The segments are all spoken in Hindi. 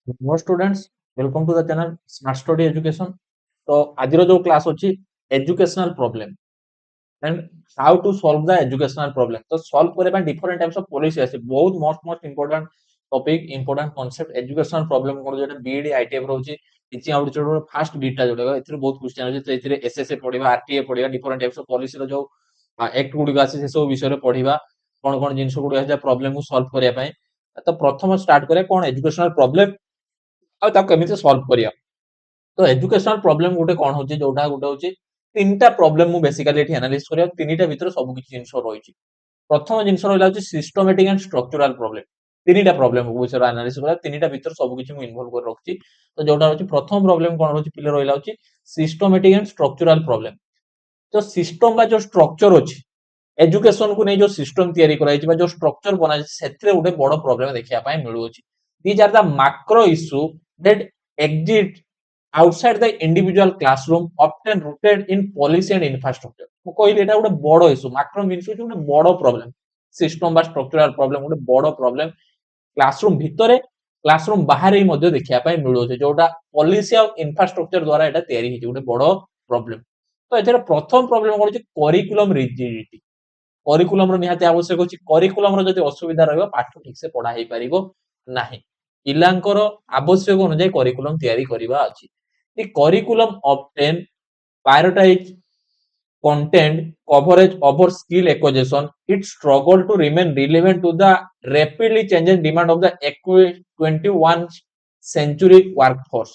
More students, welcome to the channel Smart Study Education. तो आज जो क्लास अच्छी educational problem and how to solve the educational problem तो सॉल्व करे ପାଇଁ डिफरेंट टाइप्स ऑफ पॉलिसी আছে बहुत most important topic important concept educational problem कोन जेटा बीएड आईटीएफ रहउची टीचिंग आउटसाइड फास्ट बीटा जोटा एथिरे बहुत क्वेश्चन अछि तो एथिरे एसएसए पढिबा आरटीए पढिबा डिफरेंट टाइप्स ऑफ पॉलिसी रो जो एक्ट गुडी आसी से सब विषय रे पढिबा कोन कोन जिंस गुडी आसी प्रॉब्लम को सॉल्व करिया ପାଇଁ तो प्रथम स्टार्ट करे कोन एजुकेशनल प्रॉब्लम आ ता केमिति सॉल्व करिया तो एजुकेशनल प्रॉब्लम गोटे कोन होची जोटा गोटे होची तीनटा प्रॉब्लम मु बेसिकली एठी एनालाइज करिया तीनटा भीतर सब किछि जिंस रहिछि प्रथम जिंस रहिला होची सिस्टमैटिक एंड स्ट्रक्चरल प्रॉब्लम तीनटा प्रॉब्लम को विषय एनालाइज करिया तीनटा भीतर सब किछि मु इन्वॉल्व कर रखछि तो जोटा होची प्रथम प्रॉब्लम कोन होची पिले रहिला होची सिस्टमैटिक एंड स्ट्रक्चरल प्रॉब्लम तो सिस्टम बा जो स्ट्रक्चर अछि एजुकेशन को नै जो सिस्टम तयारी कराइछि बा जो स्ट्रक्चर बनाइ सेथिरे गोटे बड़ प्रॉब्लम देखिया पाए मिलु अछि these are the macro issue that exist outside the individual classroom often rooted in policy and infrastructure ମୁଁ କହିଲି ଏଟା ଗୋଟେ ବଡ ଇଶ୍ୟୁ ମାକ୍ରୋ ମିନ୍ସ ହଉଛି ଗୋଟେ ବଡ ପ୍ରॉब्लम ସିଷ୍ଟମ ବା ଷ୍ଟ୍ରକ୍ଚରାଲ ପ୍ରॉब्लम ଗୋଟେ ବଡ ପ୍ରॉब्लମ କ୍ଲାସରୁମ ଭିତରେ କ୍ଲାସରୁମ ବାହାରେ ମଧ୍ୟ ଦେଖିବା ପାଇଁ ମିଳୁଛି ଯୋଉଟା ପଲିସି ଆଉ ଇନଫ୍ରାଷ୍ଟ୍ରକ୍ଚର ଦ୍ୱାରା ଏଟା ତିଆରି ହେଇଛି ଗୋଟେ ବଡ ପ୍ରॉब्लମ ତ ଏଥିରେ ପ୍ରଥମ ପ୍ରॉब्लମ ହେଉଛି କରିକୁଲମ ରିଜିଡିଟି କରିକୁଲମ ର ନିହାତି ଆବଶ୍ୟକ ଅଛି କରିକୁଲମ ର ଯଦି ଅସୁବିଧା ରହିବ ପାଠ ଠିକ ସେ ପଢା ହେଇ ପାରିବ ନାହିଁ ପିଲାଙ୍କର ଆବଶ୍ୟକ ଅନୁଯାୟୀ କରିକୁଲମ ତିଆରି କରିବା ଅଛି the curriculum obtain prioritize content coverage over skill acquisition it struggle to remain relevant to the rapidly changing demand of the 21st century workforce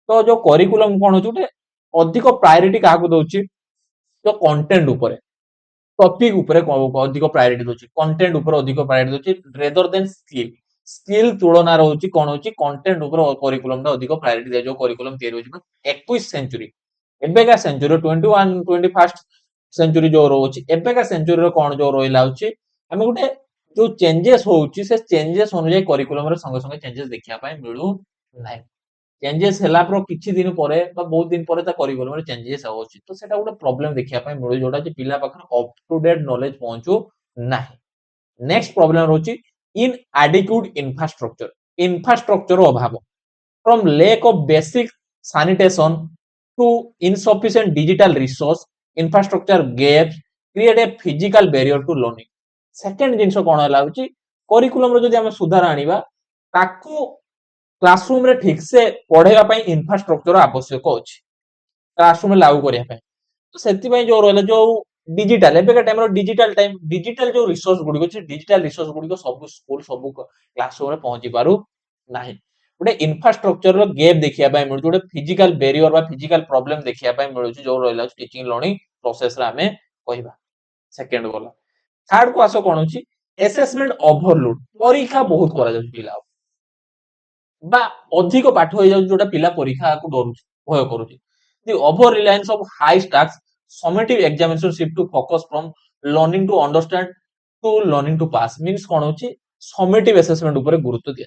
तो जो curriculum कोन होचे ଗୋଟେ ଅଧିକ प्रायोरिटी काहाକୁ ଦଉଛି ତ कंटेंट ଉପରେ टॉपिक ଉପରେ ଅଧିକ प्रायोरिटी ଦଉଛି कंटेंट ଉପରେ ଅଧିକ प्रायोरिटी ଦଉଛି रेदर देन स्किल तुलना रहउची कोन होची कंटेंट ऊपर करिकुलम दा अधिक प्रायोरिटी दे जो करिकुलम तयारी होची 21 सेंचुरी एबे का सेंचुरी 21 21st सेंचुरी जो रहउची एबे का सेंचुरी रो कोन जो रोइला होची हमें गुटे जो चेंजेस होउची से चेंजेस अनुसार करिकुलम रे संगे संगे चेंजेस देखिया पाए मिलु नाही चेंजेस हला पर किछि दिन परे बा बहुत दिन परे ता करिकुलम रे चेंजेस होउची तो सेटा गुटे प्रॉब्लम देखिया पाए मिलु जोटा जे पिला पाखर अप टू डेट नॉलेज पहुंचू नाही नेक्स्ट प्रॉब्लम रहउची inadequate infrastructure अभाव from lack of basic sanitation to insufficient digital resource infrastructure gaps create a physical barrier to learning second जिंस कोन हला होची करिकुलम रो जदी हम सुधार आनिबा ताकू क्लासरूम रे ठीक से पढेबा पई इंफ्रास्ट्रक्चर आवश्यक अछि क्लासरूम लागू करिया पई तो सेति पई जो रहला जो डिजिटल एबे का टाइम डिजिटल जो रिसोर्स गुडी को डिजिटल रिसोर्स गुडी को सब स्कूल सब क्लासरूम रे पहुंची पारु नाही गोटे इंफ्रास्ट्रक्चर रो गैप देखिया पाए मिलु गोटे फिजिकल बैरियर बा फिजिकल प्रॉब्लम देखिया पाए मिलु जो रहला टीचिंग लर्निंग प्रोसेस रे हमें कहबा सेकंड वाला थर्ड को आसो कोन होची असेसमेंट ओवरलोड परीक्षा बहुत करा जाय पिला बा अधिक पाठ हो जाय जोटा पिला परीक्षा को डरू भय करूची the over reliance of high stacks summative examination shift to focus from learning to understand to learning to pass means कोन होची summative assessment ऊपर गुरुत्व दिया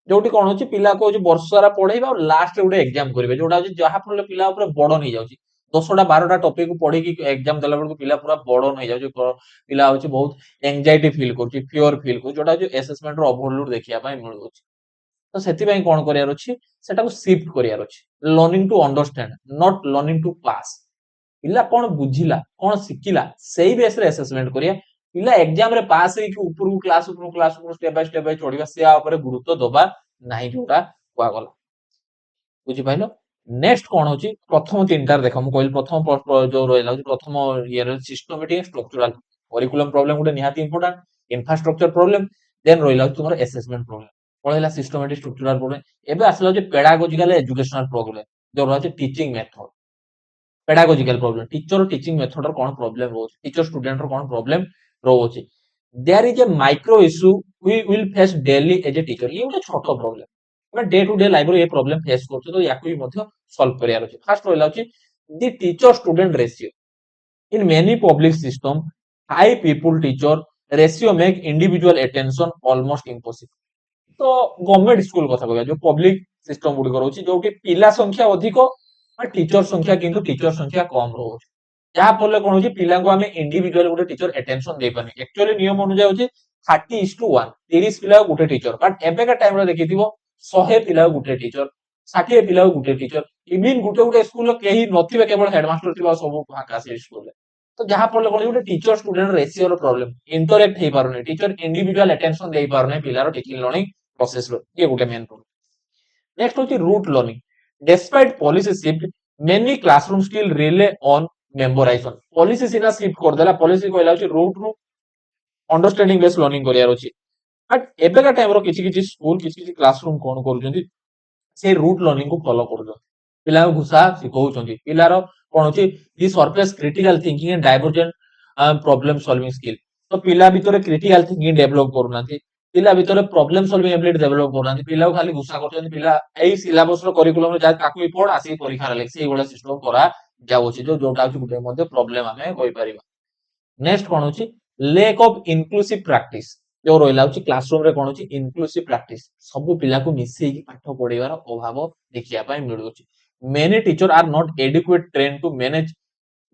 जोटी कोन होची पिला को जो वर्ष सारा पढैबा और लास्ट रे उडे एग्जाम करबे जोटा होची जहा फल पिला ऊपर बडन हो जाउची 10टा 12टा टॉपिक को पढी की एग्जाम देला बेल को पिला पूरा बडन हो जाउची पिला होची बहुत एंजाइटी फील करची फियर फील को जोटा जो असेसमेंट रो ओवरलोड देखिया पाए मिलुची तो सेति पई कोन करियार अछि सेटा को शिफ्ट करियार अछि learning to understand not learning to pass पिला कोन बुझिला कोन सिकिला सेही बेस रे असेसमेंट करिया पिला एग्जाम रे पास हे कि ऊपर क्लास स्टेप बाय चढिबा से आ ऊपर गुरुत्व दबा नाही जोटा कोआ गला बुझि पाइलो नेक्स्ट कोन होची प्रथम तीनटार देखो मु कहल प्रथम जो रहला प्रथम year systematic structural curriculum problem गुटे निहाती इंपोर्टेंट इंफ्रास्ट्रक्चर प्रॉब्लम देन रहला तुमर असेसमेंट प्रॉब्लम पळैला सिस्टमैटिक स्ट्रक्चरल प्रॉब्लम एबे आसला जे पेडागोजिकल एजुकेशनल प्रॉब्लम जो रहला teaching method pedagogical problem teacher teaching method रो कोन प्रॉब्लम रोच टीचर स्टूडेंट रो कोन प्रॉब्लम रोच there is a micro issue we will face daily as a teacher ये ଗୋଟେ छोटो प्रॉब्लम मैं डे टू डे लाइफ रो ये प्रॉब्लम फेस करछ तो याकू भी मध्य सॉल्व करिया अछि फर्स्ट रहला अछि the teacher student ratio in many public system high people teacher ratio make individual attention almost impossible तो गवर्नमेंट स्कूल कथा कहबा जो पब्लिक सिस्टम गुडी करौची जो कि पिला संख्या अधिक और टीचर संख्या किंतु टीचर संख्या कम रहउची जहा फले कोन होची पिला को हमें इंडिविजुअल गुटे टीचर अटेंशन दे पानी एक्चुअली नियम अनुसार होची 30:1 30 पिला गुटे टीचर बट एबे का टाइम रे देखिथिबो 100 ପିଲା ଗୁଟେ टीचर 60 ପିଲା ଗୁଟେ टीचर इवन गुटे गुटे स्कूल केही नथिबे केवल हेडमास्टर थिबा सब फाका से स्कूल तो जहां पर कोन गुटे टीचर स्टूडेंट रेशियो रो प्रॉब्लम इंटरैक्ट हे पारुने टीचर इंडिविजुअल अटेंशन दे पारुने पिलारो टीचिंग लर्निंग प्रोसेस रो ये गुटे मेन प्रॉब्लम नेक्स्ट होची rote learning despite policy shift many classroom still rely on memorization policy सिना शिफ्ट कर देला पॉलिसी कहला होची रूट रो अंडरस्टैंडिंग बेस्ड लर्निंग करियार होची बट एबेका टाइम रो किछि किछि स्कूल किछि किछि क्लासरूम कोन करूछंती से रूट लर्निंग को फॉलो करूछंती पिला घुसा सिखौछंती पिलारो कोन होची the surface critical thinking and divergent problem solving skill तो पिला भीतर क्रिटिकल थिंकिंग डेवलप करूनांती पिला भीतर प्रॉब्लम सॉल्विंग एबिलिटी डेवलप करूनांती पिला खाली घुसा करछंती पिला एई सिलेबस रो करिकुलम रो जा ताकू ही पढ आसी परीक्षा रे लेक्सी एगोला सिस्टम करा जाउछि जो जोटा होची गुटे मध्ये प्रॉब्लम हमें होई परिबा नेक्स्ट कोन होची लैक ऑफ इनक्लूसिव प्रैक्टिस जो रहिला होची क्लासरूम रे कोन होची इनक्लूसिव प्रैक्टिस सब पिला को मिसेई की पाठ पढेबार अभाव देखिया पय मिलुछि many teacher are not adequate train to manage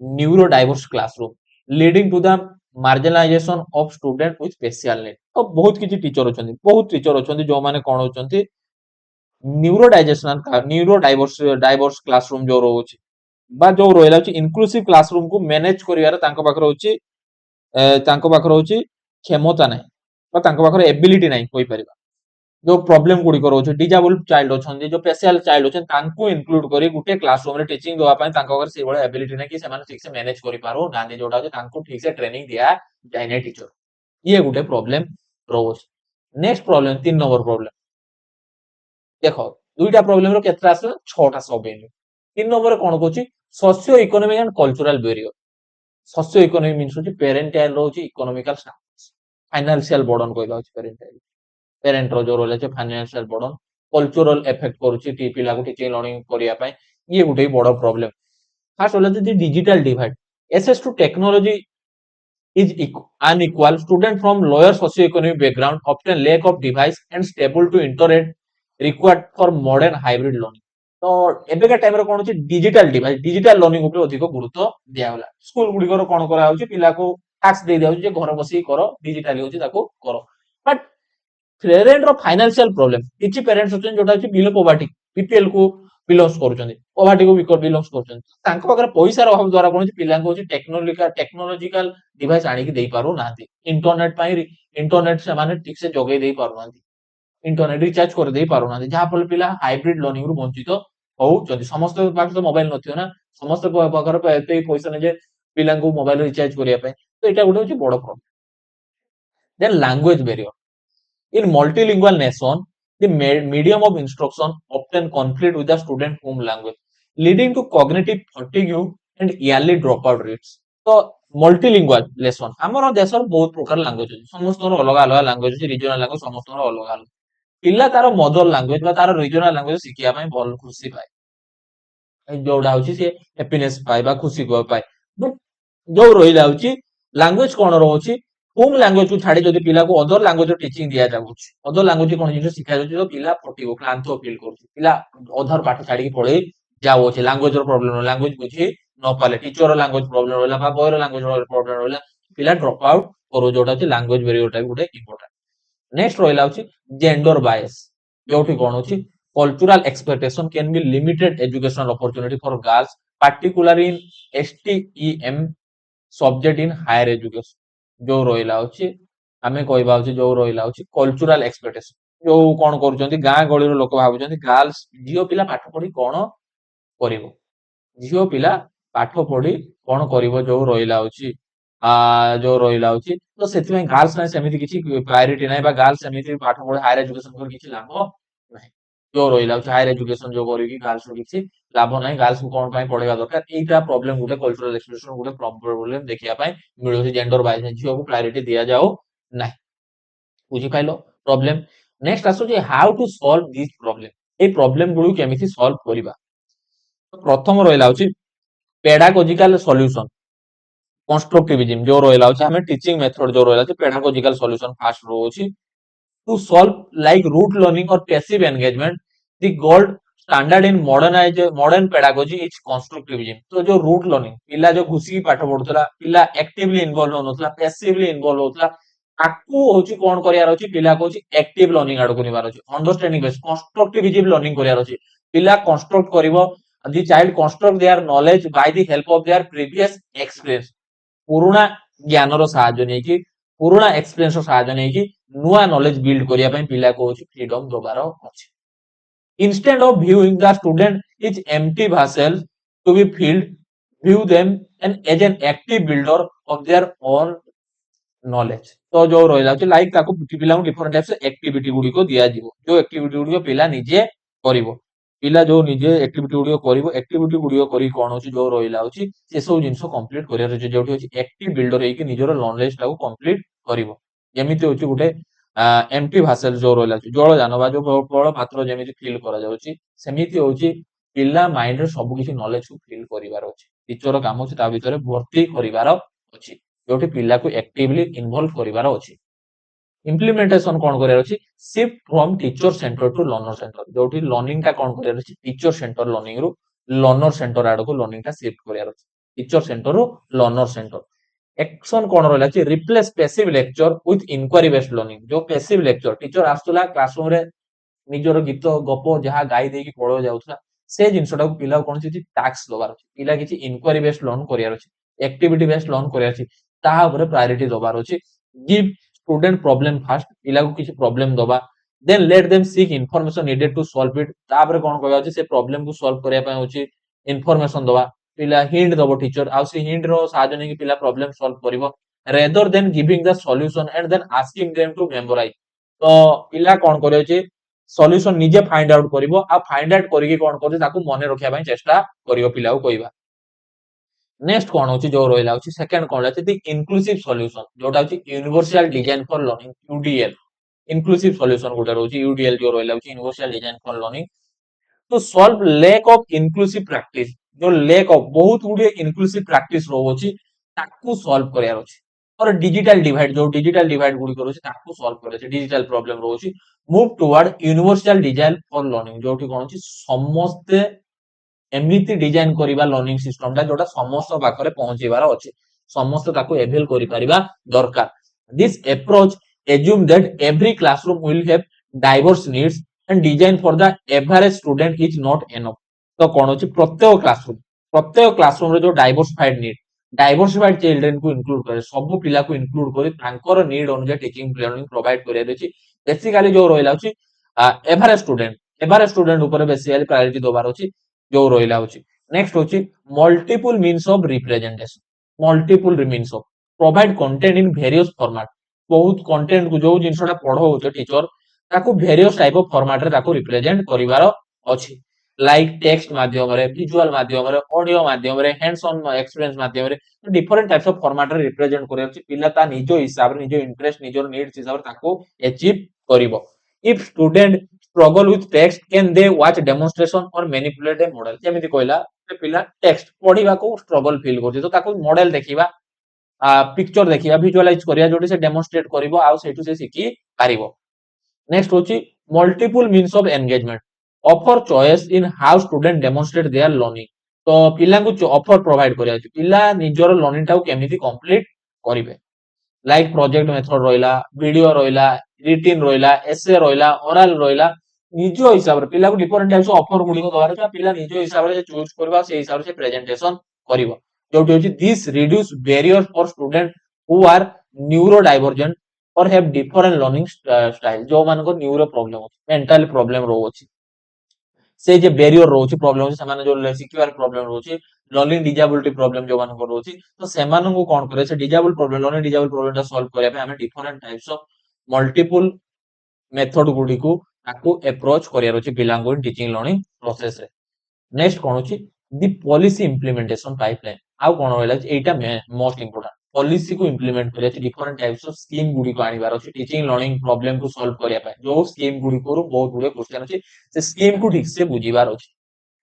neurodiverse classroom leading to the marginalisation of student with special need तो बहुत टीचर अछंती जो माने कोन होचंती न्यूरो डाइवर्स क्लासरूम जो रहउछि बा जो रहिला होची इनक्लूसिव क्लासरूम को मैनेज करिवार तांको पाखर होची तांको पाखर होची क्षमता नाही बा तांको पाखर एबिलिटी नाही कोइ परिबा जो प्रॉब्लम गुडी करो छ डिजेबल चाइल्ड अछन जो स्पेशल चाइल्ड अछन तांको इंक्लूड करी गुटे क्लासरूम रे टीचिंग देवा पय तांको पाखर से बडा एबिलिटी नाही कि से माने ठीक से मैनेज करि पारो गांधी जोटा जे तांको ठीक से ट्रेनिंग दिया जाय नै टीचर ये गुटे प्रॉब्लम रोज नेक्स्ट प्रॉब्लम 3 नंबर प्रॉब्लम देखो दुईटा प्रॉब्लम रो केतरा आसला 6टा सब एनु 3 नंबर कोन कोची socio economic and cultural barrier socio economic means होची पेरेंटल रोची इकोनॉमिकल स्टेटस फाइनेंशियल बर्डन कहला होची पेरेंटल पेरेंट रो जो रोले छै फाइनेंशियल बर्डन कल्चरल इफेक्ट करूची टी पिला को टीचिंग लर्निंग करिया पय ये गुटे बड़ प्रॉब्लम खास होला जे digital divide access to technology is unequal student from lower socio-economic background often lack of device and stable to internet required for modern hybrid learning तो एबेका टाइम रे कोन होची डिजिटल डिवाइस डिजिटल लर्निंग ऊपर अधिक गुरुत्व दिया होला स्कूल गुडी को कोन करा होची पिला को टास्क दे दिया होची जे घर बसी करो डिजिटली होची ताको करो बट पेरेंट रो फाइनेंशियल प्रॉब्लम किछि पेरेंट्स होचन जोटा होची बिलो पॉवर्टी पीपीएल को बिलोंग्स करूचंदी पॉवर्टी को बिलोंग्स करूचंदी तांको पाकर पैसा रो अभाव द्वारा कोन होची पिला को होची टेक्नोलॉजिकल डिवाइस आनी की देई पारो नांती इंटरनेट पाई इंटरनेट से माने ठीक से जोगे देई पारो नांती इंटरनेट रिचार्ज कर देई पारो नांती जहां पर पिला हाइब्रिड लर्निंग रु वंचित होउचंदी समस्त पाख तो मोबाइल नथियो ना समस्त पाकर एते पैसा ने जे पिला को मोबाइल रिचार्ज करिया पे तो एटा गुटे होची बड़ problem then language barrier in multilingual nation the medium of instruction often conflict with the student home language leading to cognitive fatigue and yearly dropout rates तो मल्टीलिंगुअल लेसन हमर देशर बहुत प्रकार लैंग्वेज अछि समस्त अलग अलग लैंग्वेज अछि रीजनल लैंग्वेज समस्त अलग अलग पिल्ला तार मदर लैंग्वेज बा तार रीजनल लैंग्वेज सिखिया पय भल खुशी पाए जोडा होछि से हैप्पीनेस पाए बा खुशी को पाए बट जो रहिला होछि लैंग्वेज कोन रहउछि होम लैंग्वेज को छाड़ी जदि पिला को अदर लैंग्वेज टीचिंग दिया जाउछि अदर लैंग्वेज कोन जिंस सिखा जाउछि तो पिला फटिगो क्लांत फील करछि पिला अदर पाठ छाड़ी के पढे जाउछि लैंग्वेज रो प्रॉब्लम लैंग्वेज बुझी न पाले टीचर रो लैंग्वेज प्रॉब्लम होला बा बॉय रो लैंग्वेज प्रॉब्लम होला पिला ड्रॉप आउट करो जोटा छि लैंग्वेज बैरियर टाइप गुटे इंपोर्टेंट नेक्स्ट रहिला होछि जेंडर बायस जोठी कोन होछि cultural expectation can be limited educational opportunity for girls particularly in STEM subject in higher education जो रहिला होछि हमें कहबा होछि जो रहिला होछि कल्चरल एक्सपेक्टेशन जो कोन करूचंती गां गळी रो लोक भाबुचंती गर्ल्स जियो पिला पाठ पढी कोन करिवो जियो पिला पाठ पढी कोन करिवो जो रहिला होछि जो रहिला होछि तो सेति में गर्ल्स नै सेमिति किछि प्रायोरिटी नै बा गर्ल्स सेमिति पाठ पढी हायर एजुकेशन कर किछि लाभ नै जो रहिला होछि हायर एजुकेशन जो करिवि गर्ल्स रो किछि लाभ नै गर्ल्स को कोन पय पढेबा दरकार एटा प्रॉब्लम गुटे कल्चरल एक्सप्रेशन गुटे प्रॉब्लम देखिया पय मिलुछि जेंडर वाइज जियो को प्रायोरिटी दिया जाओ नै बुझी पाइलो प्रॉब्लम नेक्स्ट आसो जे how to solve this problem ए प्रॉब्लम गुडू केमिति सॉल्व करिबा तो प्रथम रहिला होछि पेडागोजिकल सॉल्यूशन कंस्ट्रक्टिविज्म जो रहिला होछि हमें टीचिंग मेथड जो रहिला छै पेडागोजिकल सॉल्यूशन फास्ट रो होछि to solve like rote learning or passive engagement the gold standard in modern pedagogy is constructivism तो जो rote learning पिला जो घुसी पाठ पढुतला पिला एक्टिवली इन्वॉल्व होनथला पैसिवली इन्वॉल्व होतला ताकू होची कोन करियार अछि पिला को होची एक्टिव लर्निंग आडको निबार अछि अंडरस्टैंडिंग बेस कंस्ट्रक्टिव लर्निंग करियार अछि पिला कंस्ट्रक्ट करिवो the child construct their knowledge by the help of their previous experience पुराना ज्ञान रो सहायता नै कि पुराना एक्सपीरियंस रो सहायता नै कि नुवा नॉलेज बिल्ड करिया पय पिला को होची फ्रीडम दोबारा अछि instead of viewing the student is empty vessels to be filled view them and as an active builder of their own knowledge तो जो रहिला अछि लाइक ताको पिला को डिफरेंट टाइप्स एक्टिविटी गुडी को दिया जिवो जो एक्टिविटी गुडी को पिला निजे करिवो पिला जो निजे एक्टिविटी गुडी को करिवो एक्टिविटी गुडी को करी कोन अछि जो रहिला अछि से सब जिंसो कंप्लीट करिया अछि जोठी अछि एक्टिव बिल्डर हेकि निजरो नॉलेज टाको कंप्लीट करिवो जेमिति होछि गुटे एम्प्टी भासेल जो रहिला अछि जळ जानवा जो बळ पात्र जेमिति फिल करा जाउछि सेमिति होछि पिला माइंड रे सब किछि नॉलेज को फिल करिवार अछि टीचर काम अछि ता भितरे भर्ती करिवार अछि जोठी पिला को एक्टिवली इन्वॉल्व करिवार अछि इम्प्लीमेंटेशन कोन करिवार अछि shift from teacher centre to learner centre जोठी लर्निंग टा कोन करिवार अछि टीचर सेंटर लर्निंग रु लर्नर सेंटर आडो को लर्निंग टा शिफ्ट करिवार अछि टीचर सेंटर रु लर्नर सेंटर एक्शन कोन रहला अछि replace passive lecture with inquiry based learning जो पैसिव लेक्चर टीचर आस्तुला क्लासरूम रे निजर गीत गप जहा गाई देकी पढो जाउथला से जिंसटा को पिला कोन छि टास्क दबार अछि पिला किछि इंक्वायरी बेस्ड लर्न करियार अछि एक्टिविटी बेस्ड लर्न करियार अछि ताहा ऊपर प्रायोरिटी दबार अछि गिव स्टूडेंट प्रॉब्लम फर्स्ट पिला को किछि प्रॉब्लम दबा then let them seek information needed to solve it तापर कोन कहबा अछि से प्रॉब्लम को सॉल्व करिया पय होछि इंफॉर्मेशन दबा पिला हिंट दबो टीचर आ से हिंट रो साहाय्य नै कि पिला प्रॉब्लम सॉल्व करिवो rather than giving the solution and then asking them to memorise तो पिला कोन करे अछि सॉल्यूशन निजे फाइंड आउट करिवो आ फाइंड आउट करिके कोन करते ताकू मने रखिया पय चेष्टा करिवो पिला को कहबा नेक्स्ट कोन होछि जो रहिला होछि सेकंड कोन अछि द इंक्लूसिव सॉल्यूशन जोटा होछि universal design for learning UDL inclusive solution गोटा होछि यूडीएल जो रहिला होछि universal design for learning to solve lack of inclusive practice जो lack of बहुत गुडे inclusive practice रोची ताकू सॉल्व करियार अछि और डिजिटल डिवाइड गुडी करो अछि ताकू सॉल्व करे अछि डिजिटल प्रॉब्लम रोची move toward universal design for learning जोठी कोन अछि समस्त एमिति डिजाइन करिबा लर्निंग सिस्टम ता जोटा समस्त पाखरे पहुंचीबार अछि समस्त ताकू एवेल करि परिबा दरकार this approach assume that every classroom will have diverse needs and design for the average student is not enough तो कोन अछि प्रत्येक क्लासरूम रे जो डाइवर्सिफाइड चिल्ड्रन को इंक्लूड करे सब पिला को इंक्लूड करे तांकर नीड अनुसार टीचिंग लर्निंग प्रोवाइड करिया देछि बेसिकली जो रहिला अछि एवरेज स्टूडेंट ऊपर बेसिकली प्रायोरिटी दोबार अछि जो रहिला अछि नेक्स्ट अछि multiple means of representation multiple means of provide content in various format बहुत कंटेंट को जो जिंसटा पढो होते टीचर ताको वेरियस टाइप ऑफ फॉर्मेट रे ताको रिप्रेजेंट करिवार अछि लाइक टेक्स्ट माध्यम रे विजुअल माध्यम रे ऑडियो माध्यम रे हैंड्स ऑन एक्सपीरियंस माध्यम रे डिफरेंट टाइप्स ऑफ फॉर्मेट रे रिप्रेजेंट करिया अछि पिला ता निजो हिसाब रे निजो इंटरेस्ट निजो नीड्स हिसाब रे ताको अचीव करिवो if student struggle with text can they watch demonstration or manipulate a model जेमिति कहला से पिला टेक्स्ट पढिबा को स्ट्रगल फील करछि तो ताको मॉडल देखिबा पिक्चर देखिबा विजुअलाइज करिया जोटी से डेमोन्स्ट्रेट करिवो आ सेटु से सिखि पारिवो नेक्स्ट होची multiple means of engagement offer choice in how student demonstrate there learning तो पिला को ऑफर प्रोवाइड करिया अछि पिला निजर लर्निंग टाउ केमिति कंप्लीट करिवे लाइक प्रोजेक्ट मेथड रहिला वीडियो रहिला रिटिन रहिला एसे रहिला ओरल रहिला निजो हिसाब रे पिला को डिफरेंट टाइप्स ऑफ ऑफर गुडी को दबार छै पिला निजो हिसाब रे चूज करबा से हिसाब से प्रेजेंटेशन करिवो जोटी होची this reduce barrier for student who are neurodivergent or have different learning style जो मान को न्यूरो प्रॉब्लम मेंटल प्रॉब्लम रो अछि से जे बैरियर रो अछि प्रॉब्लम अछि समान जो सिक्योर प्रॉब्लम रो अछि लर्निंग डिजेबिलिटी प्रॉब्लम जो मान को रो अछि तो समान को कोन करे से disable problem learning disable problem ता सॉल्व करे पे हमें different types of multiple method गुडी को ताको अप्रोच करिया अछि पिलांगो टीचिंग लर्निंग प्रोसेस रे नेक्स्ट कोन अछि दी पॉलिसी इंप्लीमेंटेशन पाइपलाइन आउ कोन होइला एटा मोस्ट इंपोर्टेंट पॉलिसी को इंप्लीमेंट करिया अछि डिफरेंट टाइप्स ऑफ स्कीम गुडी को आनिबार अछि टीचिंग लर्निंग प्रॉब्लम को सॉल्व करिया पाए जो स्कीम गुडी को बहुत गुडे क्वेश्चन अछि से स्कीम को ठीक से बुझिबार अछि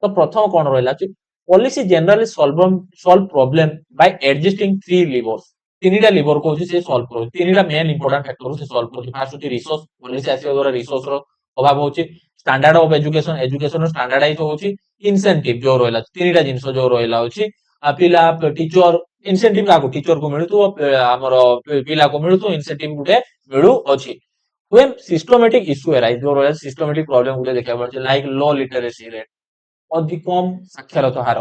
तो प्रथम कोन रहला अछि policy generally solve problem by adjusting three levers तीनटा लिवर को से सॉल्व करो तीनटा मेन इंपोर्टेंट फैक्टर से सॉल्व करो फर्स्ट होची रिसोर्स पॉलिसी आसी द्वारा रिसोर्स रो अभाव होची स्टैंडर्ड ऑफ एजुकेशन रो स्टैंडर्डाइज होची इंसेंटिव जो रहला तीनटा जिंस जो रहला होची पिला टीचर इनसेंटिव काको टीचर को मिलु हमर पिला को मिलु इनसेंटिव गुटे मिलु अछि when systematic issue arise जो रहा systematic problem गुटे देखा पड़छ लाइक लो लिटरेसी रेट अधिक कम साक्षरता हार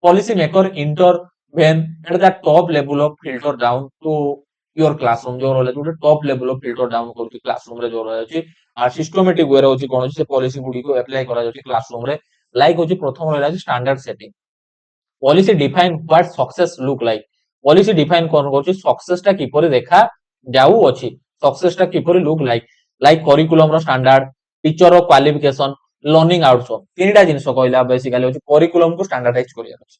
policy maker intervene at the top level of filter down to your classroom जो रहा जो top level of filter down करछि classroom रे जो रहा अछि आ systematic वे रे अछि कोन से policy गुडी को apply करा जाछि classroom रे लाइक होछि प्रथम रहा standard setting policy define what success look like policy define कोन करछि success टा किपरि देखा जाऊ अछि success टा किपरि look like curriculum रो standard teacher रो qualification learning outcome तीनटा जिंस कहला बेसिकली होछि curriculum को standardize करिया अछि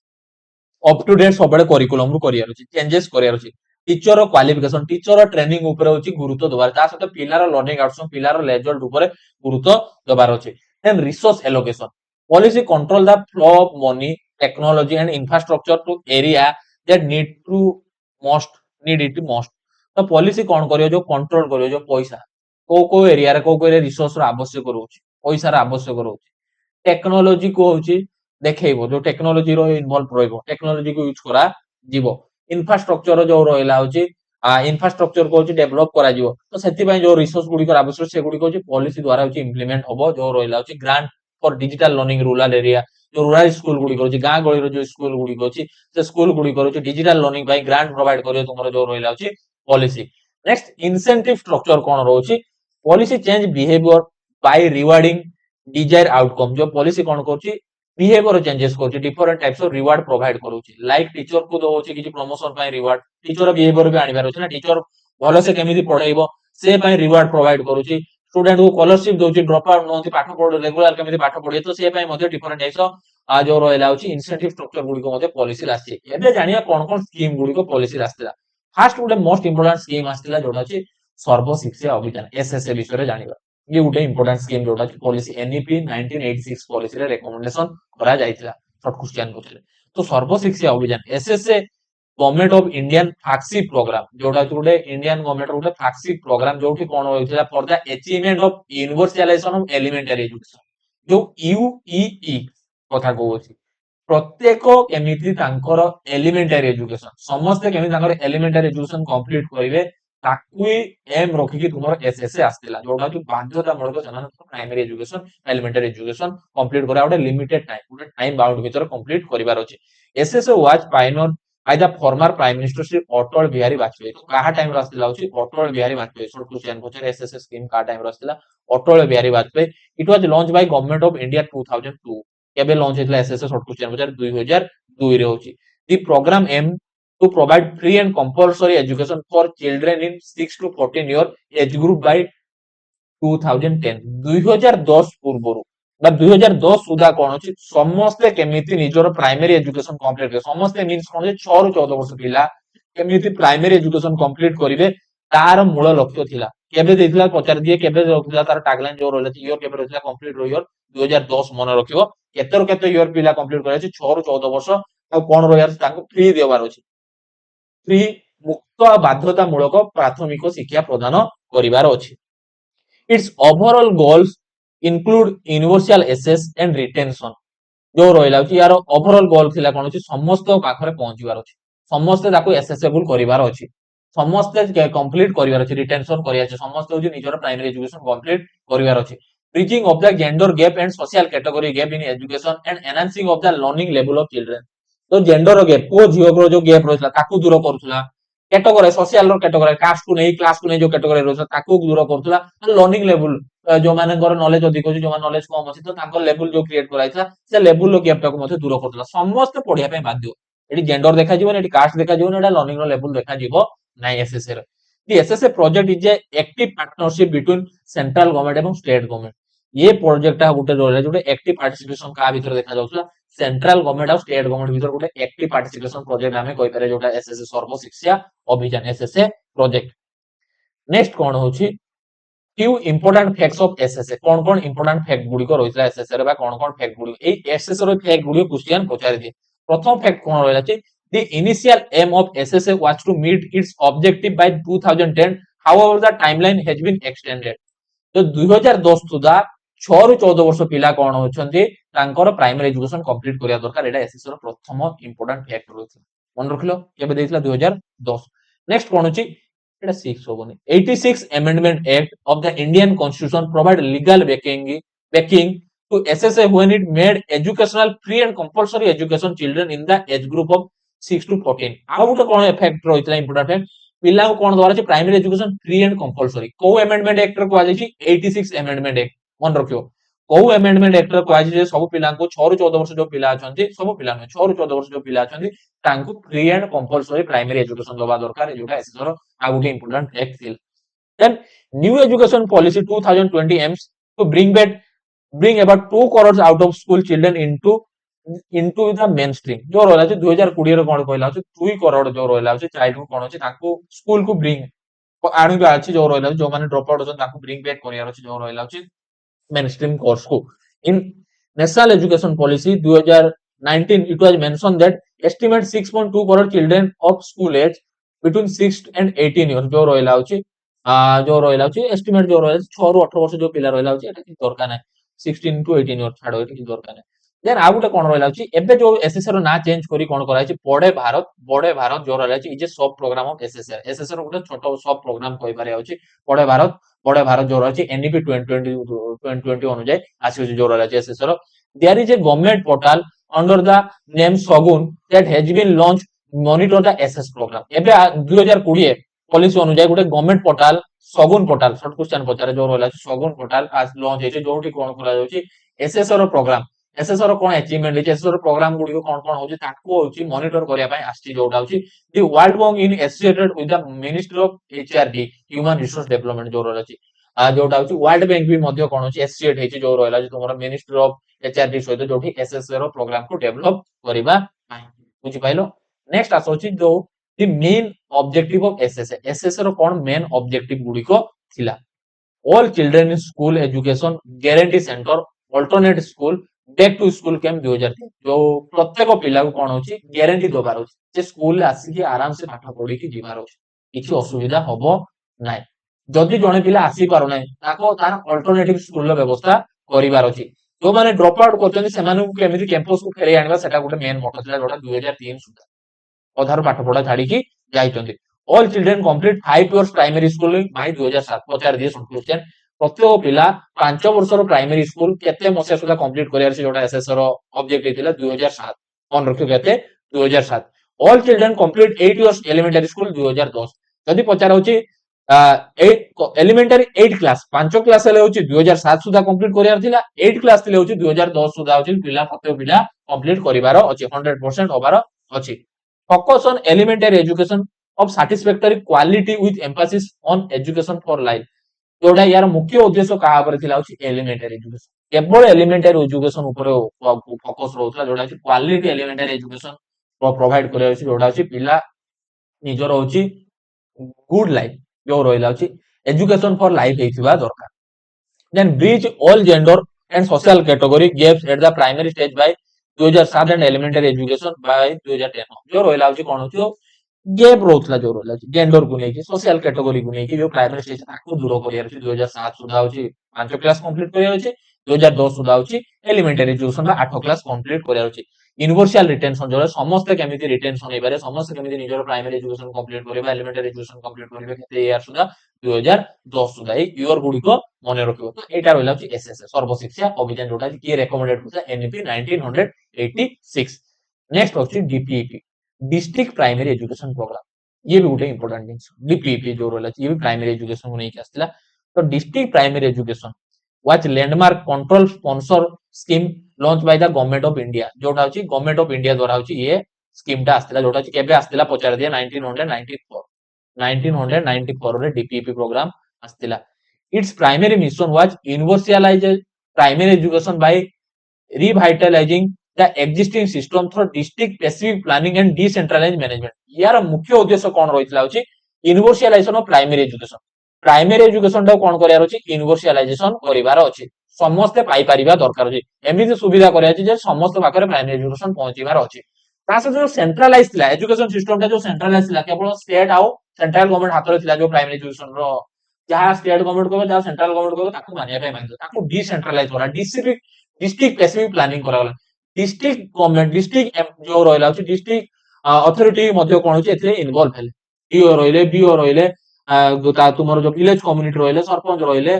अप टू डेट सबले करिकुलम रु करिया अछि चेंजेस करिया अछि टीचर रो क्वालिफिकेशन टीचर रो ट्रेनिंग ऊपर होछि गुरुत्व दबार ता सहित पिलार लर्निंग आउटकम पिलार रिजल्ट ऊपर गुरुत्व दबार अछि then resource allocation policy control the flow of money technology and infrastructure to area that need it most तो पॉलिसी कोन करियो जो कंट्रोल करियो जो पैसा को एरिया रे को एरिया रिसोर्स रो आवश्यक रहउछि पैसा रो आवश्यक रहउछि टेक्नोलॉजी को होछि देखैबो जो टेक्नोलॉजी रो इन्वॉल्व रहइबो टेक्नोलॉजी को यूज करा जीवो इंफ्रास्ट्रक्चर जो रहइला होछि इंफ्रास्ट्रक्चर को होछि डेवलप करा जीवो तो सेति पय जो रिसोर्स गुडी को आवश्यक से गुडी को होछि पॉलिसी द्वारा होछि इंप्लीमेंट हबो जो रहइला होछि grant for digital learning rural area जो रूरल स्कूल गुडी को होछि गां गळी रो जो स्कूल गुडी को होछि से स्कूल गुडी को होछि digital learning by grant provide करियो तुमरो जो रहइला होछि पॉलिसी नेक्स्ट इंसेंटिव स्ट्रक्चर कोन रहउछि policy change behaviour by rewarding desire outcome जो पॉलिसी कोन करछि बिहेवियर चेंजेस करछि different types of reward provide करूछि लाइक टीचर को दोछि किछि प्रमोशन पाई रिवार्ड टीचर बिहेवियर भी आनिबार अछि ना टीचर भलो से केमिति पढाइबो से पाई रिवार्ड प्रोवाइड करूछि स्टूडेंट को स्कॉलरशिप दोछि ड्रॉप आउट नोति पाठ पढ रेगुलर केमिति पाठ पढे तो से पाई मध्ये डिफरेंट टाइप्स ऑफ जो रहला अछि इंसेंटिव स्ट्रक्चर गुडी को मध्ये पॉलिसी लाछि एबे जानिया कोन कोन स्कीम गुडी को पॉलिसी लाछिला फर्स्ट गुडे मोस्ट इंपोर्टेंट स्कीम आछिला जोटा अछि सर्व शिक्षा अभियान एसएसए विषय रे जानिबा ये गुटे इंपोर्टेंट स्कीम जोटा अछि पॉलिसी एनईपी 1986 पॉलिसी रे रिकमेंडेशन करा जायतिला शॉर्ट क्वेश्चन को तो Sarva Shiksha Abhiyan SSA government of Indian flagship programme जोटा गुटे इंडियन गवर्नमेंट गुटे फ्लैगशिप प्रोग्राम जोठी कोन होइतिला for the achievement of universalisation of elementary education जो यूईई कथा कहउछि प्रत्येक केमिति तांकर एलिमेंटरी एजुकेशन समस्त केमिति तांकर एलिमेंटरी एजुकेशन कंप्लीट करिवे ताकुई एम रखि कि तुमर एसएसए आस्तिला जोटा कि बाध्यतामूलक जन primary education elementary education complete करा ओटे लिमिटेड टाइम बाउंड भीतर कंप्लीट करिवार अछि SSA was pioneer by the former prime minister Shri Atal Bihari Vajpayee तो काहा टाइम रास्तिला अछि अटल बिहारी वाजपेयी शॉर्ट क्वेश्चन पछरे एसएसए स्कीम का टाइम रास्तिला Atal Bihari Vajpayee it was launch by government of India 2002 केबे लॉन्च हेतला एसएसए शॉर्ट क्वेश्चन पछरे 2002 रे होछि the programme M to provide free and compulsory education for children in 6 to 14 year age group by 2010 2010 पूर्वरु बा 2010 सुधा कोन अछि समस्त केमिति निजर प्राइमरी एजुकेशन कंप्लीट समस्त मींस कोन 6 रु 14 वर्ष पिला केमिति प्राइमरी एजुकेशन कंप्लीट करिवे तार मूल लक्ष्य थिला केबे देथिला पचार दिए केबे रखिला तार टैगलाइन जो रहला इयर केबे रखिला कंप्लीट इयर 2010 मन रखियो केते इयर पिला कंप्लीट करे अछि 6 रु 14 वर्ष आ कोन रहयार ताको फ्री देबार अछि फ्री मुक्त बाध्यतामूलक प्राथमिक शिक्षा प्रदान करिवार अछि its overall goals include universal access and retention जो रहला अछि यार ओवरऑल गोल थिला कोन अछि समस्त पाखरे पहुंचीवार अछि समस्त ताको एक्सेसिबल करिवार अछि समस्त कंप्लीट करिवार अछि रिटेंशन करिया अछि समस्त होछि निजर प्राइमरी एजुकेशन कंप्लीट करिवार अछि bridging of the gender gap and social category gap in education and enhancing of the learning level of children तो जेंडर गैप को झियो को जो गैप रहला ताकू दूर करथुला कैटेगरी सोशल रो कैटेगरी कास्ट को नै क्लास को नै जो कैटेगरी रहला ताकू दूर करथुला लर्निंग लेवल जो माने घर नॉलेज अधिक होछि जो माने नॉलेज कम अछि तो तांको लेवल जो क्रिएट कराइछा से लेवल रो गैप टाको मध्ये दूर करथुला समस्त पढिया पे बाध्य एडी जेंडर देखा जीवन एडी कास्ट देखा जीवन एडा लर्निंग रो लेवल देखा जीवो नै एसएसए रे the SSA project is a active partnership between central government एवं स्टेट गवर्नमेंट ये प्रोजेक्ट आ गुटे रहला जोटे एक्टिव पार्टिसिपेशन का भीतर देखा जाउछला सेंट्रल गवर्नमेंट और स्टेट गवर्नमेंट भीतर गुटे एक्टिव पार्टिसिपेशन प्रोजेक्ट हमें कहि पारे जोटा एसएसए सर्व Shiksha Abhiyan SSA project next कोन होछि few important facts of SSA कोन कोन इंपोर्टेंट फैक्ट गुडी को रहितला एसएसए रे बा कोन कोन फैक्ट गुडी एई एसएसए रो फैक्ट गुडी क्वेश्चन पचारि दिए प्रथम फैक्ट कोन रहला छि the initial aim of SSA was to meet its objective by 2010 however the timeline has been extended to 2010 सुधा 6 रु 14 वर्ष पिला कोन होछन्ती तांकर प्राइमरी एजुकेशन कंप्लीट करिया दरकार एटा एसएसए रो प्रथम इंपोर्टेंट फैक्ट रहछि मन रखिलो केबे देइतला 2010। नेक्स्ट कोन अछि एटा 6 होबनी 86 amendment act of the Indian constitution provide legal backing to SSA when it made educational free and compulsory education children in the age group of 6 to 14 आ गोटे कोन इफेक्ट रहितला इंपोर्टेंट फैक्ट पिला को कोन द्वारा primary education free and compulsory को अमेंडमेंट एक्ट रे को जाई 86 अमेंडमेंट एक्ट मन रखियो को अमेंडमेंट एक्ट रे को जाई सब पिला को 6 ରୁ 14 वर्ष जो पिला अछंती सब पिला न 6 ରୁ 14 वर्ष जो पिला अछंती तांको free and compulsory primary education दबा दरकार जोटा एसएससी रो आ गोटे इंपोर्टेंट एक्ट थिल then new education policy 2020 aims to bring about 2 crores out of school children into the mainstream जो रहला छै 2020 रे कोन कहला छै 2 करोड़ जो रहला छै चाइल्ड को कोन छै ताको स्कूल को ब्रिंग आनिबा अछि जो रहला जो माने ड्रॉप आउट अछन ताको ब्रिंग बैक करियार अछि जो रहला छै mainstream course को in national education policy 2019 it was mentioned that estimate 6.2 crore children of school age between 6 and 18 years जो रहला अछि जो रहला अछि एस्टिमेट जो रहला 6 ରୁ 18 वर्ष जो पिला रहला अछि एटा कि दरकार नै 16 to 18 years छाड़ो एटा कि दरकार नै देन आ गुटे कोन रहला अछि एबे जो एसएससी रो ना चेंज करी कोन करा अछि बड़े भारत जो रहला अछि इजे सब प्रोग्राम ऑफ एसएससी रो गुटे छोटो सब प्रोग्राम कहि पारे अछि बड़े भारत जो रहला अछि एनईपी 2020 अनुसार आसी जो रहला अछि एसएससी रो there is a government portal under the name Shagun that has been launch monitor the SS programme एबे 2020 पॉलिसी अनुसार गोटे government portal Shagun portal short question पचारे जो रहला सगुन पोर्टल आज लॉन्च हेचे जोठी कोन करा जाउची एसएससी रो प्रोग्राम एसएससी रो कोन अचीवमेंट हेचे एसएससी रो प्रोग्राम गुडी कोन कोन होची ताको होची मॉनिटर करिया पय आस्ती जोटा होची the world bank in associated with the ministry of HRD human resource development जो रहला छी जोटा होची वर्ल्ड बैंक भी मध्य कोन होची एसोसिएट हेची जो रहला छी तुमरा मिनिस्ट्री ऑफ एचआरडी सहित जोठी एसएससी रो प्रोग्राम को डेवलप करिबा पय बुझि पाइलो नेक्स्ट आसोची जो the main objective of SSC रो कोन मेन ऑब्जेक्टिव गुडी को थिला all children in school education guarantee center alternate school back to school camp 2003 जो प्रत्येक पिला को कोन होची गारंटी दोबार होची जे स्कूल आसी के आराम से पाठ पढी के जीवार होची किछि असुविधा होबो नै जदि जणे पिला आसी पारो नै ताको तार अल्टरनेटिव स्कूल रो व्यवस्था करिवार होची जो माने ड्रॉप आउट करछन सेमानु को केमिति कैंपस को फेरै आनिबा सेटा गुटे मेन मोटो थिला जोटा 2003 सुधा अधार पाठ पढ़ा छाड़ी की जाइचंती all children complete 5 years primary school by 2007 पचार दिए क्वेश्चन प्रत्येक पिला 5 वर्ष रो प्राइमरी स्कूल केते मसे सुधा कंप्लीट करियार से जोटा एसएस रो ऑब्जेक्टिव थिला 2007 ऑन रखियो केते 2007 all children complete 8 years elementary school 2010 जदी पचार होची 8 एलिमेंटरी 8 क्लास 5 क्लास ले होची 2007 सुधा कंप्लीट करियार थिला 8 क्लास थिले होची 2010 सुधा होची पिला प्रत्येक पिला कंप्लीट करिवार अछि 100% होबार अछि focus on elementary education of satisfactory quality with emphasis on education for life जोडा यार मुख्य उद्देश्य कहा पर थिला होची एलिमेंटरी एजुकेशन केवल एलिमेंटरी एजुकेशन ऊपर फोकस रहउतला जोडा होची क्वालिटी एलिमेंटरी एजुकेशन प्रोवाइड करे होची जोडा होची पिला निजर होची गुड लाइफ जो रहइला होची एजुकेशन फॉर लाइफ हेथिबा दरकार then bridge all gender and social category gaps at the primary stage by 2007 and elementary education by 2010 जो रहला होची कोन होची गैप रोथला जो रहला होची जेंडर को नेकी सोशल कैटेगरी को नेकी जो प्राइमरी स्टेज ताको दूर करियार होची 2007 सुधा होची 5 क्लास कंप्लीट करियार होची 2010 सुधा होची एलिमेंटरी एजुकेशन 8 क्लास कंप्लीट करियार होची यूनिवर्सल रिटेंशन जो समस्त केमिति रिटेंशन हेबारे समस्त केमिति निजर प्राइमरी एजुकेशन कंप्लीट करिबा एलिमेंटरी एजुकेशन कंप्लीट करिबा केते इयर सुधा 2010 सुधा ए इयर गुडी को मने रखिबो तो एटा रहला होची एसएस सर्वशिक्षा अभियान जोटा कि रेकमेंडेड होता एनईपी 1986 नेक्स्ट होची DPEP district primary education programme ये भी गोटे इंपोर्टेंट थिंग्स डीपीईपी जो रहला ये भी प्राइमरी एजुकेशन को नहीं आस्तिला तो district primary education watch landmark control sponsor scheme launch by the government of India जोटा होची गवर्नमेंट ऑफ इंडिया द्वारा होची ये स्कीम टा आस्तिला जोटा होची केबे आस्तिला पचार दिया 1994 रे डीपीईपी प्रोग्राम आस्तिला its primary mission was universalise primary education by revitalising the existing system through district specific planning and decentralised management यार मुख्य उद्देश्य कोन रहितला होची यूनिवर्सलाइजेशन ऑफ प्राइमरी एजुकेशन टा कोन करियार होची यूनिवर्सलाइजेशन करिवार होची समस्त पाई परिबा दरकार होची एमिति सुविधा करिया होची जे समस्त पाखरे प्राइमरी एजुकेशन पहुंचीबार होची तासे जो सेंट्रलाइज थिला एजुकेशन सिस्टम टा जो सेंट्रलाइज थिला केवल स्टेट आउ सेंट्रल गवर्नमेंट हाथ रे थिला जो प्राइमरी एजुकेशन रो जहां स्टेट गवर्नमेंट को जहां सेंट्रल गवर्नमेंट को ताको मानिया पे मानतो ताको डिसेंट्रलाइज करा डिस्ट्रिक्ट स्पेसिफिक प्लानिंग करा डिस्ट्रिक्ट गवर्नमेंट डिस्ट्रिक्ट जो रहला होची डिस्ट्रिक्ट ଅଥରିଟି ମଧ୍ୟ କଣ ହଉଛି ଏଥିରେ ଇନଭଲ୍ଭ ହେଲେ, ଡିଓ ରହିଲେ, ବିଓ ରହିଲେ, ତୁମର ଯୋଉ ଭିଲେଜ କମ୍ୟୁନିଟି ରହିଲେ, ସରପଞ୍ଚ ରହିଲେ,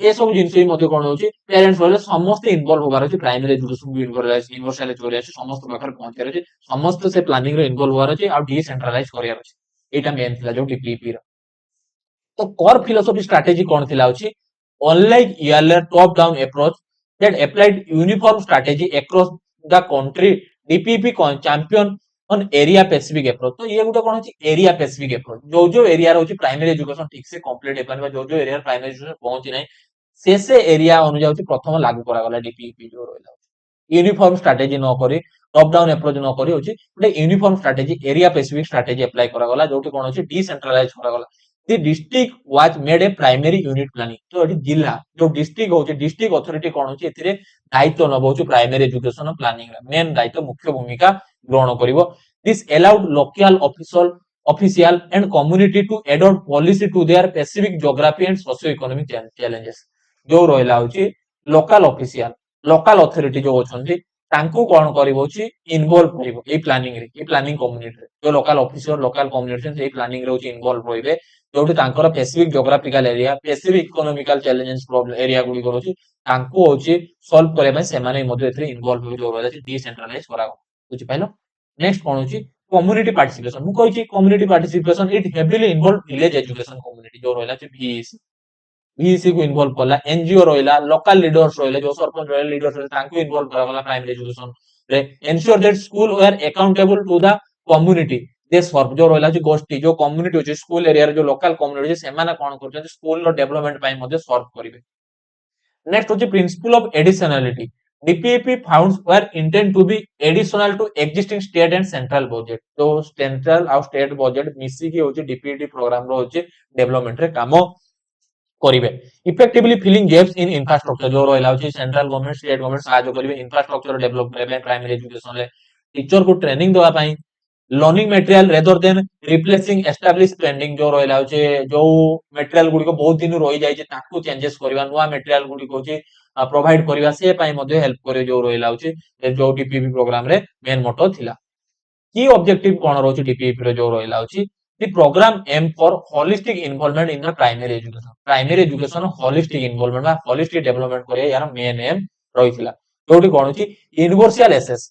ଏସବୁ ଜିନିଷ ବି ମଧ୍ୟ କଣ ହଉଛି ପ୍ୟାରେଣ୍ଟସ ରହିଲେ ସମସ୍ତେ ଇନଭଲ୍ଭ ହବାର ଅଛି। ପ୍ରାଇମେରୀ ଏଜୁକେସନ ୟୁନିଭର୍ସାଲାଇଜ କରିବାର ଅଛି, ସମସ୍ତ ପାଖରେ ପହଞ୍ଚିବାର ଅଛି, ସମସ୍ତେ ସେ ପ୍ଲାନିଂ ରେ ଇନଭଲ୍ଭ ହବାର ଅଛି, ଆଉ ଡିସେଣ୍ଟ୍ରାଲାଇଜ କରିବାର ଅଛି। ଏଇଟା ମେନ୍ ଥିଲା ଯୋଉ ଡିପିଇପି ର। तो कोर फिलोसफी स्ट्रेटेजी कौन थिला अछि unlike ERL top down approach that applied uniform strategy across the country DPP champion on area specific approach. तो ये गुटे कोन अछि एरिया स्पेसिफिक अप्रोच, जो जो एरिया रहउछि प्राइमरी एजुकेशन ठीक से कंप्लीट हे पानिबा, जो जो एरिया प्राइमरी एजुकेशन पहुंची नै से एरिया अनुଯାয়ୀ प्रथम लागू करा गला डीपीपी जो रहला यूनिफॉर्म स्ट्रेटेजी न करी टॉप डाउन अप्रोच न करी होछि गोटे uniform strategy area specific strategy apply करा गला, जोटी कोन अछि डिसेंट्रलाइज करा गला। The district was made a primary unit planning। तो एठी जिला जो डिस्ट्रिक्ट होची डिस्ट्रिक्ट अथॉरिटी कोन होची एथिरे दायित्व नबोची प्राइमरी एजुकेशन प्लानिंग रा मेन दायित्व मुख्य भूमिका ग्रहण करिवो। This allowed local official and community to adopt policy to their specific geography and socio economic challenges. जो रहला होची लोकल ऑफिशियल लोकल अथॉरिटी जो होचंती तांको कोन करिवोची इन्वॉल्व करिवो ए प्लानिंग रे, ए प्लानिंग कम्युनिटी रे, जो लोकल ऑफिसर लोकल कम्युनिटी से ए प्लानिंग रे होची इन्वॉल्व होइबे, जोटी तांकर specific geographical area specific economical challenges problem area गुडी करोची तांको होची सॉल्व करे पय सेमाने मध्य एथरे इन्वॉल्व हो जो रहला डिसेंट्रलाइज करा बुझि पाइलो। नेक्स्ट कोन होची कम्युनिटी पार्टिसिपेशन। मु कहिची community participation it heavily involve village education community जो रहला बीईसी को इन्वॉल्व कला, एनजीओ रहला, लोकल लीडर्स रहले, जो सरपंच रहले लीडर्स रहले तांको इन्वॉल्व करा गला प्राइमरी एजुकेशन रे। Ensure that school were accountable to the community they serve, जो रहला गोष्ठी जो कम्युनिटी होची स्कूल एरिया रे जो लोकल कम्युनिटी से माने कोन करछन स्कूल रो डेवलपमेंट पय मध्ये सर्व करिवे। नेक्स्ट होची principle of additionality. DPEP funds were intend to be additional to existing state and central budget. तो सेंट्रल और स्टेट बजट मिसी की होची डीपीईटी प्रोग्राम रो होची डेवलपमेंट रे कामो करिवे। Effectively filling gaps in infrastructure जो रहला होची सेंट्रल गवर्नमेंट स्टेट गवर्नमेंट सहायता करिवे इंफ्रास्ट्रक्चर डेवलप करे प्राइमरी एजुकेशन रे। टीचर को ट्रेनिंग देवा पई learning material rather than replacing establish trending जो रहला होची जो मटेरियल गुडी को बहुत दिन रहि जाय छै ताकू चेंजेस करबा नुवा मटेरियल गुडी को होची प्रोवाइड करबा से पई मध्ये हेल्प करे जो रहला होची जो डीपीपी प्रोग्राम रे मेन मोटो थिला। की ऑब्जेक्टिव कोन रहउची डीपीपी रे जो रहला होची the program aim for holistic involvement in the primary education holistic involvement बा holistic development करे यार मेन एम रहिथिला। जोटी कोन होची यूनिवर्सल एसेस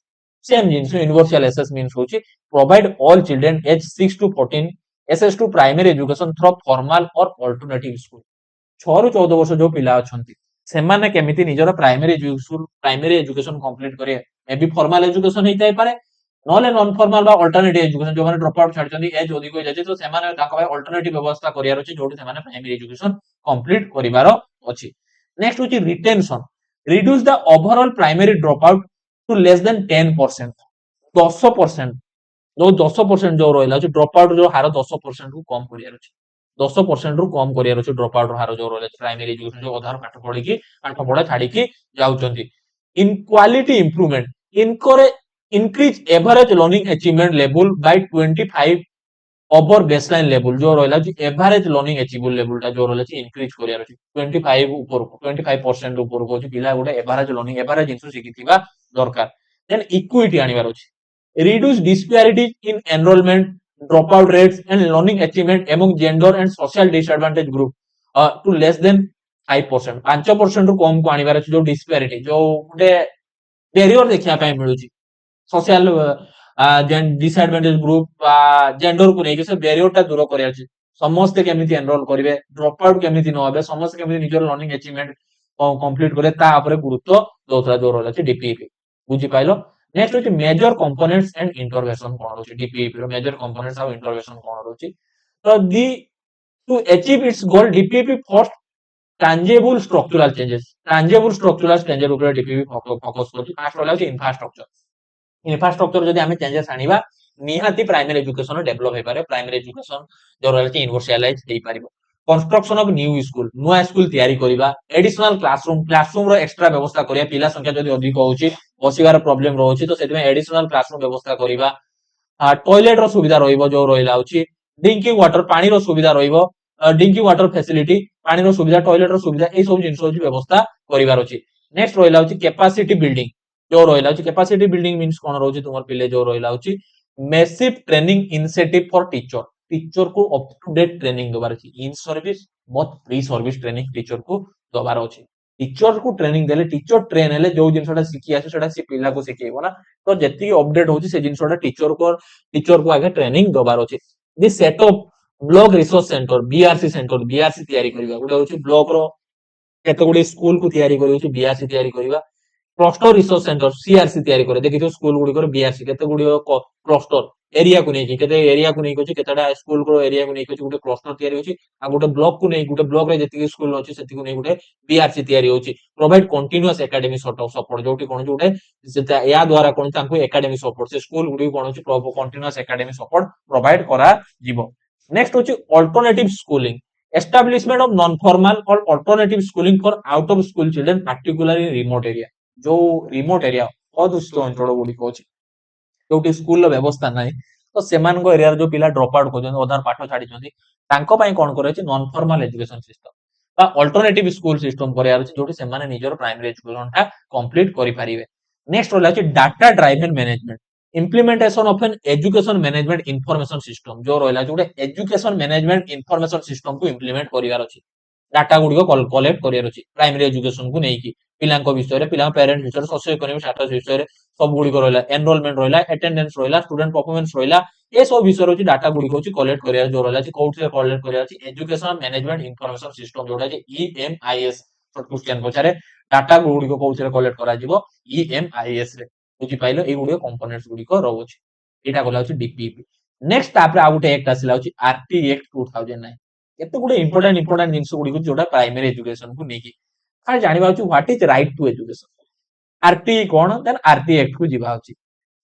सेम जिंस यूनिवर्सल एसेस मींस होची provide all children age 6 to 14 access to primary education through formal और अल्टरनेटिव स्कूल। 6 ରୁ 14 वर्ष जो पिला अछंती सेमाने केमिति निजर प्राइमरी एजुकेशन कंप्लीट करे मे बी फॉर्मल एजुकेशन हेइताय पारे नॉले नॉन फॉर्मल बा अल्टरनेटिव एजुकेशन जो माने ड्रॉप आउट छाडचंदी एज अधिक हो जाय तो सेमाने ताका भाई अल्टरनेटिव व्यवस्था करियार अछि जोटी सेमाने प्राइमरी एजुकेशन कंप्लीट करिवार अछि। नेक्स्ट होची retention reduce the overall primary drop out to less than 10%। 10% जो 10% जो रहला अछि ड्रॉप आउट जो हार 10% को कम करियार अछि 10% रु कम करियार अछि ड्रॉप आउट हार जो रहला प्राइमरी एजुकेशन जो आधार पाठ पढी की पाठ पढा छाडी की जाउचंती। इन क्वालिटी इंप्रूवमेंट इनकोरे increase average learning achievement level by 25 over baseline level जो रहला जी एवरेज लर्निंग अचीवेबल लेवल ता जो रहला छी इंक्रीज करियार अछि 25 ऊपर 25% ऊपर को पिला गोटे एवरेज लर्निंग एवरेज जिंस सिखिथिबा दरकार। देन इक्विटी आनिबार अछि reduce disparity in enrolment drop out rates and learning achievement among gender and social disadvantage group to less than 5%। 5% रु कम को आनिबार अछि जो डिस्पैरिटी जो गोटे बैरियर देखिया पय मिलुची सोशल डिसएडवांटेज ग्रुप जेंडर को नहीं बैरियर टा दूर कर समस्ते केमिति एनरोल करेंगे ड्रॉप आउट केमिति न होबे समस्त केमिति निजर लर्निंग अचीवमेंट कंप्लीट करे ता ऊपर गुरुत्व दोसरा जो रहला छी डीपीईपी बुझि पाइलो। नेक्स्ट होची मेजर कंपोनेंट्स एंड इंटरवेंशन कोन होची डीपीईपी रो मेजर कंपोनेंट्स और इंटरवेंशन कोन होची। तो the to achieve its goal DPEP first tangible structural changes ऊपर डीपीईपी फोकस करची। फर्स्ट रहला छी इंफ्रास्ट्रक्चर जदि आमे चेंजेस आनिबा निहाती प्राइमरी एजुकेशन डेवलप हे पारे प्राइमरी एजुकेशन जो रहला छी यूनिवर्सलाइज हेई पारिबो। कंस्ट्रक्शन ऑफ न्यू स्कूल नुआ स्कूल तयारी करिबा एडिशनल क्लासरूम रो एक्स्ट्रा व्यवस्था करिया पिला संख्या जदि अधिक होउची बसिबार प्रॉब्लम रहउची तो सेति में एडिशनल क्लासरूम व्यवस्था करिबा। टॉयलेट रो सुविधा रहिबो जो रहला होची ड्रिंकिंग वाटर पानी रो सुविधा रहिबो ड्रिंकिंग वाटर फैसिलिटी पानी रो सुविधा टॉयलेट रो सुविधा ए सब जिंस होची व्यवस्था करिवार होची। नेक्स्ट रहला होची कैपेसिटी बिल्डिंग जो रहला होची कैपेसिटी बिल्डिंग मींस कोन रहउची तुमर पिले जो रहला होची massive training initiative for teacher को अप टू डेट ट्रेनिंग दबार अछि इन सर्विस बहुत फ्री सर्विस ट्रेनिंग टीचर को दबार अछि टीचर को ट्रेनिंग देले टीचर ट्रेन हेले जो जिनसटा सिखि आसे सेटा से पिला को सिखेइबो ना तो जति अपडेट होची से जिनसटा टीचर को आगे ट्रेनिंग दबार अछि this set up block resource centre BRC तयारी करबा गुडा होची ब्लॉक रो केते गुडी स्कूल को तयारी करियो छी बीआरसी तयारी करबा क्लस्टर रिसोर्स सेंटर सीआरसी तयारी करे देखियो स्कूल गुडी कर बीआरसी केते गुडी क्लस्टर एरिया को नहीं केते एरिया को नहीं कोची केतेडा स्कूल को एरिया को नहीं कोची गुटे क्लस्टर तयारी होची आ गुटे ब्लॉक को नहीं गुटे ब्लॉक रे जति स्कूल होची सेति को नहीं गुटे बीआरसी तयारी होची प्रोवाइड कंटीन्यूअस एकेडमी सपोर्ट जोटी कोन जोटे सेता या द्वारा कोन तांको एकेडमी सपोर्ट से स्कूल गुडी कोन होची कंटीन्यूअस एकेडमी सपोर्ट प्रोवाइड करा जीवो नेक्स्ट होची alternative schooling establishment of non formal और alternative schooling for out of school children particularly remote area जो रिमोट एरिया अदूषित अंचल गुडी अछि जोटी स्कूल रो व्यवस्था नाही तो सेमान को एरिया जो पिला ड्रॉप आउट करजन ओधार पाठ छाडी जंदी तांको पई कोन करे अछि नॉन फॉर्मल एजुकेशन सिस्टम बा अल्टरनेटिव स्कूल सिस्टम करे अछि जोटी सेमाने निजर प्राइमरी एजुकेशन टा कंप्लीट करि परिबे नेक्स्ट होला अछि data driven management implementation of an education management information system जो रहला Jote education management information system को इम्प्लीमेंट करिवार अछि डाटा गुडी को कलेक्ट करिवार अछि प्राइमरी एजुकेशन को नेकी पिलांको विषय रे पिला पेरेंट विषय सोशियो इकोनॉमिक स्टेटस विषय रे सब गुडी को रहला एनरोलमेंट रहला अटेंडेंस रहला स्टूडेंट परफॉर्मेंस रहला ए सब विषय रो डाटा गुडी को कलेक्ट करिया जो रहला छि कोड से कलेक्ट करिया छि एजुकेशन मैनेजमेंट इंफॉर्मेशन सिस्टम जोटा छि ईएमआईएस शॉर्ट क्वेश्चन पछारे डाटा गुडी को कोड से कलेक्ट करा जिवो ईएमआईएस रे बुझी पाइलो ए गुडी कंपोनेंट्स गुडी को रहउ छि एटा गला छि डीपीपी नेक्स्ट तापर आ गुटे एक्ट आसिला छि आरटी एक्ट 2009 एते गुटे इंपोर्टेंट जिंस गुडी को जोटा प्राइमरी एजुकेशन को नेकी खाली जानिबा छि what is right to education RT कोन देन आरटी एक्ट को जिबा अछि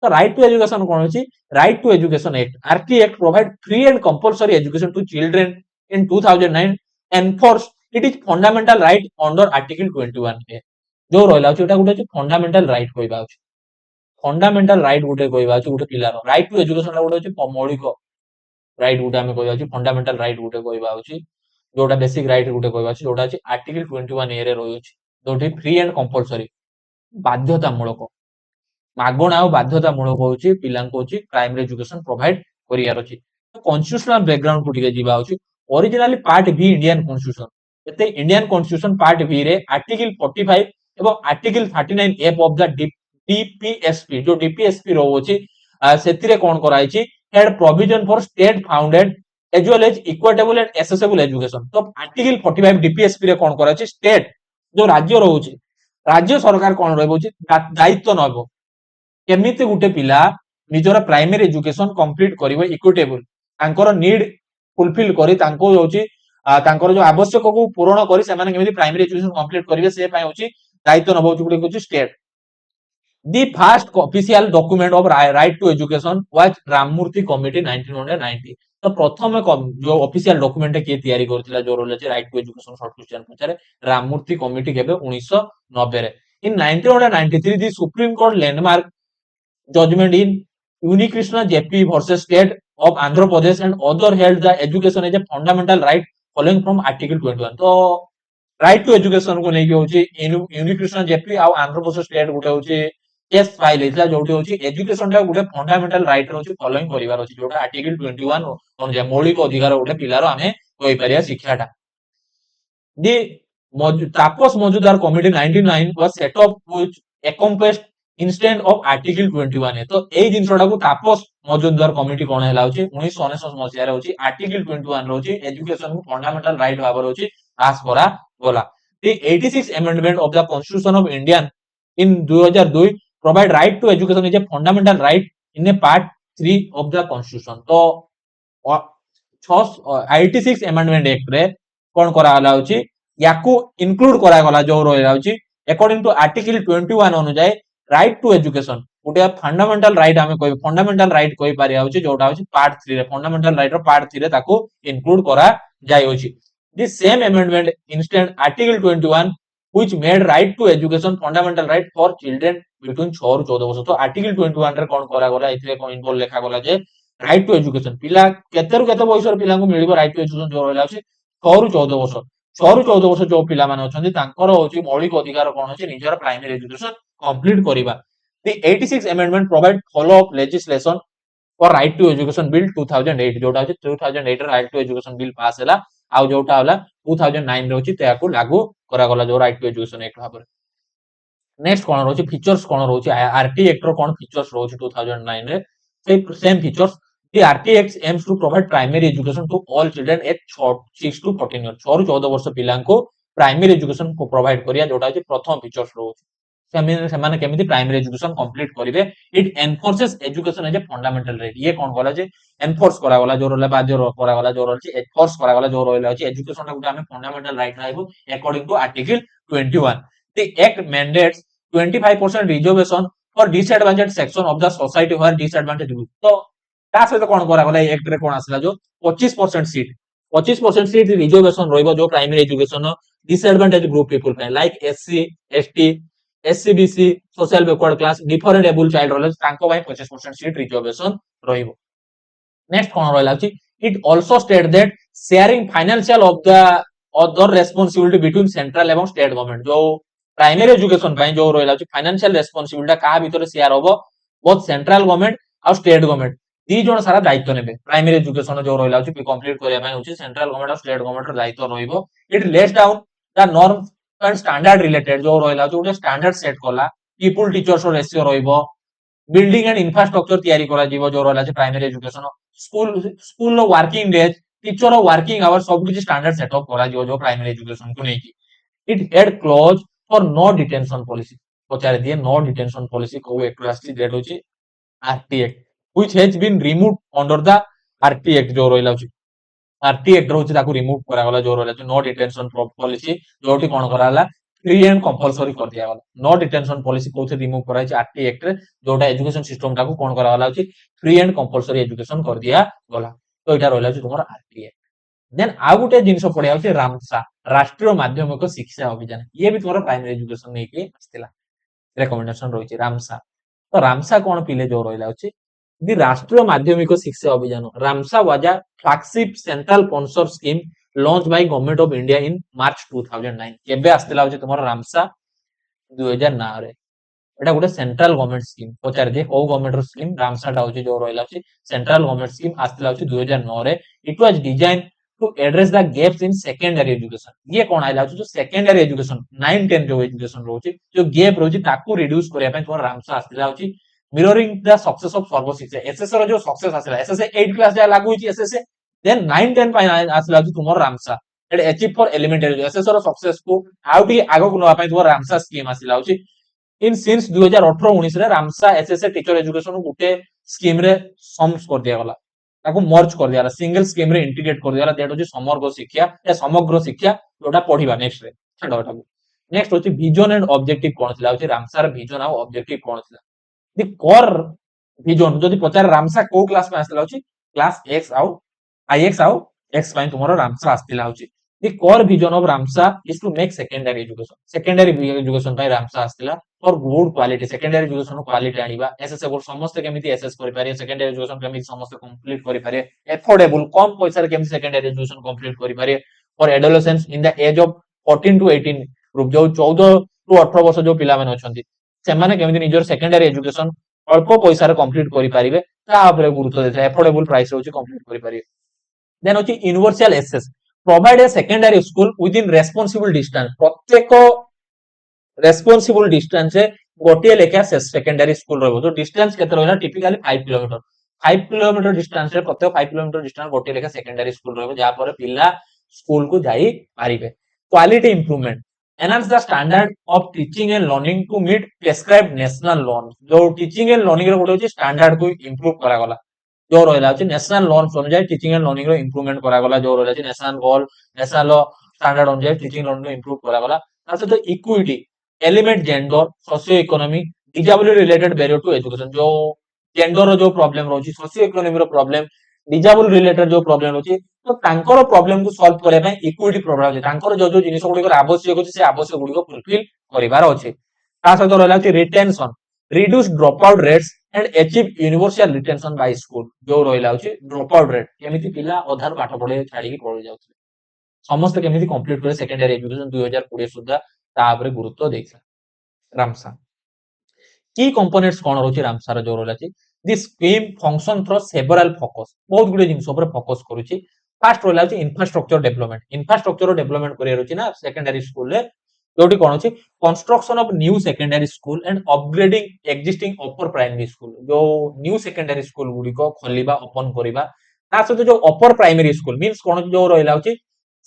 तो राइट टू एजुकेशन कोन अछि right to education act RT act provide free and compulsory education to children in 2009 enforce it is fundamental right under article 21 A जो रहला अछि एटा गुटे फंडामेंटल राइट कहबा अछि फंडामेंटल राइट गुटे कहबा अछि गुटे पिलार राइट टू एजुकेशन गुटे अछि मौलिक राइट गुटे हमें कहबा अछि फंडामेंटल राइट गुटे कहबा अछि जोटा बेसिक राइट गुटे कहबा अछि जोटा अछि आर्टिकल 21 ए रे रहउ अछि जोटी फ्री एंड कंपल्सरी बाध्यतामूलक मागणा और बाध्यतामूलक होची पिलांको होची प्राइमरी एजुकेशन प्रोवाइड करियार अछि कॉन्स्टिट्यूशनल बैकग्राउंड को टिके जीवा होची originally part B Indian constitution एते इंडियन कॉन्स्टिट्यूशन पार्ट बी रे आर्टिकल 45 एवं article 39 F of the DPSP जो डीपीएसपी रहउची सेतिरे कोन कराइची had provision for state founded as well as equitable and accessible education तो आर्टिकल 45 डीपीएसपी रे कोन कराइची स्टेट जो राज्य रहउची राज्य सरकार कोन रहबोची दायित्व नबो केमिति गुटे पिला निजरा प्राइमरी एजुकेशन कंप्लीट करिवो इक्विटेबल तांकर नीड फुलफिल करी तांको होची तांकर जो आवश्यक को पूर्ण करी से माने केमिति प्राइमरी एजुकेशन कंप्लीट करिवे से पय होची दायित्व नबो गुटे होची state The first official document of right to education was Ramamurti committee 1990 तो प्रथम जो ऑफिशियल डॉक्यूमेंट के तयारी करथिला जो रोले छै right to education short question पछारे राममूर्ति कमिटी केबे 1990 रे in 1993 the supreme court landmark judgment in Unnikrishnan JP versus state of Andhra Pradesh and other held the education as a fundamental right following from article 21 तो राइट टू एजुकेशन को नै होची यूनिकृष्ण जेपी आ आंध्र प्रदेश स्टेट गुटे होची केस फाइल हेतला जोटी होची एजुकेशन टा गुटे फंडामेंटल राइट होची फॉलोइंग करिवार होची जोटा आर्टिकल 21 on जे मौलिक अधिकार गुटे पिलार हमें कोइ परिया शिक्षाटा दी तापस मजुदार committee 99 was set up which accomplished instead of article 21 है तो एई जिंसटा को तापस मजुदार कमिटी कोन हैला होची 1999 मसिया रे होची आर्टिकल 21 होची एजुकेशन को फंडामेंटल राइट भाबर होची पास करा गोला दी 86 amendment of the constitution of indian in 2002 provide right to education is a fundamental right in a part 3 of the constitution तो 86 amendment act रे कोन करा हला होची याकू इंक्लूड करा गला जो रहला होची अकॉर्डिंग टू आर्टिकल 21 अनुसार right to education Gute fundamental right हमें कोइ फंडामेंटल राइट कोइ पारिया होची जोटा होची पार्ट 3 रे फंडामेंटल राइट रो पार्ट 3 रे ताको इंक्लूड करा जाय होची this same amendment instant article 21 which made right to education fundamental right for children between 6 और 14 वर्ष तो आर्टिकल 21 रे कोन करा गला इथले कोन इनवॉल्व लेखा गला जे राइट टू एजुकेशन पिला केतेरु केते बयस रे पिला को मिलिबो राइट टू एजुकेशन जो रहला अछि 6 ରୁ 14 वर्ष 6 ରୁ 14 वर्ष जो पिला माने अछंती तांकर होची मौलिक अधिकार कोन अछि निजर प्राइमरी एजुकेशन कंप्लीट करिबा the 86 amendment provide follow up legislation for right to education bill 2008 जोटा होची 2008 right to education bill pass हैला आउ जोटा होला 2009 रे होची तेयाकू लागू करा गला जो राइट टू एजुकेशन एक्ट भाबरे नेक्स्ट कोन रोची फीचर्स कोन रोची आरटी एक्ट रो कोन फीचर्स रोची 2009 रे same features The RT Act aims to provide primary education to all children at 6 to 14 years 6 ରୁ 14 ବର୍ଷ ପିଲାଙ୍କୁ ପ୍ରାଇମେରୀ ଏଜୁକେସନ ପ୍ରୋଭାଇଡ କରିବା ଯୋଉଟା ଅଛି ପ୍ରଥମ ଫିଚର୍ସ ରହୁଛି ସେମାନେ କେମିତି ପ୍ରାଇମେରୀ ଏଜୁକେସନ କମ୍ପ୍ଲିଟ କରିବେ ଇଟ ଏନଫୋର୍ସେस ଏଜୁକେସନ ଏଜ ଏ ଫଣ୍ଡାମେଣ୍ଟାଲ ରାଇଟ ଇଏ କଣ କଲା ଯେ ଏନଫୋର୍ସ କରାଗଲା ଯୋଉ ରହିଲା ବାଧ୍ୟ କରାଗଲା ଯୋଉ ରହିଛି ଏନଫୋର୍ସ କରାଗଲା ଯୋଉ ରହିଲା ଅଛି ଏଜୁକେସନ ଗୋଟେ ଆମେ ଫଣ୍ଡାମେଣ୍ଟାଲ ରାଇଟ ରହିବୁ according to article 21 the act mandates 25% reservation for disadvantaged section of the society where disadvantaged group तो ତା ସହିତ କଣ କରାଗଲା ଏ ଆକ୍ଟ ରେ କଣ ଆସିଲା ଯୋ 25% सीट रिजर्वेशन ରହିବ ଯୋ primary education disadvantage group people ପାଇଁ like SC ST SCBC social backward class different able child रहले तांको ପାଇଁ 25% सीट रिजर्वेशन ରହିବ नेक्स्ट कोन रहला अछि it also state that sharing financial of the other responsibility between central एवं स्टेट गवर्नमेंट जो प्राइमरी एजुकेशन ପାଇଁ जो रहला अछि फाइनेंशियल रेस्पोंसिबिलिटी का भीतर शेयर होबो बोथ सेंट्रल गवर्नमेंट और स्टेट गवर्नमेंट दी जण सारा दायित्व नेबे प्राइमरी एजुकेशन जो रहला अछि कंप्लीट करिया ପାଇଁ होछि सेंट्रल गवर्नमेंट और स्टेट गवर्नमेंट रो दायित्व रहिबो it less down the norms and standard related जो रहला अछि ओटे स्टैंडर्ड सेट करला पीपल टीचर्स रो रेशियो रहिबो बिल्डिंग एंड इंफ्रास्ट्रक्चर तैयारी करा जीवो जो रहला अछि प्राइमरी एजुकेशन स्कूल रो वर्किंग डेज टीचर रो वर्किंग आवर सब कुछ स्टैंडर्ड सेटअप करा जीवो जो प्राइमरी एजुकेशन को नेकी it had clause for no detention policy पचारे दिए नो डिटेंशन पॉलिसी को एक क्लास डेट होछि RT Act which has been removed under the RT Act जो रहला अछि RT Act रहउछि ताकू रिमूव करा गला जो रहला नो डिटेंशन पॉलिसी जोटी कोन कराला फ्री एंड कंपलसरी कर दिया गला नो डिटेंशन पॉलिसी कोथे रिमूव कराइ छै RT Act रे जोटा एजुकेशन सिस्टम ताकू कोन करा गला अछि फ्री एंड कंपलसरी एजुकेशन कर दिया गला तो एटा रहला अछि तुमर RT Act देन आ गुटे जिंस पढिया होछि रामसा राष्ट्रीय माध्यमिक शिक्षा अभियान ये भी तुमर प्राइमरी एजुकेशन नै के आस्तिला रेकमेंडेशन रहिछि रामसा तो रामसा कोन पिले जो रहला अछि दि राष्ट्रीय Madhyamik Shiksha Abhiyan RMSA was a flagship central sponsor scheme launch by government of India in March 2009 केबे आस्तिला अछि तुमर रामसा 2009 रे एटा गुटे सेंट्रल गवर्नमेंट स्कीम पचार दे को गवर्नमेंट स्कीम रामसाटा होची जो रहला अछि सेंट्रल गवर्नमेंट स्कीम आस्तिला अछि 2009 रे it was design to address the gaps in secondary education ये कोन आइला अछि जो सेकेंडरी एजुकेशन 9 10 जो एजुकेशन रोची जो गैप रोची ताकू रिड्यूस करिया पे तोर रामसा आस्तिला अछि मिररिंग द सक्सेस ऑफ सर्व शिक्षा एसएस रो जो सक्सेस आस्तिला एसएस 8 क्लास जा लागू होची एसएस देन 9 10 पाइ आस्तिला अछि तुमर RMSA at achieve for elementary SS रो सक्सेस को आउटी आगो को नवा पे तुमर रामसा स्कीम आस्तिला अछि इन सिंस 2018-19 रे रामसा एसएसए टीचर एजुकेशन गुटे स्कीम रे सम्स कर दिया गला ताको मर्ज कर दिया सिंगल स्कीम रे इंटीग्रेट कर दिया दैट होची समग्र शिक्षा जोटा पढिबा नेक्स्ट रे छडो एटा नेक्स्ट होची विजन एंड ऑब्जेक्टिव कोन थिला होची रामसा रे विजन आ ऑब्जेक्टिव कोन थिला द कोर विजन जदी पचार रामसा को क्लास में आस्तिला होची क्लास x आउ ix आउ x पाइन तुमरो रामसा आस्तिला होची the core vision of RMSA is to make secondary education पाइ रामसा आस्तिला और good quality secondary education quality आनिबा एसएस बोल समस्त केमिति एसएस करि पारे सेकेंडरी एजुकेशन केमिति समस्त कंप्लीट करि पारे एफोर्डेबल कम पैसा रे केमिति सेकेंडरी एजुकेशन कंप्लीट करि पारे for adolescence in the age of 14 to 18 group जो 14 टू 18 वर्ष जो पिला माने अछंती सेमाने केमिति निजर सेकेंडरी एजुकेशन अल्प पैसा रे कंप्लीट करि पारिबे ता ऊपर गुरुत्व देता एफोर्डेबल प्राइस होची कंप्लीट करि पारिबे देन होची universal access provide a secondary school within responsible distance प्रत्येक रेस्पोंसिबल डिस्टेंस गोटे लेखा सेकेंडरी स्कूल रहबो तो डिस्टेंस केते रहना टिपिकली 5 किलोमीटर डिस्टेंस रे प्रत्येक 5 किलोमीटर डिस्टेंस गोटे लेखा सेकेंडरी स्कूल रहबो जा पर पिला स्कूल को जाई पारिबे quality improvement enhance the standard of teaching and learning to meet prescribed national norms जो टीचिंग एंड लर्निंग रे गोटे होची स्टैंडर्ड को इंप्रूव करा गला जो रहला अछि नेशनल नॉर्म्स अनुसार टीचिंग एंड लर्निंग रो इंप्रूवमेंट करा गला जो रहला अछि नेशनल गोल नेशनल स्टैंडर्ड अनुसार टीचिंग लर्निंग रो इंप्रूव करा गला तासे तो equity element gender socio economy disability related barrier to education जो जेंडर रो जो प्रॉब्लम रोची सोशियो इकोनॉमी रो प्रॉब्लम डिसेबल रिलेटेड जो प्रॉब्लम रोची तो तांकर प्रॉब्लम को सॉल्व करे पय इक्विटी प्रोग्राम जे तांकर जो जो जिनिस गुडी को आवश्यक होची से आवश्यक गुडी को फुलफिल करिवार अछि ता सहित रहला अछि retention reduce drop out rates and achieve universal retention by school जो रहला अछि ड्रॉप आउट रेट केमिति पिला अधार पाठ पढे छाडी के पढि जाउथि समस्त केमिति कंप्लीट करे सेकेंडरी एजुकेशन 2020 सुद्धा ता ऊपर गुरुत्व देइछा रामसा की कंपोनेंट्स कोन रहउछि रामसा रो जो रहला अछि This scheme function through several focus बहुत गुडे जिंस ऊपर फोकस करूची फास्ट रहला अछि इंफ्रास्ट्रक्चर डेवलपमेंट करियर अछि ना सेकेंडरी स्कूल रे जोटी कोन अछि construction of new secondary school and upgrading existing upper primary school जो न्यू सेकेंडरी स्कूल गुडी को खोलिबा ओपन करिबा ता सहित जो अपर प्राइमरी स्कूल मींस कोन जो रहला अछि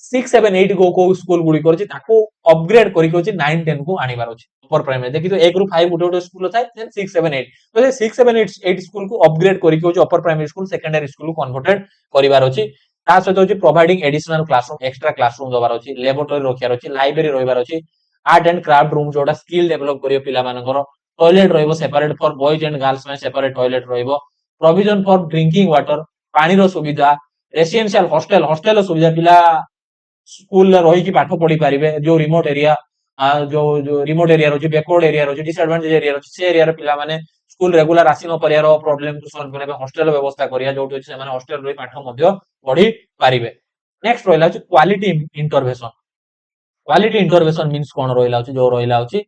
6 7 8 को स्कूल गुडी करछि ताको अपग्रेड करि के 9 10 को आनिबार अछि अपर प्राइमरी देखि तो 1 रु 5 गुटे स्कूल थाय देन 6 7 8 तो 6 7 8 स्कूल को अपग्रेड करि के upper primary school secondary school को कन्वर्टेड करिबार अछि ता सहित होछि providing additional classroom extra classroom दबार अछि लैबोरेटरी रखियार अछि लाइब्रेरी रहिबार अछि आर्ट एंड क्राफ्ट रूम जोटा स्किल डेवलप करियो पिला मानकर टॉयलेट रहिबो separate for boys and girls में सेपरेट टॉयलेट रहिबो प्रोविजन फॉर ड्रिंकिंग वाटर पानी रो सुविधा रेसिडेंशियल हॉस्टल सुविधा पिला स्कूल रही की पाठ पढ़ी पारिबे जो रिमोट एरिया जो रिमोट एरिया रही बैकवर्ड एरिया रही डिसएडवांटेज एरिया रही से एरिया पिला माने स्कूल रेगुलर आसी न परियार प्रॉब्लम को सॉल्व करबे हॉस्टल व्यवस्था करिया जोटी अछि माने हॉस्टल रही पाठ मध्य पढ़ी पारिबे नेक्स्ट रहला अछि क्वालिटी इंटरवेंशन मींस कोन रहला अछि जो रहला अछि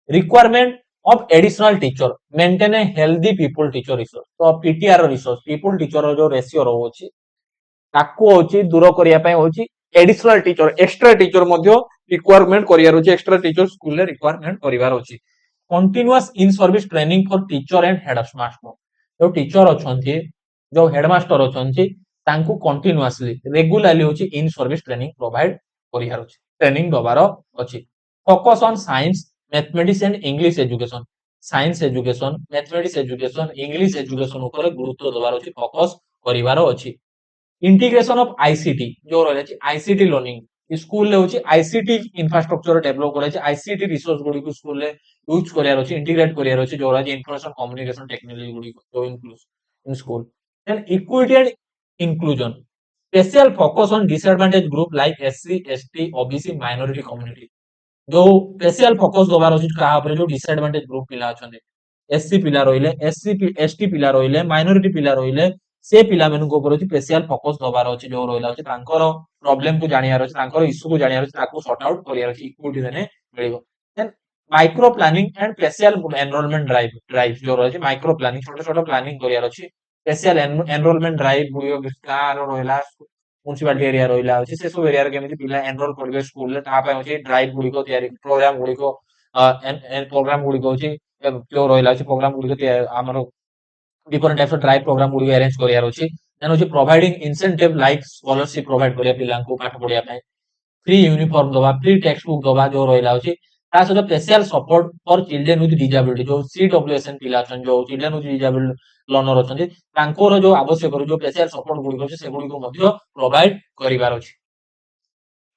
requirement of additional teacher maintain a healthy people teacher resource तो पीटीआर रिसोर्स पीपल टीचर जो रेशियो रहउछि ताकू होची दूर करिया पय होची एडिशनल टीचर एक्स्ट्रा टीचर मध्य रिक्वायरमेंट करिया होची एक्स्ट्रा टीचर स्कूल रे रिक्वायरमेंट करिवार होची continuous in service training for teacher and headmaster जो टीचर अछंती जो हेडमास्टर अछंती तांकू कंटीन्यूअसली रेगुलरली होची इन सर्विस ट्रेनिंग प्रोवाइड करियार होची ट्रेनिंग दबार अछि focus on science mathematics and English education science education mathematics education English education ऊपर गुरुत्व दबार अछि फोकस करिवार अछि इंटीग्रेशन ऑफ आईसीटी जो रहला छी आईसीटी लर्निंग स्कूल ले होची आईसीटी इंफ्रास्ट्रक्चर डेवलप करै छी आईसीटी रिसोर्स गुडी को स्कूल ले यूज करियार अछि इंटीग्रेट करियार अछि जो रहला छी इंफॉर्मेशन कम्युनिकेशन टेक्नोलॉजी गुडी को जो include in school then equity and inclusion special focus on disadvantage group like SC ST OBC minority community जो स्पेशल फोकस दबार अछि का ऊपर जो डिसएडवांटेज ग्रुप पिला अछन एससी पिला रहिले एससी एसटी पिला रहिले माइनॉरिटी पिला रहिले से पिला मेनू को ऊपर स्पेशल फोकस दबार अछि जो रहला अछि तांकर प्रॉब्लम को जानियार अछि तांकर इश्यू को जानियार अछि ताको सॉर्ट आउट करियार अछि इक्विटी देने मिलिबो then micro planning and special enrollment drive जो रहला अछि माइक्रो प्लानिंग छोटा छोटा प्लानिंग करियार अछि स्पेशल एनरोलमेंट ड्राइव गुडियो विस्तार रहला म्युनिसिपालिटी एरिया रहला अछि से सब एरिया रे केमिति पिला एनरोल करबे स्कूल ले ता पय अछि ड्राइव गुडी को तयारी प्रोग्राम गुडी को प्रोग्राम गुडी को अछि जो रहला अछि प्रोग्राम गुडी को हमरो different types of drive program गुडी अरेंज करियार अछि देन होची providing incentive like scholarship provide करिया पिला को पाठ पढिया पय फ्री यूनिफॉर्म दबा फ्री टेक्स्ट बुक दबा जो रहला अछि ता सहित special support for children with disability जो सीडब्ल्यूएसएन पिला छन जो चिल्ड्रन विथ डिसेबल लर्नर अछन तांकोर जो आवश्यक जो स्पेशल सपोर्ट गुडी अछि से गुडी को मध्य प्रोवाइड करिवार अछि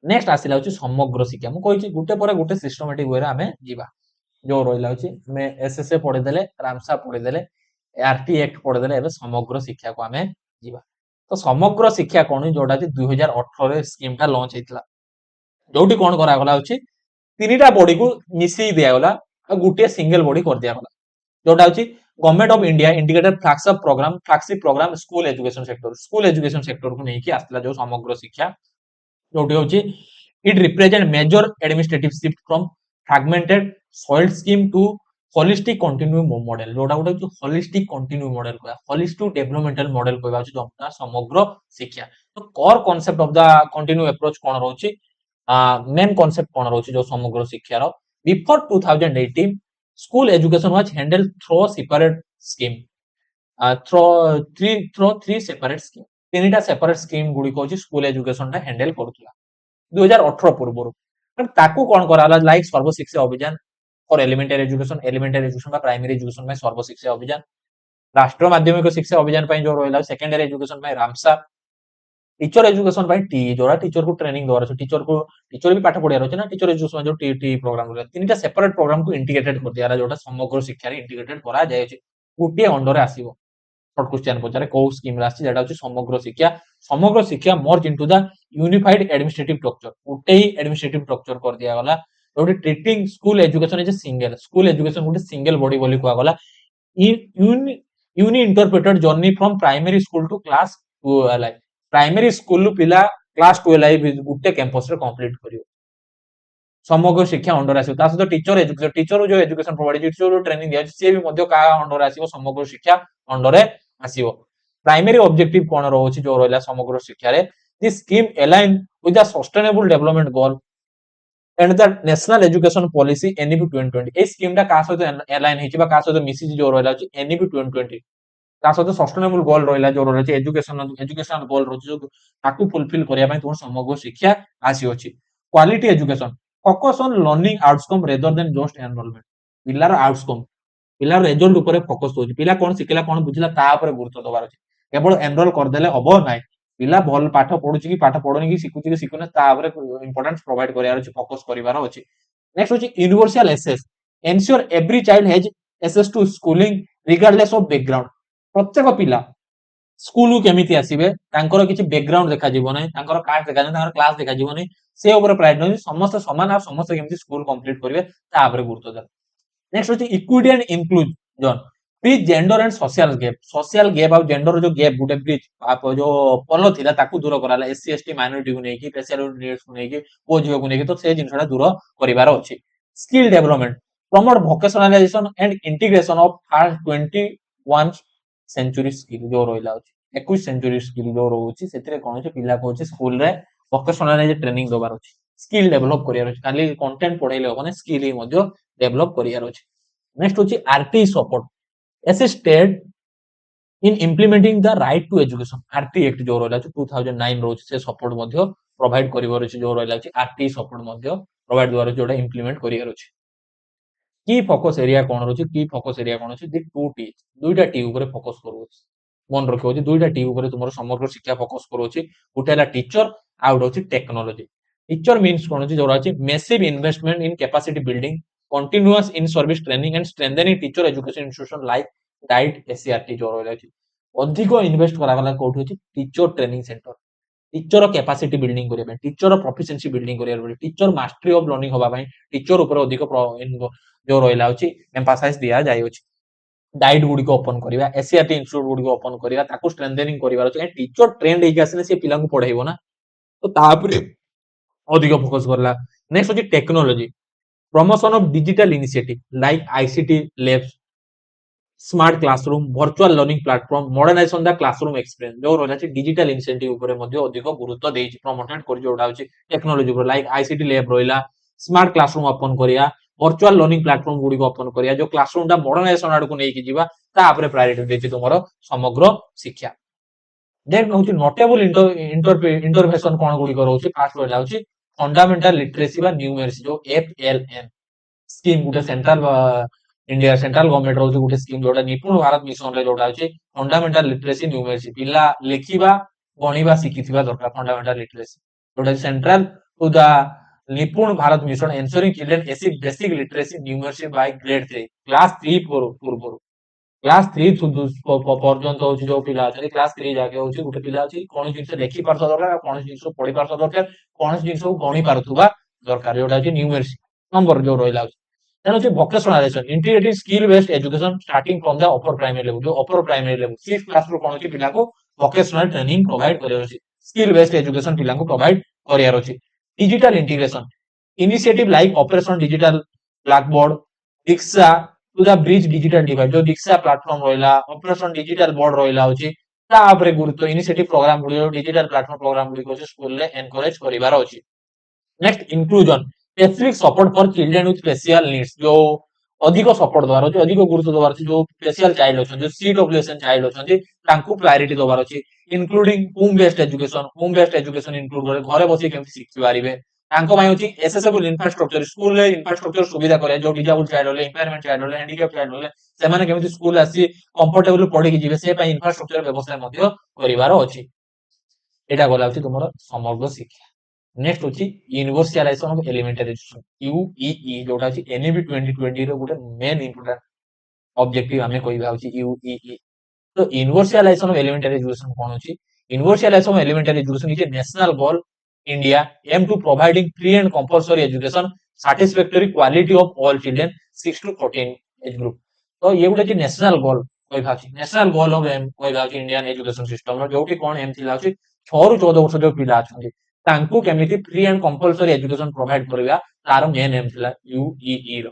नेक्स्ट आसिला अछि समग्र शिक्षा मु कहि छी गुटे पर गुटे सिस्टमैटिक वे रे हमें जीवा जो रहला अछि मैं एसएसए पढि देले रामसा पढि देले आरटी एक्ट पढि देले एबे समग्र शिक्षा को हमें जीवा तो समग्र शिक्षा कोन जोडा कि 2018 रे स्कीम ता लॉन्च हेतला जोटी कोन करा गला अछि तीनटा बॉडी को मिसी दिया गला आ गुटे सिंगल बॉडी कर दिया गला जोटा अछि government of India indicated flagship program school education sector को नहीं कि आस्ला जो समग्र शिक्षा जोटी होची it represent major administrative shift from fragmented siloed scheme to holistic continue model जोटा गोटे जो होलिस्टिक कंटिन्यू मॉडल को होलिस्टिक डेवलपमेंटल मॉडल को जो समग्र शिक्षा तो core concept of the continue approach कोन रहउची मेन कांसेप्ट कोन रहउची जो समग्र शिक्षा रो before 2018 school education was handled through separate scheme through three separate scheme तीनटा सेपरेट स्कीम गुडी को स्कूल एजुकेशन टा हैंडल करथुला 2018 पूर्व ताकू कोन कराला like Sarva Shiksha Abhiyan for elementary education का प्राइमरी एजुकेशन में सर्व शिक्षा अभियान राष्ट्रीय माध्यमिक शिक्षा अभियान पे जो रहला सेकेंडरी एजुकेशन में रामसा टीचर एजुकेशन पे टी जोड़ा टीचर को ट्रेनिंग दवार छै टीचर भी पाठ पढियार छै ना टीचर एजुकेशन जो टी प्रोग्राम रे तीनटा सेपरेट प्रोग्राम को इंटीग्रेटेड कर दियारा जोटा समग्र शिक्षा रे इंटीग्रेटेड करा जाय छै गुटे अंडर रे आसीबो शॉर्ट क्वेश्चन पचारे को स्कीम रे आसी जेटा छै Samagra Shiksha merge into the unified administrative structure गुटे ही एडमिनिस्ट्रेटिव स्ट्रक्चर कर दिया गला जोटी treating school education is single school education गुटे सिंगल बॉडी बोली कुआ गला यूनि interpreted journey from primary school to class 12 primary school पिला क्लास 12 गुटे कैंपस रे कंप्लीट करियो समग्र शिक्षा अंडर आसीबो ता सहित टीचर जो एजुकेशन प्रोवाइड टीचर जो ट्रेनिंग दिया से भी मध्य का अंडर आसीबो समग्र शिक्षा अंडर रे आसीबो प्राइमरी ऑब्जेक्टिव कोन रहउछि जो रहला समग्र शिक्षा रे this scheme align with the sustainable development goal and the national education policy NEP 2020 A scheme टा का सहित अलाइन हेछि बा का सहित मिसिज जो रहला छि एनईपी 2020 ता सहित सस्टेनेबल गोल रहला जो रहला छि एजुकेशन गोल रहउछि जो ताकू फुलफिल करिया पय तुम समग्र शिक्षा आसी अछि quality education focus on learning outcome rather than just enrolment पिलार आउटकम पिलार रिजल्ट ऊपर फोकस होछि पिला कोन सिखला कोन बुझिला ता ऊपर गुरुत्व दबार अछि केवल एनरोल कर देले हबो नै पिला भल पाठ पढुछि कि पाठ पढोनी कि सिखुछि कि सिखुना ता ऊपर इंपोर्टेंस प्रोवाइड करियार अछि फोकस करिवार अछि नेक्स्ट होछि universal access ensure every child has access to schooling regardless of background प्रत्येक पिला स्कूल को केमिति आसीबे तांकर किछि बैकग्राउंड देखा जीवो नै तांकर कास्ट देखा नै तांकर क्लास देखा जीवो नै से ऊपर प्राइड नै समस्त समान आ समस्त केमिति स्कूल कंप्लीट करिवे ता ऊपर गुरुत्व दे नेक्स्ट होछि equity and inclusion bridge gender and social gap और जेंडर जो गैप गुटे ब्रिज आप जो पल्लो थिला ताकू दूर कराला एससी एसटी माइनॉरिटी को नेकी स्पेशल नीड्स को नेकी ओ जियो को नेकी तो से जिनसडा दूर करिवार अछि skill development promote vocationalization and integration of first 21 century skill जो रोइला अछि 21 सेंचुरी स्किल जो रोउछि सेतरे कोन अछि पिला को अछि स्कूल रे वोकेशनलाइज ट्रेनिंग दोबार अछि स्किल डेवलप करियार अछि खाली कंटेंट पढाइले होबने स्किल ही मध्य डेवलप करियार अछि नेक्स्ट होछि RT support assisted in implementing the right to education RT Act जो रहला 2009 रोज से सपोर्ट मध्य प्रोवाइड करिवर अछि जो रहला अछि RT सपोर्ट मध्य प्रोवाइड द्वारा जोडा इंप्लीमेंट करियर अछि की फोकस एरिया कोन रहछि की फोकस एरिया कोन अछि दी टू टी दुईटा टी ऊपर फोकस करू अछि मन रखियो जे दुईटा टी ऊपर तुमरो समग्र शिक्षा फोकस करू अछि गुटेला टीचर आउट अछि टेक्नोलॉजी टीचर मींस कोन अछि जो रहछि massive investment in capacity building continuous in service training and strengthening teacher education institution like DIET SCRT जो रहला अछि अधिक इन्वेस्ट करा गला कोठी अछि teacher training centre teacher capacity building करिया टीचर प्रोफिशिएंसी बिल्डिंग करिया टीचर मास्टरी ऑफ लर्निंग होबा पई टीचर ऊपर अधिक जो रहला अछि एम्फासाइज दिया जाय अछि डाइट गुडी को ओपन करिया एससीआरटी इंस्टीट्यूट गुडी को ओपन करिया ताको स्ट्रेंथनिंग करिवार अछि टीचर ट्रेंड हेइ आसले से पिला को पढाइबो ना तो तापरे अधिक फोकस करला नेक्स्ट अछि technology promotion of digital initiative like ICT labs, smart classroom, virtual learning platform, modernization the classroom experience जो रहला छै digital initiative ऊपर मध्ये अधिक गुरुत्व देछि प्रमोटेड करि जोडा होछि टेक्नोलॉजी ऊपर लाइक ICT लैब रहला स्मार्ट क्लासरूम ओपन करिया वर्चुअल लर्निंग प्लेटफॉर्म गुडी को ओपन करिया जो क्लासरूम दा मॉडर्नाइजेशन आडू को नै कि जीवा ता ऊपर प्रायोरिटी देछि तुमरो समग्र शिक्षा देन होछि नोटेबल इंटरवेंशन कोन गुडी को रहउछि फास्ट रहला होछि फंडामेंटल लिटरेसी बा न्यूमेरसी जो FLN स्कीम गुटे सेंट्रल इंडिया सेंट्रल गवर्नमेंट रो गुटे स्कीम जोडा निपुण भारत मिशन रे जोडा अछि फंडामेंटल लिटरेसी न्यूमेरसी पिला लेखिबा गणिबा शिखिथिबा दरकार फंडामेंटल लिटरेसी जोडा central to the Nipun Bharat mission ensuring children एसिक basic literacy numeracy by grade 3 class 3 पूर्व क्लास 3 पर्यंत होछि जो पिला अछि क्लास 3 जाके होछि गुटे पिला अछि कोन जिंस देखि पारसा दरकार कोन जिंस पढि पारसा दरकार कोन जिंस गणि पारथुबा दरकार जोडा अछि न्यूमेरसी नंबर जो रहला then होछि vocationalization integrating skill based education starting from the upper primary level जो upper primary level 6th class रो कोन कि पिला को vocational training प्रोवाइड करियो अछि skill based education पिला को प्रोवाइड करियार अछि digital integration initiative like operation digital blackboard diksha to the bridge digital divide जो diksha platform रहला operation digital board रहला अछि ता ऊपर गुरुत्व इनिशिएटिव प्रोग्राम गुडी डिजिटल प्लेटफॉर्म प्रोग्राम गुडी को स्कूल ले एनकरेज करिवार अछि next inclusion specific support for children with special needs जो अधिक सपोर्ट दवार अछि अधिक गुरुत्व दवार अछि जो स्पेशल चाइल्ड अछन जो सीडब्ल्यूएसएन चाइल्ड अछन तांकू प्रायोरिटी दवार अछि including home based education include करे घरे बसी केमति शिखि पारिबे तांको माय अछि एसेसेबल इंफ्रास्ट्रक्चर स्कूल ले इंफ्रास्ट्रक्चर सुविधा करे जो डिजेबल चाइल्ड होले इंपायरमेंट चाइल्ड होले हैंडीकैप चाइल्ड होले से माने केमति स्कूल आसी कंफर्टेबल पढि कि जिवे से पय इंफ्रास्ट्रक्चर व्यवस्था मध्य करिवार अछि एटा गला अछि तुमरो समग्र शिक्षा नेक्स्ट होछि universalization of elementary education UEE जोटा अछि एनईपी 2020 रो गुटे मेन इंपोर्टेंट ऑब्जेक्टिव हमें कहबा होछि यूईई तो यूनिवर्सलाइजेशन ऑफ एलिमेंटरी एजुकेशन कोन होछि universalization of elementary education is a national goal India aim to providing free and compulsory education satisfactory quality of all children 6 to 14 age group तो ये गुटे नेशनल गोल कहबा होछि नेशनल गोल ऑफ एम कहबा होछि इंडियन एजुकेशन सिस्टम रो जोटी कोन एम थिला होछि 6 ରୁ 14 वर्ष जो पिला अछंती तांकू केमिति free and compulsory education provide करबा तार मेन एम थिला यूईई रो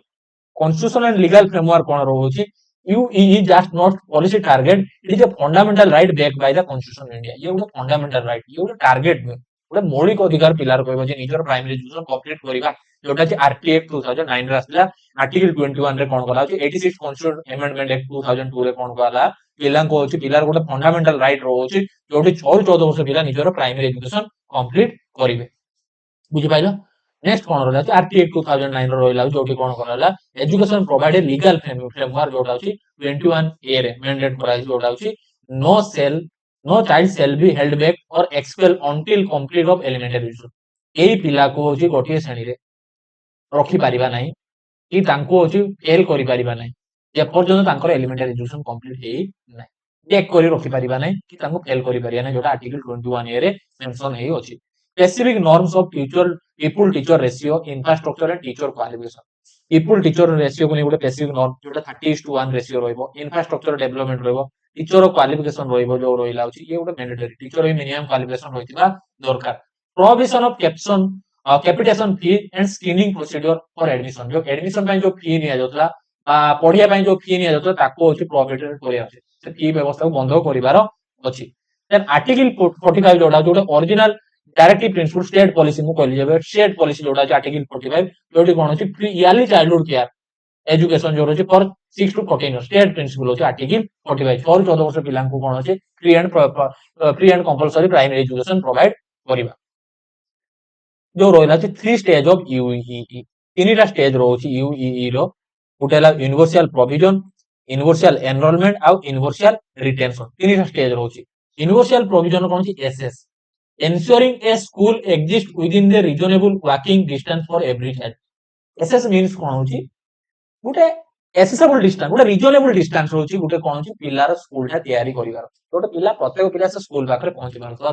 constitution and legal framework cone रहउची UEE just not policy target, it is a fundamental right backed by the constitution of India. ये ଗୋଟେ fundamental right, ये ଗୋଟେ target नुहे, ଗୋଟେ मौलिक अधिकार पिलार कहबो जे निजर प्राइमरी एजुकेशन कंप्लीट करिबा जोटा जे आरटी एक्ट 2009 रे आसला आर्टिकल 21 रे कोन कला होची 86 कॉन्स्टिट्यूशन अमेंडमेंट एक्ट 2002 रे कोन कला पिलां को होची पिलार ଗୋଟେ फंडामेंटल राइट रहउची जोटी 6 14 वर्ष पिला निजर प्राइमरी एजुकेशन कंप्लीट करिवे बुझि पाइलो नेक्स्ट कोन रहला छै आरटी एक्ट 2009 रो रहला जोटी कोन करला education provide a legal framework जोटा होची 21 ए रे मैंडेट कराई जोटा होची no shall no child shall be held back or expel until complete of elementary education एई पिला को होची गोटिए श्रेणी रे रखी परिबा नाही कि तांको होची फेल करि परिबा नाही जे पर्यंत तांकर एलिमेंटरी एजुकेशन कंप्लीट हेई नाही चेक करि रखि परिबा नाही कि तांको फेल करि परिबा नाही जोटा आर्टिकल 21 ए रे मेंशन हेई होची specific norms of future people teacher ratio infrastructure and teacher qualification people teacher ratio को गोटे specific norm जोटा 30:1 ratio रहइबो infrastructure development रहइबो teacher qualification रहइबो जो रहिला होची ये गोटे mandatory teacher minimum qualification होइतिबा दरकार provision of caption capitation fee and screening procedure for admission जो admission ପାଇଁ जो fee निया जातला पढिया ପାଇଁ जो fee निया जातला ताको होची prohibited करिया अछि से fee व्यवस्था को बंद करिवार अछि then article 45 जोटा जोटा original directive principle state policy मु कहली जेबे स्टेट पॉलिसी जोटा छै आर्टिकल 45 जोटी कोन छै free early childhood care education जो रहै for 6 to 14 years state principle होछै आर्टिकल 45 4 14 वर्ष पिलां को कोन छै free and compulsory primary education provide करिबा जो रहला छै 3 स्टेज ऑफ यूईई तीनटा स्टेज रहउछि यूईई रो उटेला यूनिवर्सल प्रोविजन यूनिवर्सल एनरोलमेंट आ यूनिवर्सल रिटेंशन तीनटा स्टेज रहउछि यूनिवर्सल प्रोविजन कोन छै SS ensuring a school exists within the reasonable walking distance for every child ss means कोन होची गुटे accessible distance गुटे reasonable distance होची गुटे कोन होची पिलार स्कूल टा तयारी करिवार गुटे पिला प्रत्येक पिला से स्कूल पाखरे पहुंची पारथवा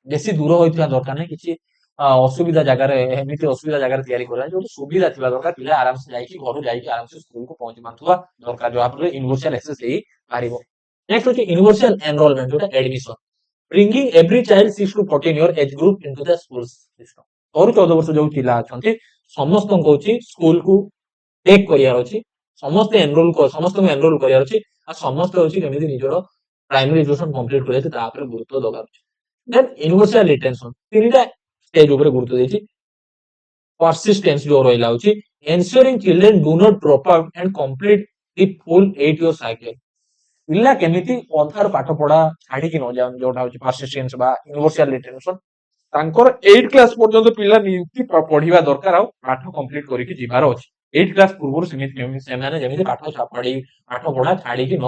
बेसी दूर होइथिया दरकार नै किछि असुविधा जगह रे एमिति असुविधा जगह रे तयारी करा जो सुविधा थिबा दरकार पिला आराम से जाई कि घर जाई कि आराम से स्कूल को पहुंची पारथवा दरकार जो आपले यूनिवर्सल एक्सेस हेई पारिबो नेक्स्ट होची यूनिवर्सल एनरोलमेंट जोटा admission bringing every child 6 to 14 year age group into the school system और 14 वर्ष जो पिला अछंती समस्त को होची स्कूल को टेक करियार अछि समस्त एनरोल करियार अछि आ समस्त होची केमिति निजरो प्राइमरी एजुकेशन कंप्लीट करे ता ऊपर गुरुत्व दबार अछि देन यूनिवर्सल रिटेंशन तीनटा स्टेज ऊपर गुरुत्व देछि परसिस्टेंस जो रहिला होची ensuring children do not drop out and complete the full 8 year cycle पिला केमिति अधार पाठ पढा छाडी कि न जान जोटा होची परसिस्टेंस बा यूनिवर्सल रिटेंशन तांकर 8 क्लास पर्यंत पिला नियुक्ति पढिबा दरकार आ पाठ कंप्लीट करि कि जिबार अछि 8 क्लास पूर्व समिति सेमाने जेमिति पाठ छापडी पाठ पढा छाडी कि न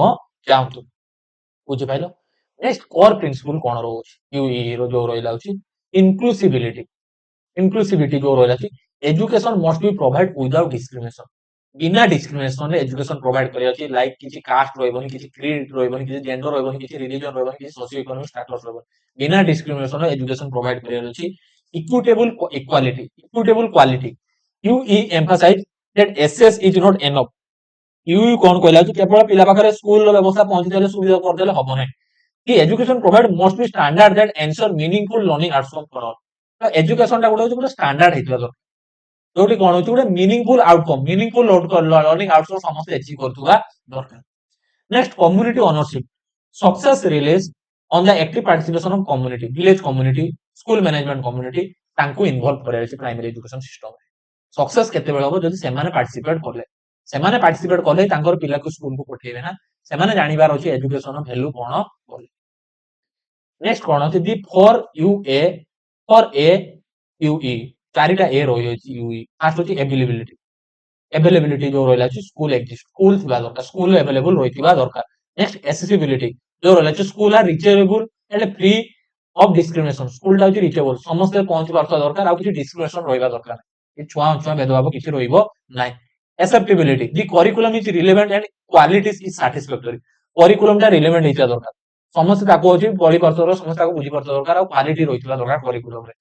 जांतु बुझि पाइलो नेक्स्ट कोर प्रिंसिपल कोन रहउछि यूई रो जो रहिला होछि इंक्लूसिविटी जो रहिला अछि education must be provide without discrimination बिना डिस्क्रिमिनेशन रे एजुकेशन प्रोवाइड करिया अछि लाइक किछि कास्ट रहबोनी किछि क्रीड रहबोनी किछि जेंडर रहबोनी किछि रिलीजन रहबोनी किछि सोशियो इकोनॉमिक स्टेटस रहबोनी बिना डिस्क्रिमिनेशन रे एजुकेशन प्रोवाइड करिया अछि equitable quality UE emphasize that SS is not enough UE कोन कहला कि केवल पिला पाखरे स्कूल रो व्यवस्था पहुंची देले सुविधा कर देले हबो नै कि education provide must be standard that answer meaningful learning outcome for all तो एजुकेशन टा गोटे स्टैंडर्ड हेतला जोटी कोन होची गोटे मीनिंगफुल लर्निंग आउटकम समस्त अचीव करथुवा दरकार next community ownership success release on the active participation of community village community school management community तांको इन्वॉल्व करे छै प्राइमरी एजुकेशन सिस्टम सक्सेस केते बेल हो जदि सेमाने पार्टिसिपेट करले तांकर पिला को स्कूल को पठेबे ना सेमाने जानिबार होची एजुकेशन वैल्यू कोन बोले नेक्स्ट कोन होची दी फॉर ए यूई चारिटा ए रही अछि यूई फर्स्ट होची अवेलेबिलिटी जो रहला अछि स्कूल एक्जिस्ट स्कूल थिबा दरकार स्कूल अवेलेबल रहितिबा दरकार नेक्स्ट एक्सेसिबिलिटी जो रहला अछि school are reachable and free of discrimination school टा होची रिचेबल समस्त पहुंची पारथवा दरकार आ किछि डिस्क्रिमिनेशन रहिबा दरकार ए छुआ भेदभाव किछि रहिबो नै acceptability the curriculum is relevant and quality is satisfactory curriculum टा रिलेवेंट हिचा दरकार समस्त ताको होची पढि पारथवा समस्त ताको बुझी पारथवा दरकार आ क्वालिटी रहितिबा दरकार करिकुलम रे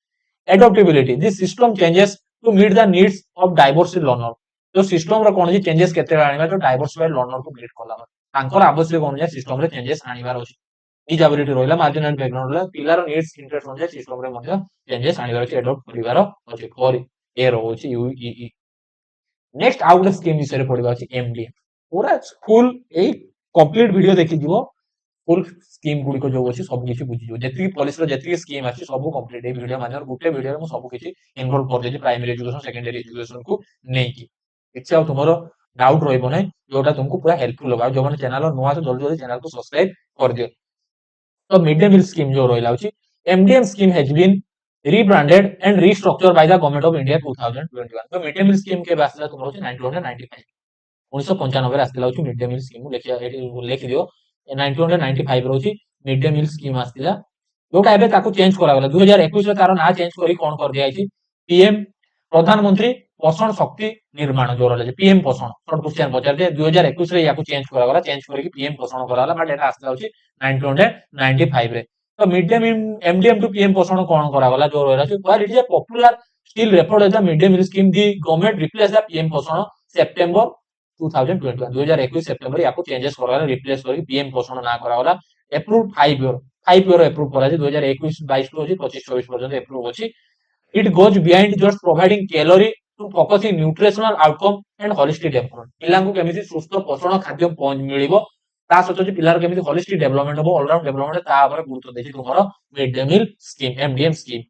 adaptability this system changes to meet the needs of diverse learner जो सिस्टम रो कोन जे चेंजेस केते आनिबा तो डाइवर्सिफाइड लर्नर को बिल्ड करला तांकर आवश्यक कोन जे सिस्टम रे चेंजेस आनिबार अछि डिजाबिलिटी रहला मार्जिनल बैकग्राउंड रहला पिलर नीड्स इंटरेस्ट होजे सिस्टम रे मध्ये चेंजेस आनिबार अछि एडॉप्ट करिवार अछि ए रोचे यूईई। नेक्स्ट आउ गोटे स्कीम विषय पढ़ा अछि एमडीएम। पूरा फुल ए कंप्लीट वीडियो देखि दिबो, फुल स्कीम गुडी को जो अछि सब किछि बुझि जो, जेति पुलिस रो जेति स्कीम अछि सब कंप्लीट ए वीडियो माने गुटे वीडियो में सब किछि इन्वॉल्व कर देछि प्राइमरी एजुकेशन सेकेंडरी एजुकेशन को नै कि किछि आ तुमरो डाउट रहइबो नै, जोटा तुमको पूरा हेल्पफुल होगा। जो माने चैनल नुआ तो जल्दी जल्दी चैनल को सब्सक्राइब कर दियो। तो मिड डे मील स्कीम जो रहिला अछि MDM scheme has been rebranded and restructured by the government of India 2021। तो मिड डे मील स्कीम के बासला तुमरो अछि 1995 1995 रे आस्तिला अछि मिड डे मील स्कीम लेखिया एठी लेखि दियो 1995 रो अछि मिड डे मील स्कीम आस्तिला, जोटा एबे ताको चेंज करा गला 2021 रे तार ना चेंज करी कोन कर दिया अछि पीएम प्रधानमंत्री पोषण शक्ति निर्माण जो रहले पीएम पोषण। शॉर्ट क्वेश्चन पचार दे 2021 रे याको चेंज करा गला, चेंज करी पीएम पोषण करा गला, बट एटा आस्तिला अछि 1995 रे। तो mid day meal MDM to PM Poshan कोन करा गला जो रहला अछि what is a popular still referred as the mid day meal scheme the government replace the PM Poshan September 2021 2021 September याको चेंजेस करा गला, रिप्लेस करी पीएम पोषण ना करा गला। अप्रूव 5 ईयर अप्रूव करा जे 2021 22 को अछि 25 24 पर्यंत अप्रूव अछि। It goes beyond just providing calorie to focusing nutritional outcome and holistic development। पिलांको केमिति सुस्थ पोषण खाद्य मिलिबो ता सतो जे पिलार केमिति होलिस्टिक डेवलपमेंट हो ऑल राउंड डेवलपमेंट ता ऊपर गुरुत्व देछि तुमरो mid day meal scheme MDM scheme.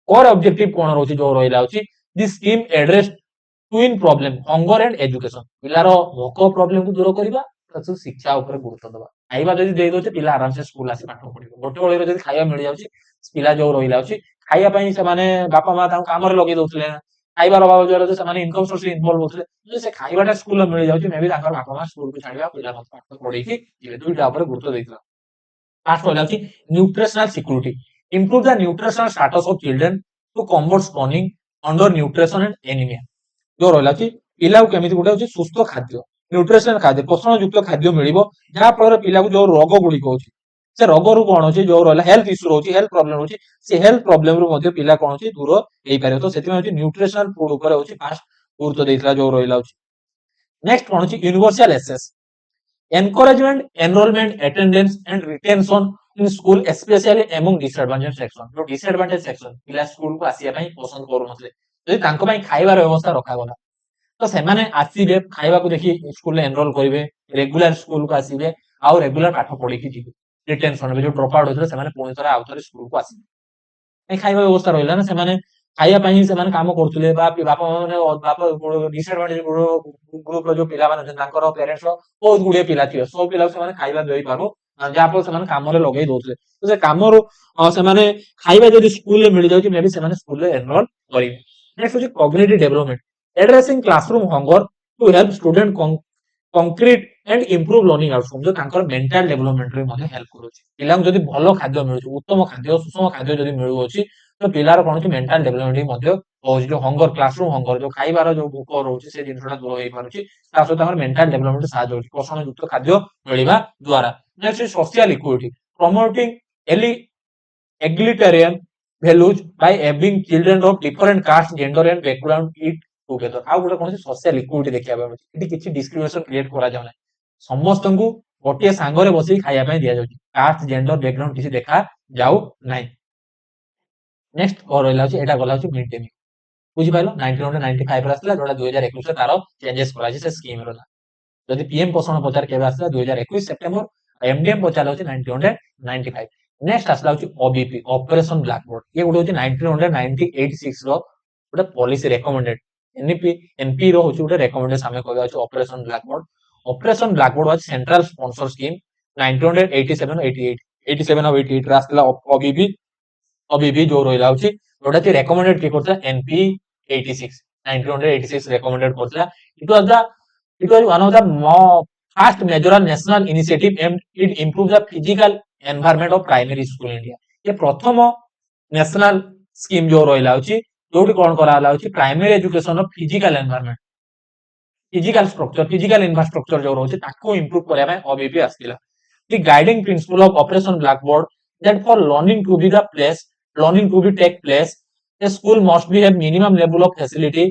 Core objective कोन रहउछि जो रहिला अछि this scheme address twin problem hunger and education. पिलारो भोक प्रॉब्लम को दूर करबा तसु शिक्षा ऊपर गुरुत्व देबा। खाइबा जदि देइ दोचे पिला आराम से स्कूल आसी पाठ पढिबो। गोटे ओळेरो जदि खाइबा मिल जाउछि पिला जो रहिला अछि खाइबा पई से माने बापा मा ता काम रे लगै दोथले, खाइबार अभाव जो रहले से माने इनकम सोर्स इन्वॉल्व होथले, जे से खाइबाटा स्कूल मिल जाउछि मे भी ताकर बापा मा स्कूल को छाडिबा पिला मत पाठ पढै कि जे दुइटा ऊपर गुरुत्व देइतला। Last कहला अछि nutritional security improve the nutritional status of children to combat spawning under nutrition and anemia। जो रहला कि पिला को केमिति गुटे अछि सुस्थ खाद्य न्यूट्रिशनल खाद्य पोषण युक्त खाद्य मिलिबो जहा फल पिला को जो रोग गुडी को अछि से रोग रु कोन अछि जो रहला हेल्थ इश्यू रहउछि हेल्थ प्रॉब्लम रहउछि से हेल्थ प्रॉब्लम रु मध्ये पिला कोन अछि दूर हेइ पारे। तो सेति अछि न्यूट्रिशनल फूड ऊपर अछि फास्ट गुरुत्व देइतला जो रहला अछि। नेक्स्ट कोन अछि universal access encouragement enrollment attendance and retention in school especially among disadvantaged section। जो disadvantaged section पिला स्कूल को आसिया पई पसंद करू नथले जदि तांको पई खाइबार व्यवस्था रखा गला तो सेमाने आसीबे खाइबा को देखि स्कूल ले एनरोल करिवे रेगुलर स्कूल को आसीबे आ रेगुलर पाठ पढि कि जिवे। रिटेंशन में जो ड्रॉप आउट होथले सेमाने पुणी थरा आउथरे स्कूल को आसीबे ए खाइबा व्यवस्था रहिला ना सेमाने खाइबा पई सेमाने काम करथुले बा बापा माने बापा डिसएडवांटेज ग्रुप रो जो पिला माने तांकर पेरेंट्स बहुत गुडे पिला थियो सब पिला सेमाने खाइबा देई पारो जा पर सेमाने काम रे लगै दोथले तो से काम रो सेमाने खाइबा जदि स्कूल ले मिल जाउछि मे भी सेमाने स्कूल ले एनरोल करिवे। नेक्स्ट होछि cognitive development addressing classroom hunger to help student concrete and improve learning outcome जो तांकर मेंटल डेवलपमेंट रे मध्ये हेल्प करूछि। पिला जदि भलो खाद्य मिलुछि उत्तम खाद्य सुषम खाद्य जदि मिलुछि तो पिलार कोन छि मेंटल डेवलपमेंट मध्ये हो जो हंगर क्लासरूम हंगर जो खाइबार जो भूख रहउछि से जिनसटा दूर होई पारुछि ता सहित हमर मेंटल डेवलपमेंट साहाय्य होछि पोषण युक्त खाद्य मिलिबा द्वारा। नेक्स्ट सोशल इक्विटी प्रमोटिंग एली egalitarian values by having children of different caste gender and background eat together। आ गोटे कोन सोशल इक्विटी देखिया बा एटी किछि डिस्क्रिमिनेशन क्रिएट करा जाउ नै समस्त को गोटे सांगरे बसी खाइया पई दिया जाउछि कास्ट जेंडर बैकग्राउंड किछि देखा जाउ नै। नेक्स्ट और रहला अछि एटा गला अछि मिड डे मील बुझि पाइलो 1995 रा आसला जोटा 2021 रे तारो चेंजेस करा अछि से स्कीम रो ना जदि पीएम पोषण पचार केबे आसला 2021 सेप्टेम्बर एमडीएम पचार अछि 1995। नेक्स्ट आसला अछि ओबीपी ऑपरेशन ब्लैकबोर्ड ये गुडे अछि 1986 रो गोटे पॉलिसी रेकमेंडेड एनपी एनपी रो होछि गोटे रेकमेंडेशन हमें कहबा अछि operation blackboard. Operation blackboard was central sponsor scheme 1987 88 87 और 88 रा आसला ओबीपी ओबीपी जो रहला अछि जोटा कि रेकमेंडेड के करथला एनपी 86 1986 रेकमेंडेड करथला। It was one of the first major national initiative aimed it improve the physical environment of primary school India. ये प्रथम नेशनल स्कीम जो रहला अछि जोटी कोन करा हला अछि primary education of physical environment physical structure physical infrastructure जो रहउछि ताको इंप्रूव करबा में ओबीपी आस्तिला। The guiding principle of operation blackboard that for learning to be the place learning to be take place a school must be have minimum level of facility।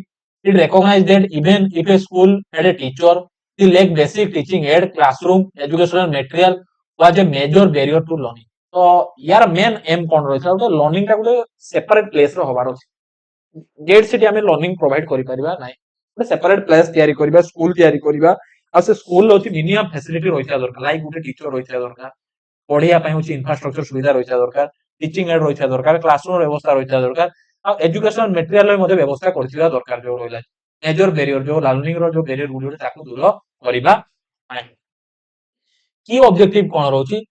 it recognize that even if a school had a teacher the lack basic teaching aid classroom educational material was a major barrier to learning। तो यार मेन एम कोन रहइछला तो लर्निंग ता गुटे सेपरेट प्लेस रो होबार अछि गेट सिटी आम लर्निंग प्रोवाइड करें सेपरेट प्लेस या स्कूल या से स्कूल मिनिमम फैसिलिटी रही दरकार लाइक गोटे टीचर रही दरकार पढ़िया इंफ्रास्ट्रक्चर सुविधा रही दरकार टीचिंग एड रही दरकार क्लासरूम व्यवस्था रही दरकार आ एजुकेशन मटेरियल व्यवस्था कर दरकार जो रहा मेजर बैरियर जो लर्निंग जो बैरियर गुड़ी दूर करने की ऑब्जेक्टिव कौन रही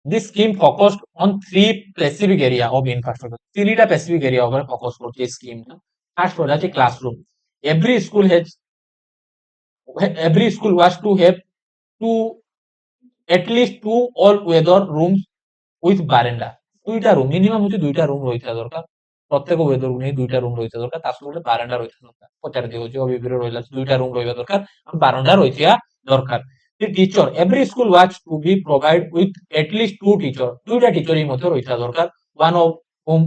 This scheme focused on three specific area of infrastructure. Three टा specific area over focus करती है scheme टा. First हो जाती है classroom. Every school was to have two at least two all weather rooms with baranda. দুইটা রুম মিনিমাম হচ্ছে দুইটা রুম রইতা দরকার প্রত্যেক ওয়েদর রুমে দুইটা রুম রইতা দরকার তার সঙ্গে ଗୋଟେ বারান্দা রইতা দরকার পচার দিও যে অবিবির রইলা দুইটা রুম রইবা দরকার আর বারান্দা রইতা দরকার the teacher every school was to be provide with at least two teacher দুইটা টিচারই মধ্যে রইতা দরকার one of whom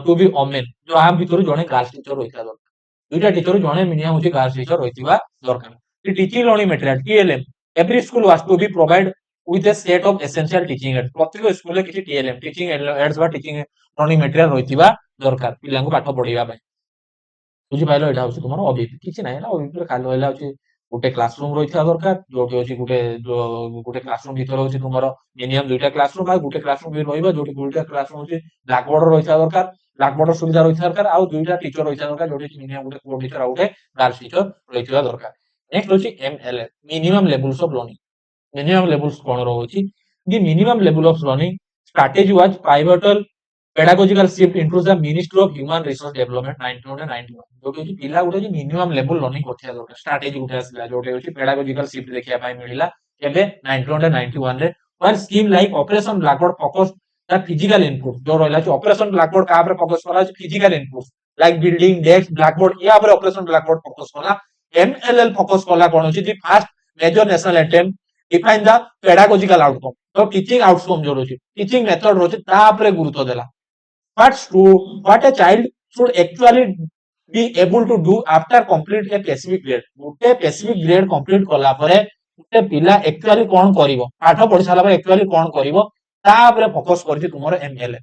to be women जो आम ভিতরে জনে গার্লস টিচার রইতা দরকার দুইটা টিচার জনে মিনিমাম হচ্ছে গার্লস টিচার রইতিবা দরকার the teaching learning material TLM every school was to be provide with a set of essential teaching aids प्रत्येक स्कूल किसी TLM teaching aids बा teaching learning material रहितिबा दरकार पिलांको पाठ पढिबा पय बुझि पाइलो एटा होछि तुमरो ऑब्जेक्टिव किछि नै ना ऑब्जेक्टिव खाली होइला होछि गोटे क्लासरूम रहिथा दरकार जोटी होछि गोटे क्लासरूम भीतर होछि तुमरो मिनिमम दुइटा क्लासरूम आ गोटे क्लासरूम भी रहिबा जोटी दुइटा क्लासरूम होछि ब्लैक बोर्ड रहिथा दरकार ब्लैक बोर्ड सुविधा रहिथा दरकार आ दुइटा टीचर रहिथा दरकार जोटी मिनिमम गोटे को टीचर आ गोटे गर्ल्स टीचर रहिथा दरकार नेक्स्ट होछि MLL minimum levels of learning minimum levels कौन रही the minimum level of learning strategy was pivotal pedagogical shift into the Ministry of Human Resource Development 1991 जो कि पिला गुटे minimum level learning करथिया दरकार strategy गुटे आसला जोटे होची pedagogical shift देखिया पाई मिलिला केबे 1991 रे one scheme like operation blackboard focus the physical input जो रहला छि operation blackboard का पर फोकस करा छि physical input like building desk blackboard या पर operation blackboard focus करा MLL focus कला कोन होची the first major national attempt define the pedagogical outcome तो teaching outcome जो रही teaching method रही तापरे गुरुत्व देला what a child should actually be able to do after complete a specific grade गोटे specific grade complete कला परे गोटे पिला actually कोन करिवो पाठ पढि साला परे actually कोन करिवो तापरे फोकस करछि तुमरो MLL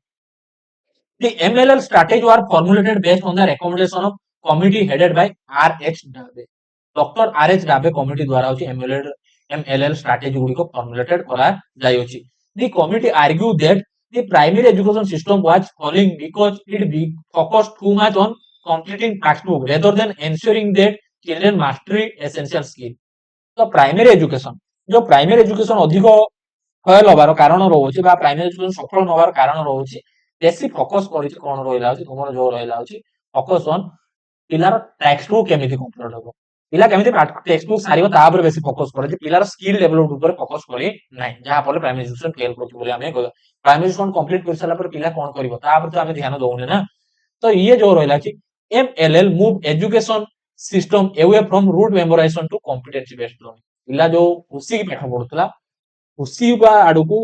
the MLL strategy were formulated based on the recommendation of committee headed by RH Dave Dr. RH Dave committee द्वारा होछि MLL strategy गुड़िको formulated करा जायोछि the committee argued that the primary education system was failing because it focused too much on completing textbook rather than ensuring that children mastery essential skill तो primary education जो primary education अधिक फेल होबार कारण रहउछि बा primary education सफल होबार कारण रहउछि बेसी फोकस करिछि कोन रहिला होछि तुमर जो रहिला होछि फोकस ऑन पिलार टेक्स्ट बुक केमिति कंप्लीट होबो पिला केमिति टेक्स्ट बुक सारिबो तापर बेसी फोकस करे जे पिलार स्किल डेवलप ऊपर फोकस करी नै जहा फले प्राइमरी एजुकेशन फेल करछि बोली हमें प्राइमरी एजुकेशन कंप्लीट कर साला पर पिला कोन करबो तापर तो हमें ध्यान दउने ना तो ये जो रहिला छि MLL move education system away from rote memorization to competency based learning पिला जो खुशी की पाठ पढुतला खुशी बा आडुकू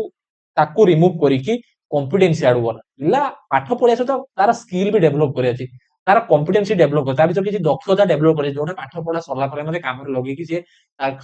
ताकू रिमूव करिकि कॉम्पिटेंसी आडु गला पिला पाठ पढिया तो तार स्किल भी डेवलप करिया छि तार कॉम्पिटेंसी डेवलप कर ता भीतर किछि दक्षता डेवलप करे जोटा पाठ पढा सरला परे मध्ये काम लगे कि से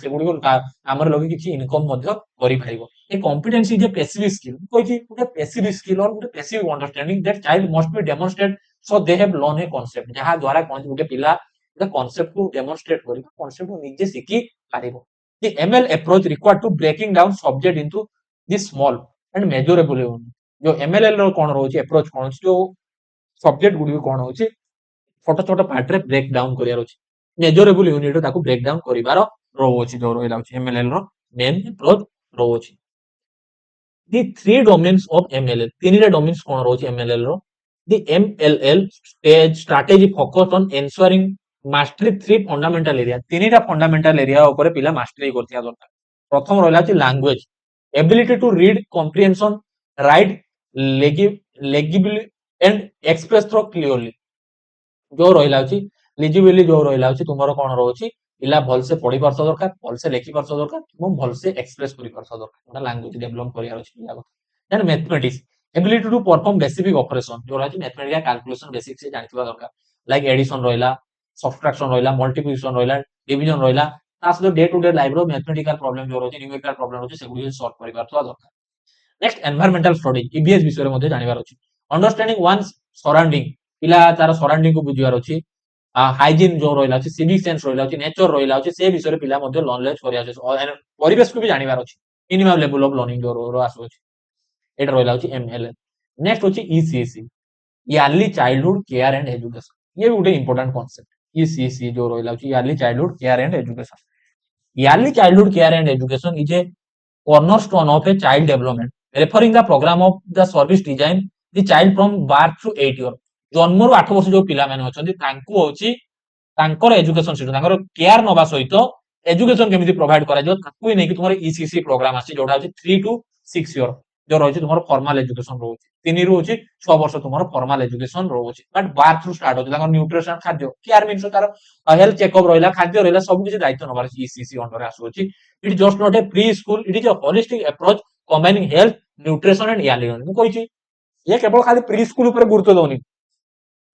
गुडी को काम लगे किछि इनकम मध्ये करि पाइबो ए कॉम्पिटेंसी जे पैसिव स्किल कोइ गोटे पैसिव स्किल और गोटे passive understanding that child must be demonstrate so they have learn A concept जहा द्वारा कोन गोटे पिला गोटे कांसेप्ट को डेमोन्स्ट्रेट करि कांसेप्ट को निजे सिखि पारिबो the ML approach required to breaking down subject into this small and measurable unit जो MLL रो कोन रहउछि अप्रोच कोन जो सब्जेक्ट गुडी कोन होछि छोटा छोटा पार्ट रे ब्रेक डाउन करियार अछि मेजरेबल यूनिट ताको ब्रेक डाउन करिवार रहउछि जो रहिला अछि MLL रो मेन अप्रोच रहउछि the three domains of MLL तीनटा डोमेन्स कोन रहउछि MLL रो the MLL strategy focused on ensuring mastery three fundamental area तीनटा फंडामेंटल एरिया ऊपर पिला मास्टरी करथिया दरकार प्रथम रहिला अछि language ability to read comprehension write legible and express through clearly जो रहिला अछि लिजिबिली जो रहिला अछि तुमरो कोन रहउछि पिला भल से पढि परस दरकार भल से लेखि परस दरकार एवं भल से एक्सप्रेस करि परस दरकार ओटा लैंग्वेज डेवलप करिया अछि पिला then mathematics ability to perform basic operation जो रहिछि मैथमेटिकल कैलकुलेशन बेसिक से जानिथिबा दरकार लाइक एडिशन रहिला सब्ट्रैक्शन रहिला मल्टीप्लिकेशन रहिला डिवीजन रहिला तास डे टू डे लाइफ रो मैथमेटिकल प्रॉब्लम जो रहिछि न्यूमेरिकल प्रॉब्लम रहिछि सेगुडी सॉल्व करि परथवा दरकार नेक्स्ट एनवायरमेंटल स्टडी EVS विषय रे मध्ये जानिबार अछि अंडरस्टैंडिंग वन्स सराउंडिंग ପିଲା ତାର ସରାଉଣ୍ଡିଂ କୁ ବୁଝିବାର ଅଛି, ହାଇଜିନ୍ ଯୋଉ ରହିଲା ଅଛି, ସିଭିକ୍ ସେନ୍ସ ରହିଲା ଅଛି, ନେଚର ରହିଲା ଅଛି, ସେ ବିଷୟରେ ପିଲା ମଧ୍ୟ ନଲେଜ କରିବା ଅଛି, ପରିବେଶକୁ ବି ଜାଣିବାର ଅଛି, ମିନିମମ୍ ଲେଭେଲ ଅଫ ଲର୍ଣ୍ଣିଂ ଯୋଉ ଆସୁଅଛି, ଏଇଟା ରହିଲା ଅଛି MLN। ନେକ୍ସଟ ଅଛି ECC, early childhood care and education, ये भी गोटे इंपोर्टेंट कॉन्सेप्ट, ECC जो ରହିଲା ଅଛି early childhood care and education. Early childhood care and education is a cornerstone of a child development, referring the program of the service design the child from birth to 8 year, ଜନ୍ମରୁ 8 ବର୍ଷ ଯୋଉ ପିଲାମାନେ ଅଛନ୍ତି ତାଙ୍କୁ ହଉଛି ତାଙ୍କର ଏଜୁକେସନ ସିଷ୍ଟମ, ତାଙ୍କର କେୟାର ନବା ସହିତ ଏଜୁକେସନ କେମିତି ପ୍ରୋଭାଇଡ କରାଯିବ ତାକୁ ହିଁ ନେଇକି ତୁମର ECC ପ୍ରୋଗ୍ରାମ ଆସିଛି, ଯୋଉଟା ହଉଛି 3 to 6 year जो रही तुम फॉर्मल एजुकेशन रोचे, 3 रु 6 वर्ष तुम फॉर्मल एजुकेशन रोचे, बट बार्थ रु स्टार्ट होचे न्यूट्रिशन खाद्य केयर मींस तार हेल्थ चेकअप रहिला, खाद्य रहिला, सब किसी दायित्व नबार ECC अंडर आसुची। It just not a pre school, it is a holistic approach combining health nutrition and yearly learning. मु कहिची ये केवल खाली प्री स्कूल ऊपर गुरुत्व दउनी,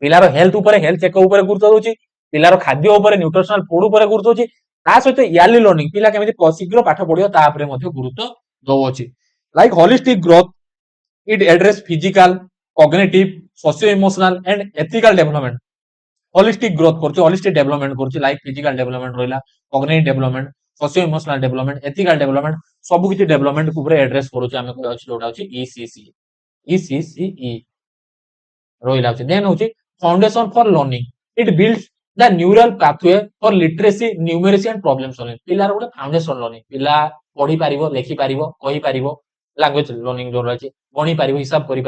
पिलार हेल्थ ऊपर, हेल्थ चेकअप ऊपर गुरुत्व दउची, पिलार खाद्य ऊपर, न्यूट्रिशनल फूड ऊपर गुरुत्व दउची, ता सहित इयर्ली लर्निंग पिला केमिति शीघ्र पाठ पढियो ता ऊपर मध्ये गुरुत्व दउची। Like holistic growth, it address physical, cognitive, socio-emotional and ethical development, holistic growth करछि, holistic development करछि, like physical development रहिला, cognitive development, socio-emotional development, ethical development, सब किछि development ऊपर एड्रेस करूछि हमें कहै अछि जोटा अछि ECCE रहिला अछि। देन होछि foundation for learning, it builds the neural pathway for literacy, numeracy and problem solving, पिलार गोटे फाउंडेशन लर्निंग, पिला पढि पारिबो, लेखि पारिबो, कहि पारिबो, लैंग्वेज लर्निंग जो रही गणि पार, हिसाब कर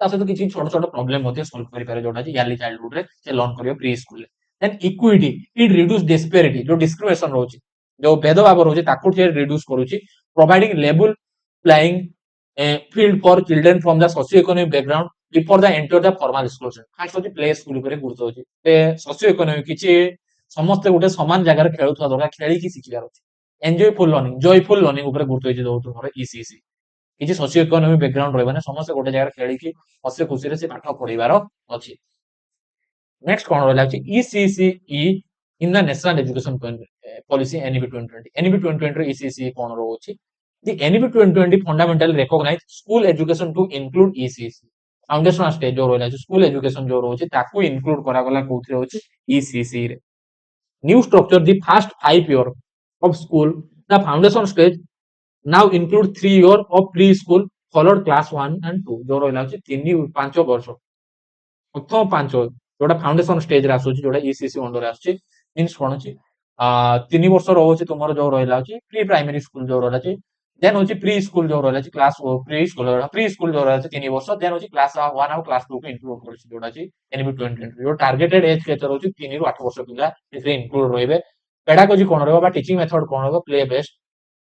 सहित किसी छोट छोट प्रोब्लेम सॉल्व कर जोटा इयर्ली चाइल्डहुड रे से लर्न करियो pre school. Then equity, it reduce disparity, जो डिस्क्रिमिनेशन रोची, जो भेदभाव रोची ताकू रिड्यूस करूची, providing level playing field for children from the socio economic background before the enter the formal school. First होची प्ले स्कूल ऊपर गुरुत्व होची, ते सोशियो इकोनॉमिक किछि समस्त गोटे समान जगह रे खेलुथवा दरकार, खेली की सिखिबार होची, एन्जॉयफुल लर्निंग, जॉयफुल लर्निंग ऊपर गुरुत्व होची जो तुमर ECC। किसी सोशियो इकोनॉमिक बैकग्राउंड रहबा समस्त गोटे जगह खेली की हसे खुशी रे से पाठ पढिबार अछि। नेक्स्ट कोन रहला अछि ECCE in the national education policy NEP 2020, NEP 2020 रे ECCE कोन रहौ अछि, the NEP 2020 fundamentally recognize school education to include ECC, foundational stage जो रहला अछि स्कूल एजुकेशन जो रहौ अछि ताकू इंक्लूड करा गला कोथि रहौ अछि ECC रे। New structure the first 5 year of school, the foundation stage now include 3 year of preschool followed class 1 and 2, जो रहला अछि 5 वर्ष प्रथम 5 जोटा फाउंडेशन स्टेज रे आसुची, जोटा ECC अंडर आसुची, मींस कोन अछि 3 वर्ष रहउची तुमरो जो रहला अछि प्री प्राइमरी स्कूल जो रहला अछि, देन होची प्री स्कूल जो रहला अछि क्लास प्री स्कूल जो रहला अछि 3 वर्ष, देन होची क्लास 1 और क्लास 2 को इंक्लूड करछि जोटा अछि NEP 2020, जो टारगेटेड एज केते रहउची 3 रु 8 वर्ष पिला एसे इंक्लूड रहबे। पेडागोजी कोन रहबा, टीचिंग मेथड कोन रहबा, प्ले बेस्ड,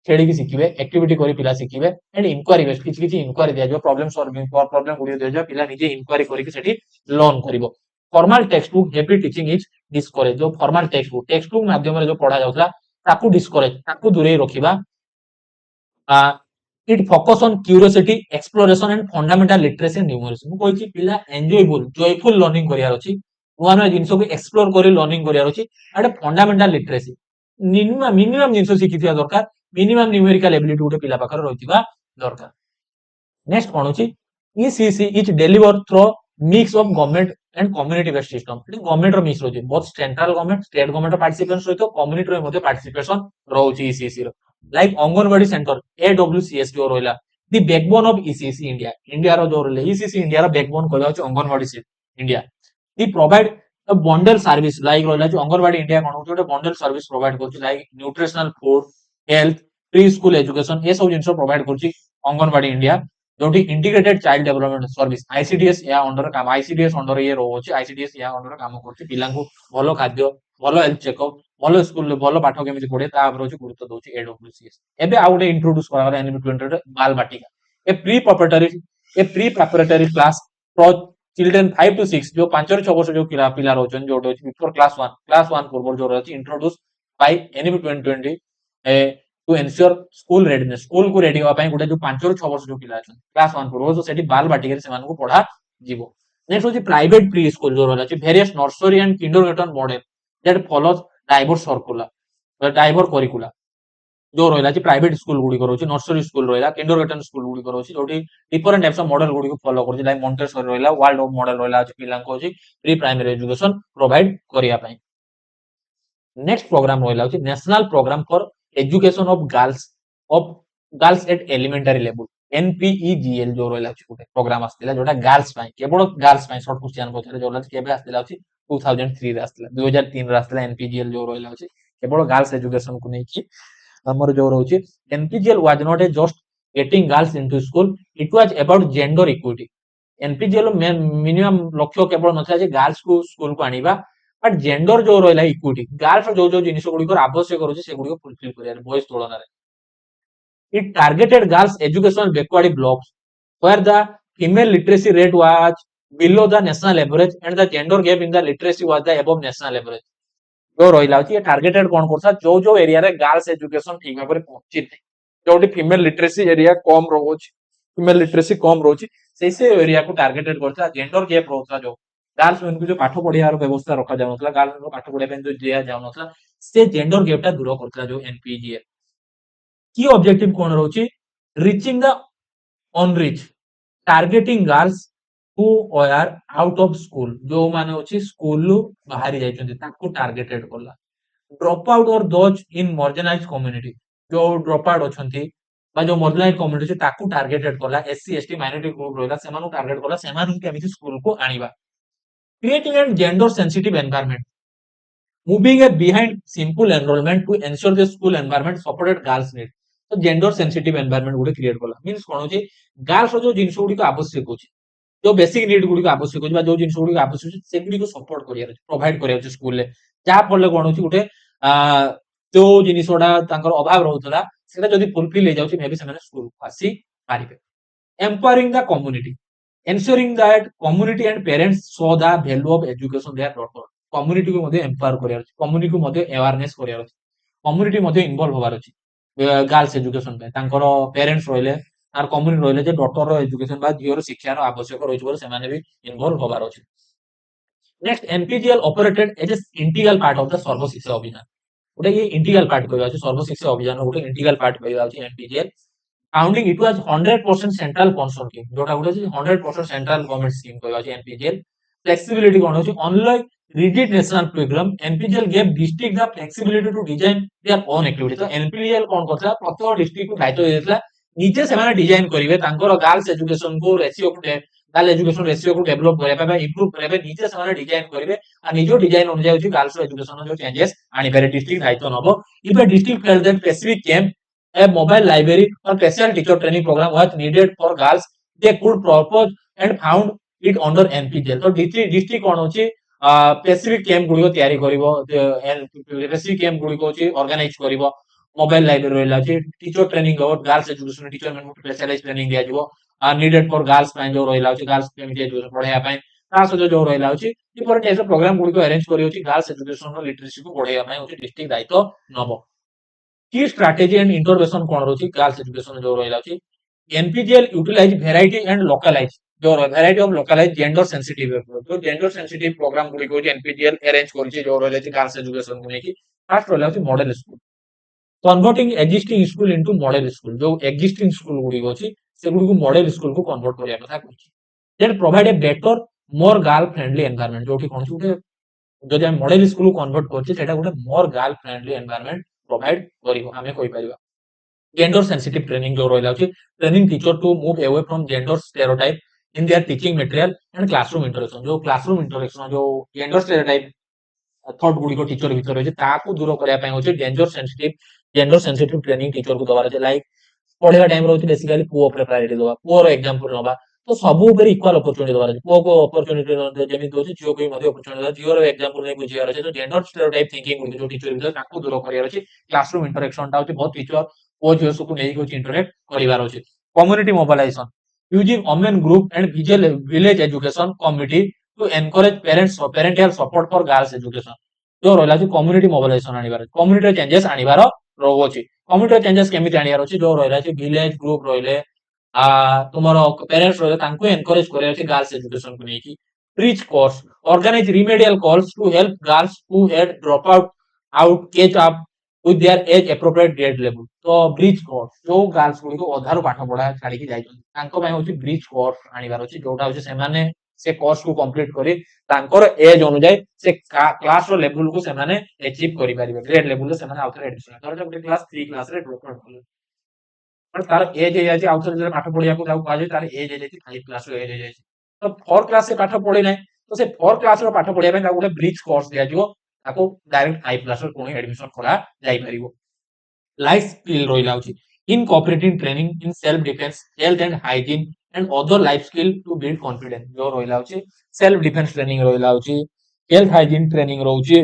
खेली की शिखिबे, एक्टिविटी करी पिला शिखिबे, एंड इंक्वायरी बेस्ड, किछि किछि इंक्वायरी दिया जो प्रॉब्लम सॉल्विंग फॉर प्रॉब्लम गुडी दिया जो पिला निजे इंक्वायरी करी कि सेठी लर्न करिवो। Formal text book heavy teaching is discourage, जो फॉर्मल टेक्स्ट बुक माध्यम रे जो पढा जाउतला ताकू डिस्करेज, ताकू दूरे रखिबा। It focus on curiosity, exploration and fundamental literacy and numeracy. मु कहि पिला एन्जॉयबल, जॉयफुल लर्निंग करियार अछि, नुआ नुआ जिंस को एक्सप्लोर करी लर्निंग करियार अछि, आडे फंडामेंटल लिटरेसी मिनिमम जिंस शिखिथिया दरकार, मिनिमम न्यूमेरिकल एबिलिटी गोटे पिला पाखर रहिथिबा दरकार। नेक्स्ट कोन अछि ECC is deliver through mix of government and community based system, government रो मिक्स रहउची, both central government state government रो पार्टिसिपेशन सहित कम्युनिटी रो मध्ये पार्टिसिपेशन रहउची ECC रो, लाइक अंगनवाड़ी सेंटर AWCS जो रहला the backbone of ECC India, India रो जो रहले ECC इंडिया रो बैकबोन कहला अछि अंगनवाड़ी से India. The provide a bundle service like रहला जो अंगनवाड़ी इंडिया कोन होते बंडल सर्विस प्रोवाइड करछि, like nutritional food, health, pre school education, ये सब जिंस प्रोवाइड करछि अंगनवाड़ी इंडिया, जोटी integrated child development service ICDS या अंडर काम, ICDS अंडर ये रहउछि, ICDS या अंडर काम करछि पिला को भलो खाद्य, भलो हेल्थ चेकअप, भलो स्कूल भलो पाठ केमिति पढे ता पर होछि गुरुत्व दोछि AWCS। एबे आउटे इंट्रोड्यूस करा गला NEP 2020 Bal Vatika, a pre preparatory class for children 5 to 6, जो 5 ରୁ 6 वर्ष जो पिला रहउछन जोटा होछि बिफोर क्लास 1 पूर्व जो रहछि introduce by NEP 2020 to ensure school readiness, school को रेडी होबा पई गोटे जो 5 ରୁ 6 वर्ष जो पिला अछन क्लास 1 पूर्व जो सेठी बाल बाटिका रे सेमान को पढा जीवो। नेक्स्ट होछि प्राइवेट प्री स्कूल जो रहला छि various nursery and kindergarten model that follows diverse circular diver curricula, जो रहा प्राइवेट स्कूल गुड़िक रोचे नर्सरी स्कूल रहा किंडरगार्टन स्कूल गुड़िक रोचे जो डिफरेंट टाइप्स ऑफ मॉडल गुड़िक फॉलो कर लाइक मॉन्टेसरी रहा वर्ल्ड ऑफ मॉडल रहा पिला प्री प्राइमरी एजुकेशन प्रोवाइड करने नेक्स्ट प्रोग्राम रहा national program for education of girls at elementary level NPEGL जो रहा प्रोग्राम आसला जो गर्ल्स केवल गर्ल्स सर्ट क्वेश्चन पचारे जो आसला 2003 आसला 2003 आसला एनपीजीएल जो रहा केवल गर्ल्स एजुकेशन को लेकिन हमर जो रोचे NPGL was not a just getting girls into school it was about gender equity NPGL minimum लक्ष्य केवल नथा जे गर्ल्स को स्कूल को आनिबा बट जेंडर जो रहा इक्विटी गर्ल्स जो जिनिस गुड़िक आवश्यक रोचे से गुड़िक फुलफिल करियार बॉयज तुलन रे it targeted girls education backward blocks where the female literacy rate was below the national average and the gender gap in the literacy was the above national average जो रहा ये टार्गेटेड कौन करता जो जो एरिया रे गर्ल्स एजुकेशन ठीक भाव पहुंची जो फीमेल लिटरेसी एरिया कम रोच फीमेल लिटरेसी कम रोच से एरिया को टार्गेटेड करता जेंडर गैप रोता जो गर्ल्स उनको जो पाठ पढ़ियार व्यवस्था रखा जाऊ गर्ल्स को पाठ पढ़िया जो दिया जाऊ से जेंडर गैपटा दूर करता जो एनपीजीएल की ऑब्जेक्टिव कौन रोची reaching the unreach targeting girls who were out of school जो माने होची स्कूल बाहरी जाइछन्ती ताको टार्गेटेड करला ड्रॉप आउट और दोज इन मार्जिनलाइज्ड कम्युनिटी जो ड्रॉप आउट अछन्ती बा जो मार्जिनलाइज्ड कम्युनिटी छै ताको टार्गेटेड करला एससी एसटी माइनॉरिटी ग्रुप रहला सेमानु टार्गेट करला सेमानु केमिति स्कूल को आनिबा creating and gender sensitive environment moving a behind simple enrollment to ensure the school environment supported girls need तो जेंडर सेंसिटिव एनवायरनमेंट गुडे क्रिएट करला मींस कोन होची गर्ल्स जो जिंस गुडी को आवश्यक होची जो बेसिक नीड गुडी को आवश्यक होची बा जो जिंस गुडी को आवश्यक होची से गुडी को सपोर्ट करिया अछि प्रोवाइड करिया अछि स्कूल ले जा पड़ले कोन होची गुटे जो जिनिसोडा तांकर अभाव रहउतला सेटा जदी फुलफिल हे जाउची मेबी सेमाने स्कूल आसी पारिबे empowering the community ensuring that community and parents saw the value of education their daughter community को मध्ये एम्पावर करिया अछि community को मध्ये अवेयरनेस करिया अछि community मध्ये इन्वॉल्व होबार अछि गर्ल्स एजुकेशन पे तांकर पेरेंट्स रहले आर कम्युनिटी रहले जे डॉक्टर रो एजुकेशन बा झियो रो शिक्षा रो आवश्यक रहिछ बोले सेमाने भी इन्वॉल्व होबार अछि next NPGL operated as a integral part of the Sarva Shiksha Abhiyan ओटा ये इंटीग्रल पार्ट कहबा अछि सर्व शिक्षा अभियान ओटा इंटीग्रल पार्ट कहबा अछि NPGL founding it was 100% central consortium जोटा गुडे 100% सेंट्रल गवर्नमेंट स्कीम कहबा अछि एनपीजीएल फ्लेक्सिबिलिटी कोन होछि unlike rigid national program npgl gave district the flexibility to design their own activity तो npgl कोन करथला प्रत्येक डिस्ट्रिक्ट को दायित्व देथला निजे सेमाने डिजाइन करिवे तांकर गर्ल्स एजुकेशन को रेशियो को गर्ल एजुकेशन रेशियो को डेवलप करबा बा इंप्रूव करबा निजे सेमाने डिजाइन करिवे आ निजो डिजाइन अनुसार होछि गर्ल्स एजुकेशन जो चेंजेस आनी बेरे डिस्ट्रिक्ट दायित्व नबो if a district felt that specific camp a mobile library or special teacher training program was needed for girls they could propose and found it under npgl तो डिस्ट्रिक्ट कोन होछि स्पेसिफिक कैंप गुडी को तयारी करिवो स्पेसिफिक कैंप गुडी को छि ऑर्गेनाइज करिवो मोबाइल लाइब्रेरी रहला छि teacher training about girls education teacher मन को स्पेशलाइज ट्रेनिंग दिया जिवो नीडेड फॉर गर्ल्स पय जो रहला छि गर्ल्स केमिति एजुकेशन पढाया पय तास जो रहला छि डिफरेंट टाइप्स ऑफ प्रोग्राम गुडी को अरेंज करियो छि गर्ल्स एजुकेशन रो लिटरेसी को पढाया पय होछि डिस्ट्रिक्ट दायित्व नबो की स्ट्रेटजी एंड इंटरवेंशन कोन रोछि गर्ल्स एजुकेशन जो रहला छि NPGL utilize variety and localize जो variety of localize gender sensitive तो जेंडर सेंसिटिव प्रोग्राम गुडी को एनपीजीएल अरेंज करछि जो रहले छि गर्ल्स एजुकेशन को लेकि फर्स्ट रहला छि model school converting existing school into model school जो एक्जिस्टिंग स्कूल गुडी को छि से गुडी को मॉडल स्कूल को कन्वर्ट करिया कथा कहछि that provide a better more girl friendly environment जो कि कोन छि जदि हम मॉडल स्कूल को कन्वर्ट करछि सेटा गुटे more girl friendly environment provide करिवो हमें कोइ परिबा जेंडर सेंसिटिव ट्रेनिंग जो रहला छि training teacher to move away from gender stereotype in their teaching material and classroom interaction जो classroom interaction जो gender stereotype थॉट गुडी को टीचर भीतर होय ताको दूर करया पय होय जेंडर सेंसिटिव ट्रेनिंग टीचर को दबार लाइक पढेला टाइम रहउछि बेसिकली पुओ पर प्रायोरिटी दबा पुओ रो एग्जांपल नबा तो सबु ऊपर इक्वल अपॉर्चुनिटी दबार पुओ को अपॉर्चुनिटी न जेमि दोछि जियो को मध्ये अपॉर्चुनिटी जियो रो एग्जांपल नै बुझियार अछि तो जेंडर स्टेरियोटाइप थिंकिंग गुडी जो टीचर भीतर ताको दूर करयार अछि क्लासरूम इंटरेक्शन ता होछि बहुत टीचर ओ जियो को नै को इंटरेक्ट करिवार अछि community mobilization using women group and village education committee to encourage parental support for girls education जो रहला छि कम्युनिटी मोबिलाइजेशन आनिबार कम्युनिटी चेंजेस आनिबार रोगो छि कम्युनिटी चेंजेस केमिति आनिबार छि जो रहला छि विलेज ग्रुप रहले तुमरो पेरेंट्स रहले तांको एनकरेज करिया छि गर्ल्स एजुकेशन को नेकी bridge course organize remedial classes to help girls who had drop out catch up with their age appropriate grade level तो ब्रिज कोर्स जो गर्ल्स गुडी को अधारु पाठ पढा छाडी की जाइछन तांको पय होची ब्रिज कोर्स आनिबार होची जोटा होची से माने से कोर्स को कंप्लीट करी तांकर एज अनुसार से क्लास रो लेवल को से माने अचीव करि परिबे ग्रेड लेवल से माने आउथरे एडमिशन तर जे क्लास 3 क्लास रे ड्रॉप आउट पर तार एज हे जाची आउथरे जे पाठ पढिया को जाऊ काजे तार एज हे जाची 5 क्लास रो एज हे जाची तो 4 क्लास से पाठ पढि नै तो से 4 क्लास रो पाठ पढिया पे ता गुटे ब्रिज कोर्स दिया जिवो ताको डायरेक्ट 5 क्लास रो कोनी एडमिशन करा जाई परिबो life skill ରହିଲା ହଉଛି in cooperating training in self defense health and hygiene and other life skill to build confidence जो ରହିଲା ହଉଛି self defense training ରହିଲା ହଉଛି health hygiene training ରହୁଛି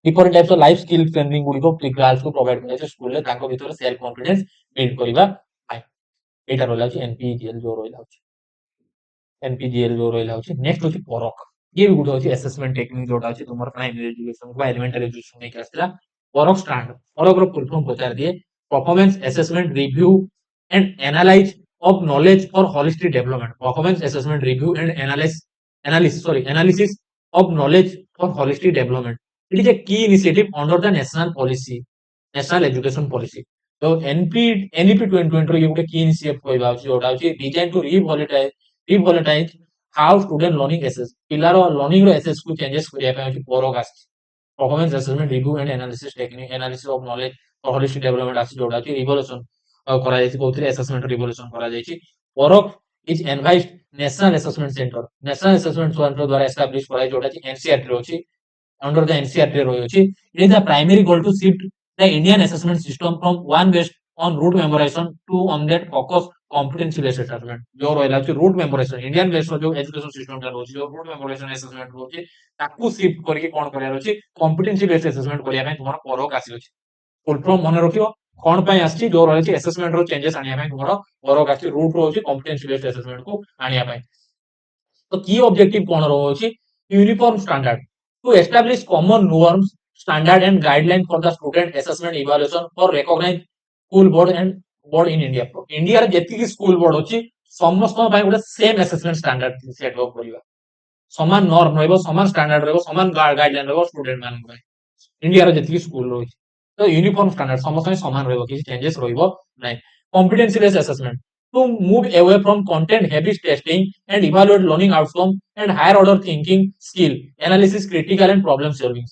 different types of life skill training गुड़िको girls को provide କରାଯାଉଛି स्कूल रे तांको भितर self confidence build କରିବା ପାଇଁ एटा ରହିଲା ହଉଛି NPGL जो ରହିଲା हଉଛି NPGL जो ରହିଲା हଉଛି next ହଉଛି परख ये भी गुड हଉଛି assessment technique जोटा हଉଛି तुमर प्राइमरी एजुकेशन को एलिमेंटरी एजुकेशन में आस्थिला परख स्टैंड परख रो फुल फॉर्म पचार दिए performance assessment review and analyse of knowledge for holistic development performance assessment review and analysis of knowledge for holistic development it is a key initiative under the national education policy तो NEP 2020 रो ये गुटे की इनिशिएटिव कहबा होची जोटा होची design to revolutionize how student learning assess पिलारो लर्निंग रो एसेस को चेंजेस करिया पे होची परख आसी performance assessment review and analysis technique analysis of knowledge or holistic development आसी जोड़ा कि रिवोल्यूशन करा जायछि कोथरे असेसमेंट रिवोल्यूशन करा जायछि परख is advised national assessment centre द्वारा एस्टैब्लिश करा जोड़ा कि NCERT रोछि under the NCERT royochi it is the primary goal to shift the Indian assessment system from one based on root memorization to on that focus competency based assessment जो रहला छि root memorization Indian based जो education system ता रोछि जो root memorization assessment रोछि ताकू शिफ्ट करके कोन करिया रोछि competency based assessment करिया ପାଇଁ तुमर परक आसी रोछि फुल फॉर्म मन रखियो कोन ପାଇଁ आछि जो रहछि assessment रो चेंजेस आनिया ପାଇଁ तुमर परक आछि root रोछि competency based assessment को आनिया ପାଇଁ तो की ऑब्जेक्टिव कोन रोछि uniform standard to establish common norms, standard and guidelines for the student assessment evaluation for recognized school board in India. India रे जेतिकी स्कूल बोर्ड अछि समस्त ପାଇଁ ଗୋଟେ same assessment standard set up करिवा समान नॉर्म रहबो समान स्टैंडर्ड रहबो समान गाइडलाइन रहबो स्टूडेंट मान ପାଇଁ इंडिया रे जेतिकी स्कूल रहछि तो यूनिफॉर्म स्टैंडर्ड समस्त ପାଇଁ समान रहबो किछि चेंजेस रहबो नै competency based assessment to move away from content heavy testing and evaluate learning outcome and higher order thinking skill analysis critical and problem solving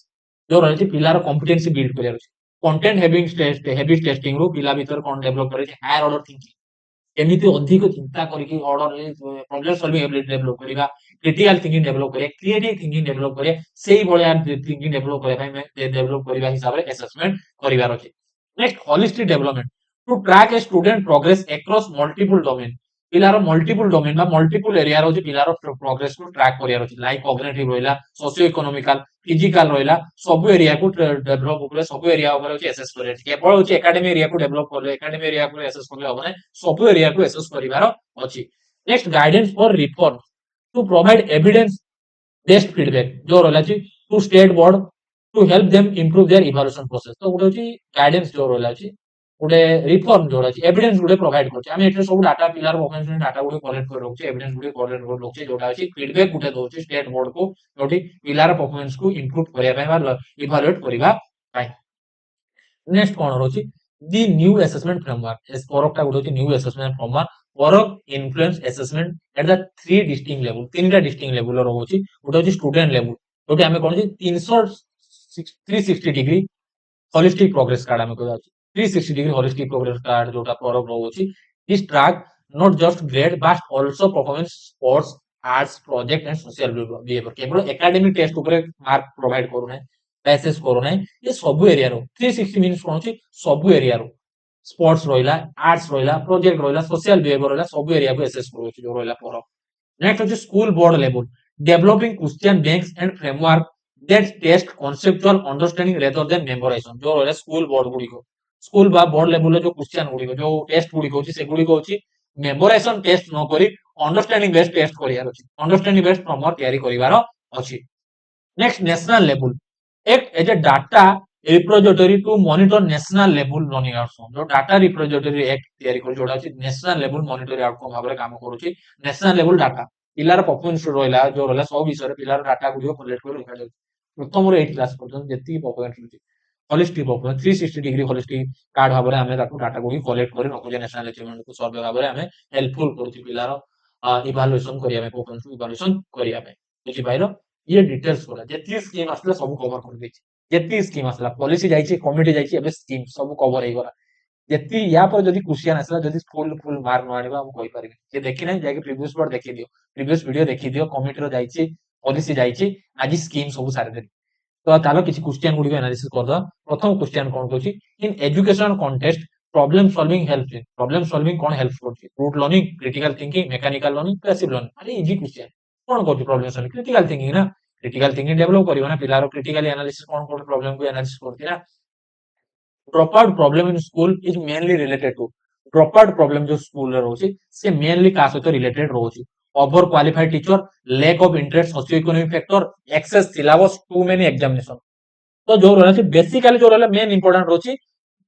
जो रहछि पिलार कॉम्पिटेंसी बिल्ड करिया अछि कंटेंट हेवी टेस्टिंग रो पिला भीतर कोन डेवलप करे हायर ऑर्डर थिंकिंग एमिति अधिक चिंता करके order problem solving ability develop करिवा क्रिटिकल थिंकिंग डेवलप करिया क्रिएटिव थिंकिंग डेवलप करिया सेही बळिया थिंकिंग डेवलप करिया ପାଇଁ डेवलप करिवा हिसाब रे असेसमेंट करिवार अछि next holistic development to track a student progress across multiple domain पिलार मल्टीपल डोमेन बा मल्टीपल एरिया रो जे पिलार प्रोग्रेस को ट्रैक करिया रो लाइक कॉग्निटिव रोइला सोशियो इकोनॉमिकल फिजिकल रोइला सब एरिया को डेवलप होले सब एरिया ऊपर होची एसेस करिया केवल होची एकेडमी एरिया को डेवलप करले एकेडमी एरिया को एसेस करले होबने सब एरिया को एसेस करिवार अछि next guidance for reform to provide evidence based feedback जो रोला छी to state board to help them improve their evaluation process तो गुडे होची गाइडेंस जो रोला छी गुडे रिफॉर्म जोड़ा छी एविडेंस गुडे प्रोवाइड करछि आमे एटे सब डाटा पिलर परफॉर्मेंस डाटा गुडे कलेक्ट कर रखछि एविडेंस गुडे कलेक्ट कर रखछि जोटा अछि फीडबैक गुडे दोछि स्टेट बोर्ड को जोटी पिलर परफॉर्मेंस को इंप्रूव करिया ପାଇଁ बा इवैल्यूएट करिवा ପାଇଁ नेक्स्ट कोन रोछि the new assessment framework as परकटा गुडे अछि new assessment framework Parakh influence assessment at the three distinct level तीनटा डिस्टिंक्ट लेवल रो होछि गुडे अछि स्टूडेंट लेवल जोटी आमे कोन छी 360 डिग्री होलिस्टिक प्रोग्रेस कार्ड आमे कहै अछि 360 degree holistic progress card जोटा परक रहउछि this track not just grade but also performance sports arts project and social behavior केवल एकेडमिक टेस्ट ऊपर मार्क प्रोवाइड करू नै पैसेज करू नै ये सब एरिया रो 360 मींस कोन अछि सब एरिया रो स्पोर्ट्स रोइला आर्ट्स रोइला प्रोजेक्ट रोइला सोशल बिहेवियर रोइला सब एरिया को एसेस करू अछि जो रोइला परक नेक्स्ट अछि school board level developing question banks and framework that test conceptual understanding rather than memorization जो रोइला स्कूल बोर्ड गुडी को स्कूल बा बोर्ड लेवल जो क्वेश्चन गुडी जो टेस्ट गुडी होची से गुडी होची मेमोराइजेशन टेस्ट न करी अंडरस्टैंडिंग बेस्ड टेस्ट करियार अछि अंडरस्टैंडिंग बेस्ड फ्रेमवर्क तयारी करिवार अछि next national level act as a data repository to monitor national level learning outcome जो डाटा रिपोजिटरी एक्ट तयारी कर जोडा अछि नेशनल लेवल मॉनिटरी आउटकम भाबरे काम करूची national level data pillar performance रोइला जो रोला सब विषय रे पिलार डाटा गुडी कलेक्ट कर रखा जाय प्रथम रे 8 क्लास पर्यंत जेति परफॉर्मेंस होची holistic approach 360 degree holistic card भाव में आमे ताको डाटा को ही कलेक्ट कर रखुचे नेशनल अचीवमेंट को सर्वे भाव में आमे हेल्पफुल करूची पिलार इवैल्यूएशन करिया में परफॉर्मेंस इवैल्यूएशन करिया में बुझी पाइलो ये डिटेल्स कोला जेती स्कीम आसला सब कवर कर देछि जेती स्कीम आसला पॉलिसी जाइछि कमिटी जाइछि एबे स्कीम सब कवर हे गला जेती या पर जदी क्वेश्चन आसला जदी फुल मार्क न आनिबा हम कहि परिबे जे देखि नै जाके प्रीवियस बार देखि दियो प्रीवियस वीडियो देखि दियो कमिटी रो जाइछि पॉलिसी जाइछि आज स्कीम सब सारे दे तो तालो किछि क्वेश्चन गुडी एनालिसिस करदा प्रथम क्वेश्चन कोन कहछि in education context problem solving help problem solving कोन हेल्प करछि rote learning critical thinking mechanical learning passive learning अरे इजी क्वेश्चन कोन कहछि प्रॉब्लम सॉल्विंग क्रिटिकल थिंकिंग ना क्रिटिकल थिंकिंग डेवलप करियो ना पिलारो क्रिटिकली एनालिसिस कोन कोन प्रॉब्लम को एनालिसिस करछि ना dropout problem in school is mainly related to dropout problem जो स्कूल रे रोची से मेनली का सहित रिलेटेड रोची over qualified teacher lack of interest socio economic factor access syllabus too many examination तो जो रहला बेसिकली जो रहला मेन इंपोर्टेंट रोची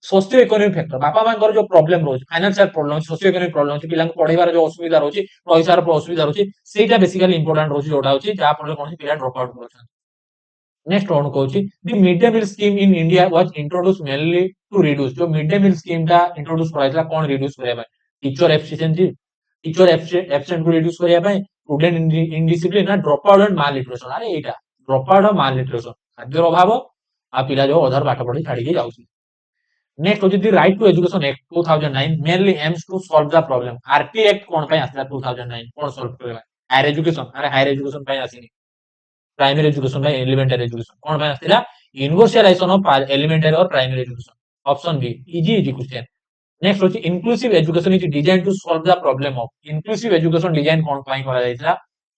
सोशियो इकोनॉमिक फैक्टर बापा मानकर जो प्रॉब्लम रोची financial problem socio economic problem रोची पिलांक पढाइबार जो असुविधा रोची पैसार असुविधा रोची सेटा बेसिकली इंपोर्टेंट रोची जोटा होची जा पर कोन पिला ड्रॉप आउट करछन नेक्स्ट वन कहूची the mid day meal scheme in India was introduce mainly to reduce जो मिड डे मील स्कीम टा इंट्रोड्यूस कराइतला कोन रिड्यूस करया by teacher efficiency teacher absent को रिड्यूस करया बाय स्टूडेंट इनडिसिप्लिन ना drop out and malnutrition अरे एटा ड्रॉप आउट और माल न्यूट्रिशन खाद्यर अभाव आ पिला जो अधर पाठ पढी छाडी के जाउची नेक्स्ट होची the right to education act 2009 mainly aims to solve the problem RT act कोन पय आसला 2009 कोन सॉल्व करबा हायर एजुकेशन अरे हायर एजुकेशन पय आसीनी primary education by elementary education कोन बाय आस्तिला यूनिवर्सलाइजेशन ऑफ एलिमेंटरी और primary education option B easy question next होची inclusive education is design to solve the problem of inclusive education design कोन पाई करा जायतिला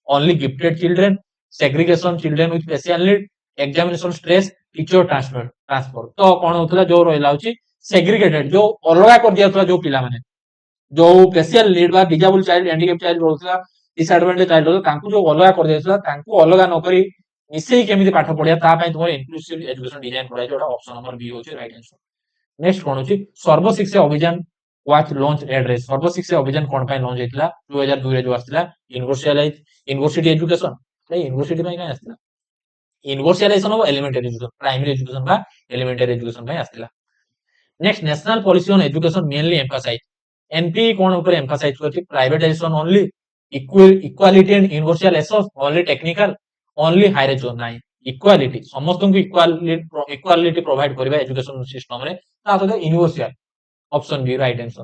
only gifted children segregation children with special need examination stress teacher transfer तो कोन होतला जो रहला होची सेग्रीगेटेड जो अलगा कर दियातला जो पिला माने जो स्पेशल नीड बा डिजेबल चाइल्ड हैंडिकैप चाइल्ड रहतला डिसएडवांटेज चाइल्ड रहतला तांकू जो अलगा कर दियातला तांकू अलगा न करी मिसेई केमिति पाठ पढिया ता पय तुमर इंक्लूसिव एजुकेशन डिजाइन करा जोटा ऑप्शन नंबर बी होची राइट आंसर नेक्स्ट कोन होची सर्व शिक्षा अभियान वाच लॉन्च एड्रेस सर्व शिक्षा अभियान कोन पय लॉन्च हेतला 2002 रे जो आस्तिला यूनिवर्सिटी एजुकेशन ए यूनिवर्सिटी पय काय आस्तिला universalization of elementary education primary education बा एलिमेंटरी एजुकेशन पय आस्तिला next national policy on education mainly emphasize NP कोन ऊपर एम्फसाइज करछि privatization only equality and universal access only technical only higher education नाही इक्वालिटी समस्त को इक्वालिटी प्रोवाइड करबा एजुकेशन सिस्टम रे ता तो universal option B right answer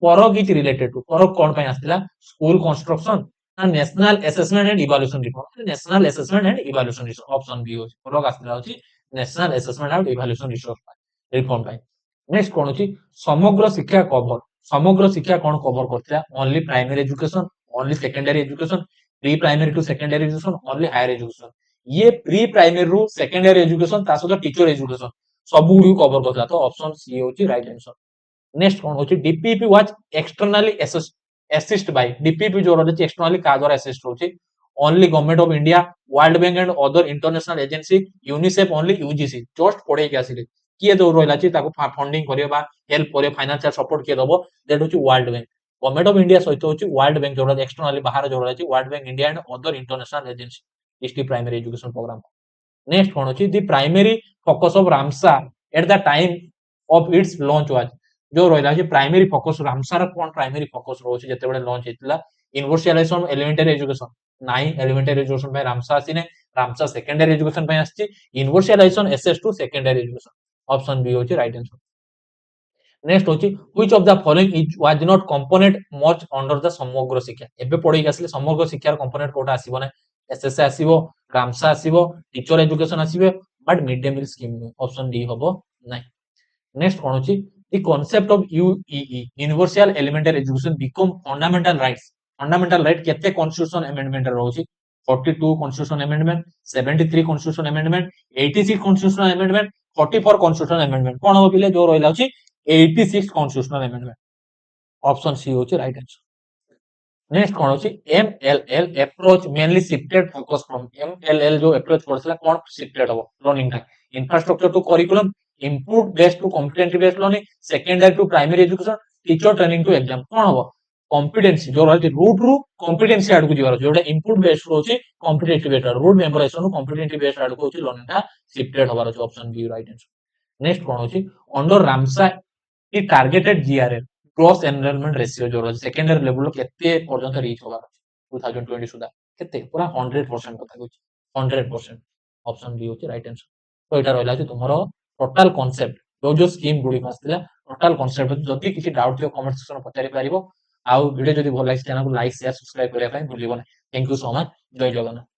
Parakh is related to Parakh कोन पय आस्तिला school construction and national assessment and evaluation report national assessment and evaluation report option B होची परक आस्तिला होची national assessment and evaluation report पाई नेक्स्ट कोन होची समग्र शिक्षा कोन कवर करथिला only primary education only secondary education pre primary to secondary education only higher education ये प्री प्राइमरी रू सेकेंडरी एजुकेशन ता सहित टीचर एजुकेशन सब गुडी कवर करथिला तो ऑप्शन सी होची राइट आंसर नेक्स्ट कोन होची DPP was externally assist by DPP जो रहछि एक्सटर्नली का द्वारा असिस्ट होची only government of India World Bank and other international agency UNICEF only UGC just पढे के आसिले किए दो रहला छि ताको फंडिंग करियो बा हेल्प करियो फाइनेंशियल सपोर्ट किए दबो दैट होची world bank government of India सहित होची वर्ल्ड बैंक जो रहला एक्सटर्नली बाहर जो रहला छि world bank India and other international agency इस प्राइमरी एजुकेशन प्रोग्राम नेक्स्ट कोन होची the primary focus of Ramsa at the time of its launch was जो रहला छि प्राइमरी फोकस रामसा रा कोन प्राइमरी फोकस रहउछि जते बेले लॉन्च हेतला यूनिवर्सलाइजेशन एलिमेंटरी एजुकेशन नाइ एलिमेंटरी एजुकेशन पे रामसा आसीने रामसा सेकेंडरी एजुकेशन पे आछि universalization SS to secondary education option B होची राइट आंसर नेक्स्ट होची which of the following is was not component much under the Samagra Shiksha एबे पढी आसले समग्र शिक्षार कंपोनेंट कोटा आसीबो ना एसएस आसीबो रामसा आसीबो टीचर एजुकेशन आसीबो but mid day meal scheme option D होबो नै नेक्स्ट कोन होची the concept of UEE universal elementary education become fundamental right केते कॉन्स्टिट्यूशन अमेंडमेंट रहउची 42 constitution amendment 73 constitution amendment 86 constitution amendment 44 constitution amendment कोन हो पिले जो रहला होची 86 कॉन्स्टिट्यूशनल अमेंडमेंट ऑप्शन सी होची राइट आंसर नेक्स्ट कोन होची MLL approach mainly shifted focus from MLL जो अप्रोच करसला कोन शिफ्टेड हो लर्निंग का infrastructure to curriculum input based to competency based learning secondary to primary education teacher training to exam कोन हो कॉम्पिटेंसी जो रहती रूट रू कॉम्पिटेंसी आडकु जीवार जोटा इनपुट बेस्ड होची competitive based rote memorization competitive based आडकु होची लर्निंग का शिफ्टेड होबार होची option B right answer next कौन होची अंडर रामसा की targeted GRL gross enrolment ratio जो रही सेकेंडरी लेवल केते पर्यंत रीच होगा 2020 सुधा केते पूरा 100% कथा कहूची 100% ऑप्शन बी होची राइट आंसर तो एटा रहला कि तुम्हारो टोटल कांसेप्ट जो स्कीम गुडी आसला टोटल कांसेप्ट जदि किसी डाउट थियो कमेंट सेक्शन पचारि पारिबो आ वीडियो जदि भल लागे चैनल को लाइक शेयर सब्सक्राइब करिया पई भूलिबो ना थैंक यू सो मच जय जगन्नाथ।